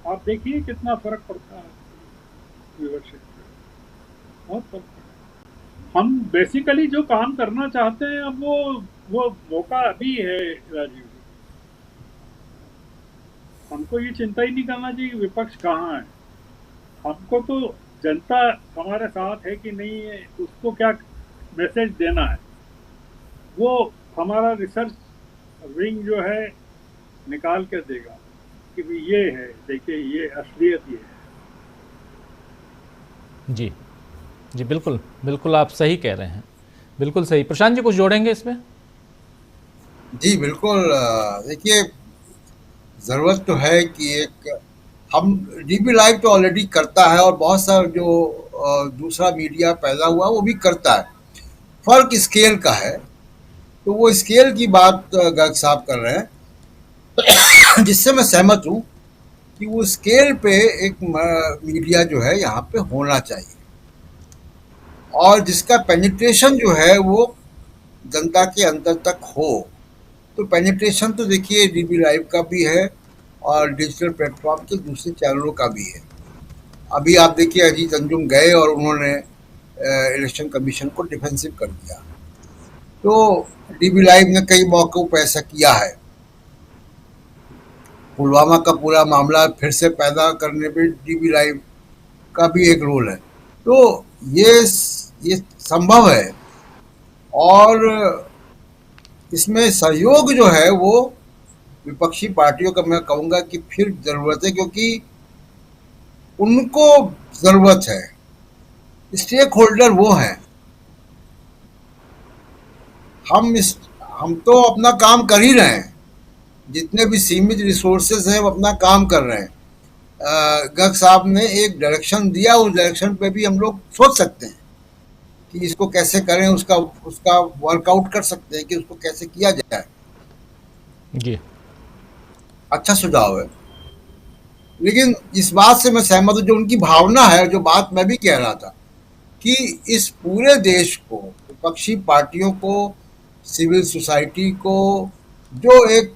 आप देखिए कितना फर्क पड़ता है व्यूअरशिप पे, बहुत फर्क पड़ता है। हम बेसिकली जो काम करना चाहते हैं, अब वो मौका अभी है राजीव जी। हमको ये चिंता ही नहीं करना चाहिए कि विपक्ष कहाँ है। हमको तो जनता हमारे साथ है कि नहीं है, उसको क्या मैसेज देना है, वो हमारा रिसर्च विंग जो है निकाल कर देगा कि भी ये है, देखिए ये असलियत ये है। जी जी, बिल्कुल बिल्कुल, आप सही कह रहे हैं, बिल्कुल सही। प्रशांत जी कुछ जोड़ेंगे इसमें? जी बिल्कुल। देखिए, ज़रूरत तो है कि एक हम डीबी लाइव तो ऑलरेडी करता है और बहुत सारा जो दूसरा मीडिया पैदा हुआ वो भी करता है। फ़र्क स्केल का है, तो वो स्केल की बात गर्ग साहब कर रहे हैं जिससे मैं सहमत हूँ कि वो स्केल पे एक मीडिया जो है यहाँ पे होना चाहिए और जिसका पेनिट्रेशन जो है वो जनता के अंदर तक हो। तो पेनिट्रेशन तो देखिए डीबी लाइव का भी है और डिजिटल प्लेटफॉर्म के दूसरे चैनलों का भी है। अभी आप देखिए अजीत अंजुम गए और उन्होंने इलेक्शन कमीशन को डिफेंसिव कर दिया। तो डीबी लाइव ने कई मौक़ों पर ऐसा किया है। पुलवामा का पूरा मामला फिर से पैदा करने में डीबी लाइव का भी एक रोल है। तो ये संभव है और इसमें सहयोग जो है वो विपक्षी पार्टियों का मैं कहूँगा कि फिर ज़रूरत है, क्योंकि उनको ज़रूरत है, स्टेक होल्डर वो हैं। हम तो अपना काम कर ही रहे हैं, जितने भी सीमित रिसोर्सेज हैं वो अपना काम कर रहे हैं। गर्ग साहब ने एक डायरेक्शन दिया, उस डायरेक्शन पे भी हम लोग सोच सकते हैं कि इसको कैसे करें, उसका वर्कआउट कर सकते हैं कि उसको कैसे किया जाए। जी, अच्छा सुझाव है। लेकिन इस बात से मैं सहमत हूँ, जो उनकी भावना है, जो बात मैं भी कह रहा था कि इस पूरे देश को, विपक्षी पार्टियों को, सिविल सोसाइटी को, जो एक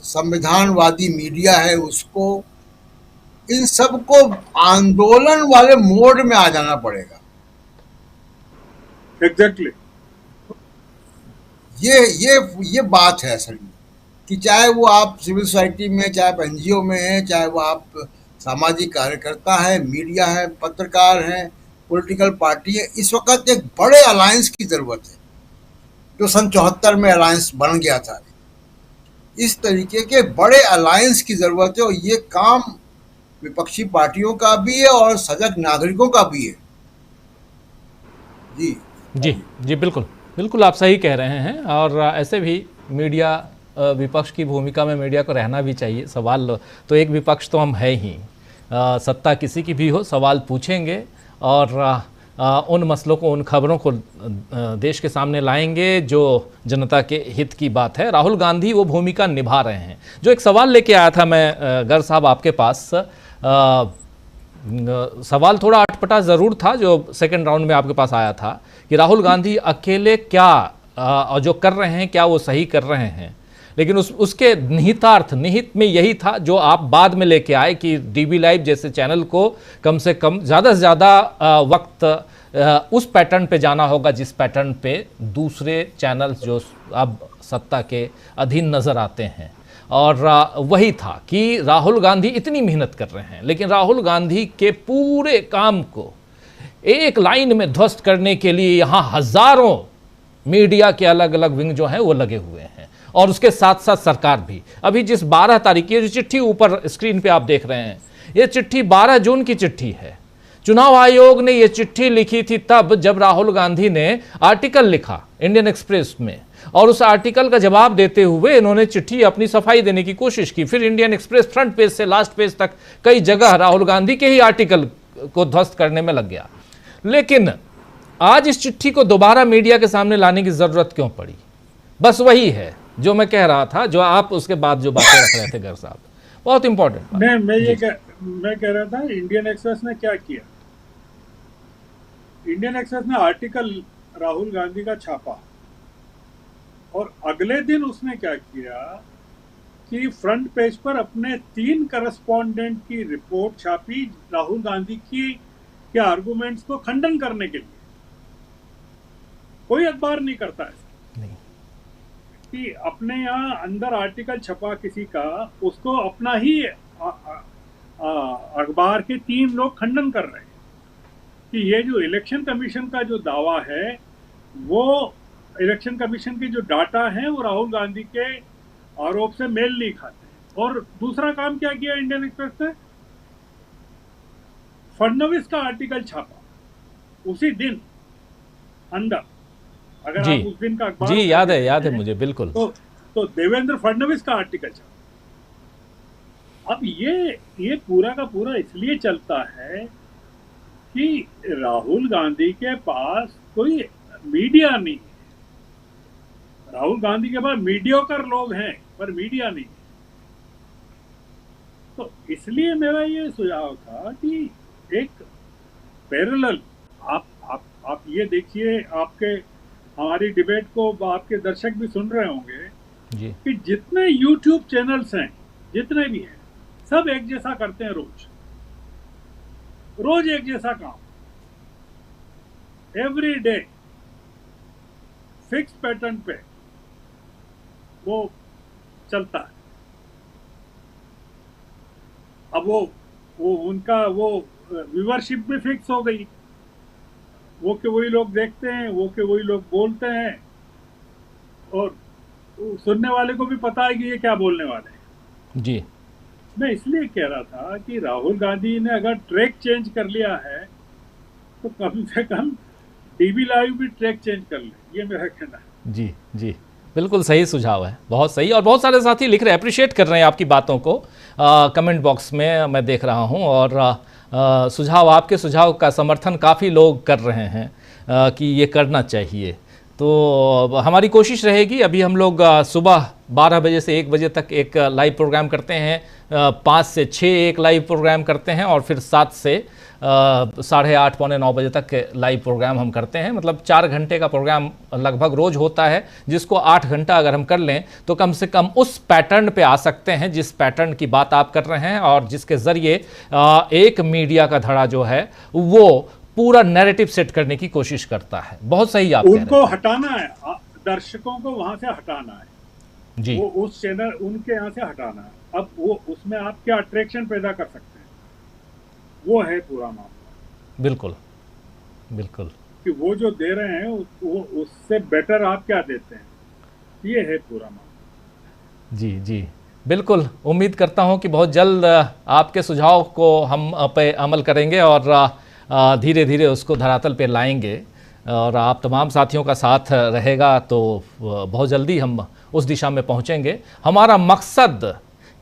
संविधानवादी मीडिया है उसको, इन सबको आंदोलन वाले मोड में आ जाना पड़ेगा। एग्जैक्टली। ये बात है असल में, कि चाहे वो आप सिविल सोसाइटी में, चाहे आप एनजीओ में हैं, चाहे वो आप सामाजिक कार्यकर्ता हैं, मीडिया है, पत्रकार हैं, पॉलिटिकल पार्टी है, इस वक्त एक बड़े अलायंस की ज़रूरत है, जो सन 74 में अलायंस बन गया था। इस तरीके के बड़े अलायंस की ज़रूरत है और ये काम विपक्षी पार्टियों का भी है और सजग नागरिकों का भी है। जी जी जी, बिल्कुल बिल्कुल, आप सही कह रहे हैं। और ऐसे भी मीडिया, विपक्ष की भूमिका में मीडिया को रहना भी चाहिए। सवाल तो एक विपक्ष तो हम है ही, सत्ता किसी की भी हो, सवाल पूछेंगे और उन मसलों को, उन खबरों को देश के सामने लाएंगे जो जनता के हित की बात है। राहुल गांधी वो भूमिका निभा रहे हैं। जो एक सवाल लेके आया था मैं गर्ग साहब आपके पास, सवाल थोड़ा अटपटा ज़रूर था जो सेकंड राउंड में आपके पास आया था कि राहुल गांधी अकेले क्या जो कर रहे हैं, क्या वो सही कर रहे हैं। लेकिन उसके निहितार्थ, निहित में यही था जो आप बाद में लेके आए कि डीबी लाइव जैसे चैनल को कम से कम ज़्यादा से ज़्यादा वक्त उस पैटर्न पे जाना होगा जिस पैटर्न पे दूसरे चैनल्स जो अब सत्ता के अधीन नज़र आते हैं। और वही था कि राहुल गांधी इतनी मेहनत कर रहे हैं, लेकिन राहुल गांधी के पूरे काम को एक लाइन में ध्वस्त करने के लिए यहाँ हज़ारों मीडिया के अलग अलग विंग जो हैं वो लगे हुए हैं और उसके साथ साथ सरकार भी। अभी जिस 12 तारीख की जो चिट्ठी ऊपर स्क्रीन पे आप देख रहे हैं, ये चिट्ठी 12 जून की चिट्ठी है। चुनाव आयोग ने ये चिट्ठी लिखी थी तब जब राहुल गांधी ने आर्टिकल लिखा इंडियन एक्सप्रेस में, और उस आर्टिकल का जवाब देते हुए इन्होंने चिट्ठी अपनी सफाई देने की कोशिश की। फिर इंडियन एक्सप्रेस फ्रंट पेज से लास्ट पेज तक कई जगह राहुल गांधी के ही आर्टिकल को ध्वस्त करने में लग गया। लेकिन आज इस चिट्ठी को दोबारा मीडिया के सामने लाने की जरूरत क्यों पड़ी? बस वही है जो मैं कह रहा था, जो आप उसके बाद जो बातें रख रहे थे गर्ग साहब, बहुत इंपॉर्टेंट। मैं कह रहा था इंडियन एक्सप्रेस ने क्या किया। इंडियन एक्सप्रेस ने आर्टिकल राहुल गांधी का छापा और अगले दिन उसने क्या किया कि फ्रंट पेज पर अपने 3 करस्पॉन्डेंट की रिपोर्ट छापी राहुल गांधी के आर्गुमेंट्स को खंडन करने के लिए। कोई अखबार नहीं करता है। कि अपने यहाँ अंदर आर्टिकल छपा किसी का, उसको अपना ही अखबार के 3 लोग खंडन कर रहे हैं कि ये जो इलेक्शन कमीशन का जो दावा है, वो इलेक्शन कमीशन के जो डाटा हैं वो राहुल गांधी के आरोप से मेल नहीं खाते। और दूसरा काम क्या किया इंडियन एक्सप्रेस ने, फडणवीस का आर्टिकल छापा उसी दिन अंदर। अगर जी, आप उस दिन का अखबार जी याद है मुझे बिल्कुल। तो देवेंद्र फडणवीस का आर्टिकल छापा। अब ये पूरा का पूरा इसलिए चलता है कि राहुल गांधी के पास कोई मीडिया नहीं है। राहुल गांधी के पास मीडियोकर लोग हैं पर मीडिया नहीं है। तो इसलिए मेरा ये सुझाव था कि एक पैरेलल आप ये देखिए, आपके हमारी डिबेट को आपके दर्शक भी सुन रहे होंगे जी। कि जितने YouTube चैनल्स हैं, जितने भी हैं, सब एक जैसा करते हैं। रोज एक जैसा काम, एवरी डे फिक्स पैटर्न पे वो चलता है। अब वो उनका वो व्यूअरशिप भी फिक्स हो गई, वो के वही लोग देखते हैं, वो के वही लोग बोलते हैं, और सुनने वाले को भी पता है कि ये क्या बोलने वाले हैं। जी, मैं इसलिए कह रहा था कि राहुल गांधी ने अगर ट्रैक चेंज कर लिया है तो कम से कम डीबी लाइव भी ट्रैक चेंज कर ले, ये मेरा कहना है। जी जी, बिल्कुल सही सुझाव है, बहुत सही। और बहुत सारे साथी लिख रहे हैं, अप्रिशिएट कर रहे हैं आपकी बातों को कमेंट बॉक्स में मैं देख रहा हूं। और आपके सुझाव का समर्थन काफ़ी लोग कर रहे हैं कि ये करना चाहिए। तो हमारी कोशिश रहेगी, अभी हम लोग सुबह 12 बजे से 1 बजे तक एक लाइव प्रोग्राम करते हैं, 5 से 6 एक लाइव प्रोग्राम करते हैं, और फिर 7 से 8:30 पौने 9 बजे तक लाइव प्रोग्राम हम करते हैं। मतलब 4 घंटे का प्रोग्राम लगभग रोज होता है, जिसको 8 घंटा अगर हम कर लें तो कम से कम उस पैटर्न पे आ सकते हैं जिस पैटर्न की बात आप कर रहे हैं, और जिसके ज़रिए एक मीडिया का धड़ा जो है वो पूरा नैरेटिव सेट करने की कोशिश करता है। बहुत सही आप कह रहे हैं। उनको हटाना है, दर्शकों को वहां से हटाना है जी, वो उस चैनल उनके यहाँ से हटाना है। अब वो उसमें आप क्या अट्रैक्शन पैदा कर सकते हैं, वो है पूरा मामला। बिल्कुल बिल्कुल, कि वो जो दे रहे हैं वो उससे बेटर आप क्या देते हैं, ये है पूरा मामला। जी जी बिल्कुल। उम्मीद करता हूं कि बहुत जल्द आपके सुझाव को हम पे अमल करेंगे और धीरे धीरे उसको धरातल पे लाएंगे, और आप तमाम साथियों का साथ रहेगा तो बहुत जल्दी हम उस दिशा में पहुंचेंगे। हमारा मकसद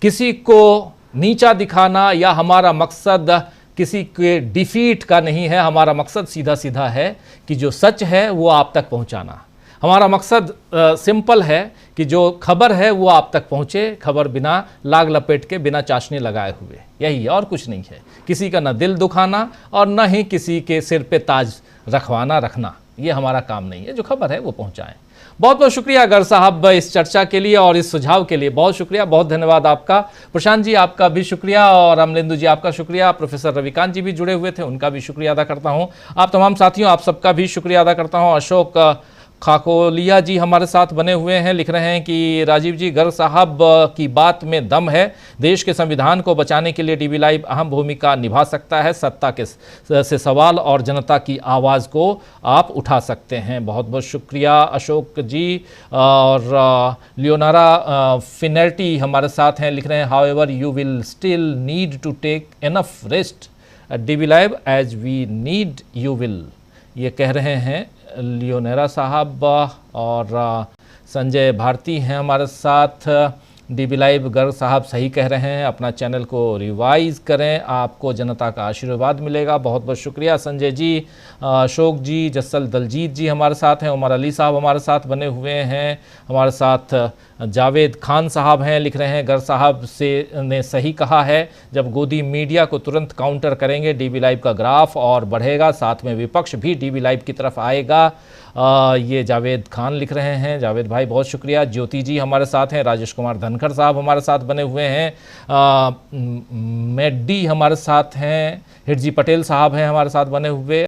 किसी को नीचा दिखाना या हमारा मकसद किसी के डिफीट का नहीं है। हमारा मकसद सीधा सीधा है कि जो सच है वो आप तक पहुंचाना। हमारा मकसद सिंपल है कि जो खबर है वो आप तक पहुंचे, खबर बिना लाग लपेट के, बिना चाशनी लगाए हुए, यही है, और कुछ नहीं है। किसी का ना दिल दुखाना और ना ही किसी के सिर पे ताज रखना, ये हमारा काम नहीं है। जो खबर है वो पहुंचाएं। बहुत बहुत शुक्रिया गर साहब इस चर्चा के लिए और इस सुझाव के लिए, बहुत शुक्रिया, बहुत धन्यवाद आपका। प्रशांत जी आपका भी शुक्रिया, और अमलेंदु जी आपका शुक्रिया। प्रोफेसर रविकांत जी भी जुड़े हुए थे, उनका भी शुक्रिया अदा करता हूं। आप तमाम साथियों, आप सबका भी शुक्रिया अदा करता हूं। अशोक खाकोलिया जी हमारे साथ बने हुए हैं, लिख रहे हैं कि राजीव जी, गर्ग साहब की बात में दम है। देश के संविधान को बचाने के लिए डीवी लाइव अहम भूमिका निभा सकता है। सत्ता के से सवाल और जनता की आवाज़ को आप उठा सकते हैं। बहुत बहुत शुक्रिया अशोक जी। और लियोनारा फिनेल्टी हमारे साथ हैं, लिख रहे हैं however you will still need to take enough rest DV live as we need you will, ये कह रहे हैं लियोनेरा साहब। और संजय भारती हैं हमारे साथ। डीबी लाइव गर्ग साहब सही कह रहे हैं, अपना चैनल को रिवाइज करें, आपको जनता का आशीर्वाद मिलेगा। बहुत बहुत शुक्रिया संजय जी। अशोक जी, जसल दलजीत जी हमारे साथ हैं। उमर अली साहब हमारे साथ बने हुए हैं। हमारे साथ जावेद खान साहब हैं, लिख रहे हैं गर्ग साहब ने सही कहा है, जब गोदी मीडिया को तुरंत काउंटर करेंगे डीबी लाइव का ग्राफ और बढ़ेगा, साथ में विपक्ष भी डीबी लाइव की तरफ आएगा। ये जावेद खान लिख रहे हैं। जावेद भाई बहुत शुक्रिया। ज्योति जी हमारे साथ हैं। राजेश कुमार धनखड़ साहब हमारे साथ बने हुए हैं। मेड्डी हमारे साथ हैं। हिरजी पटेल साहब हैं हमारे साथ बने हुए।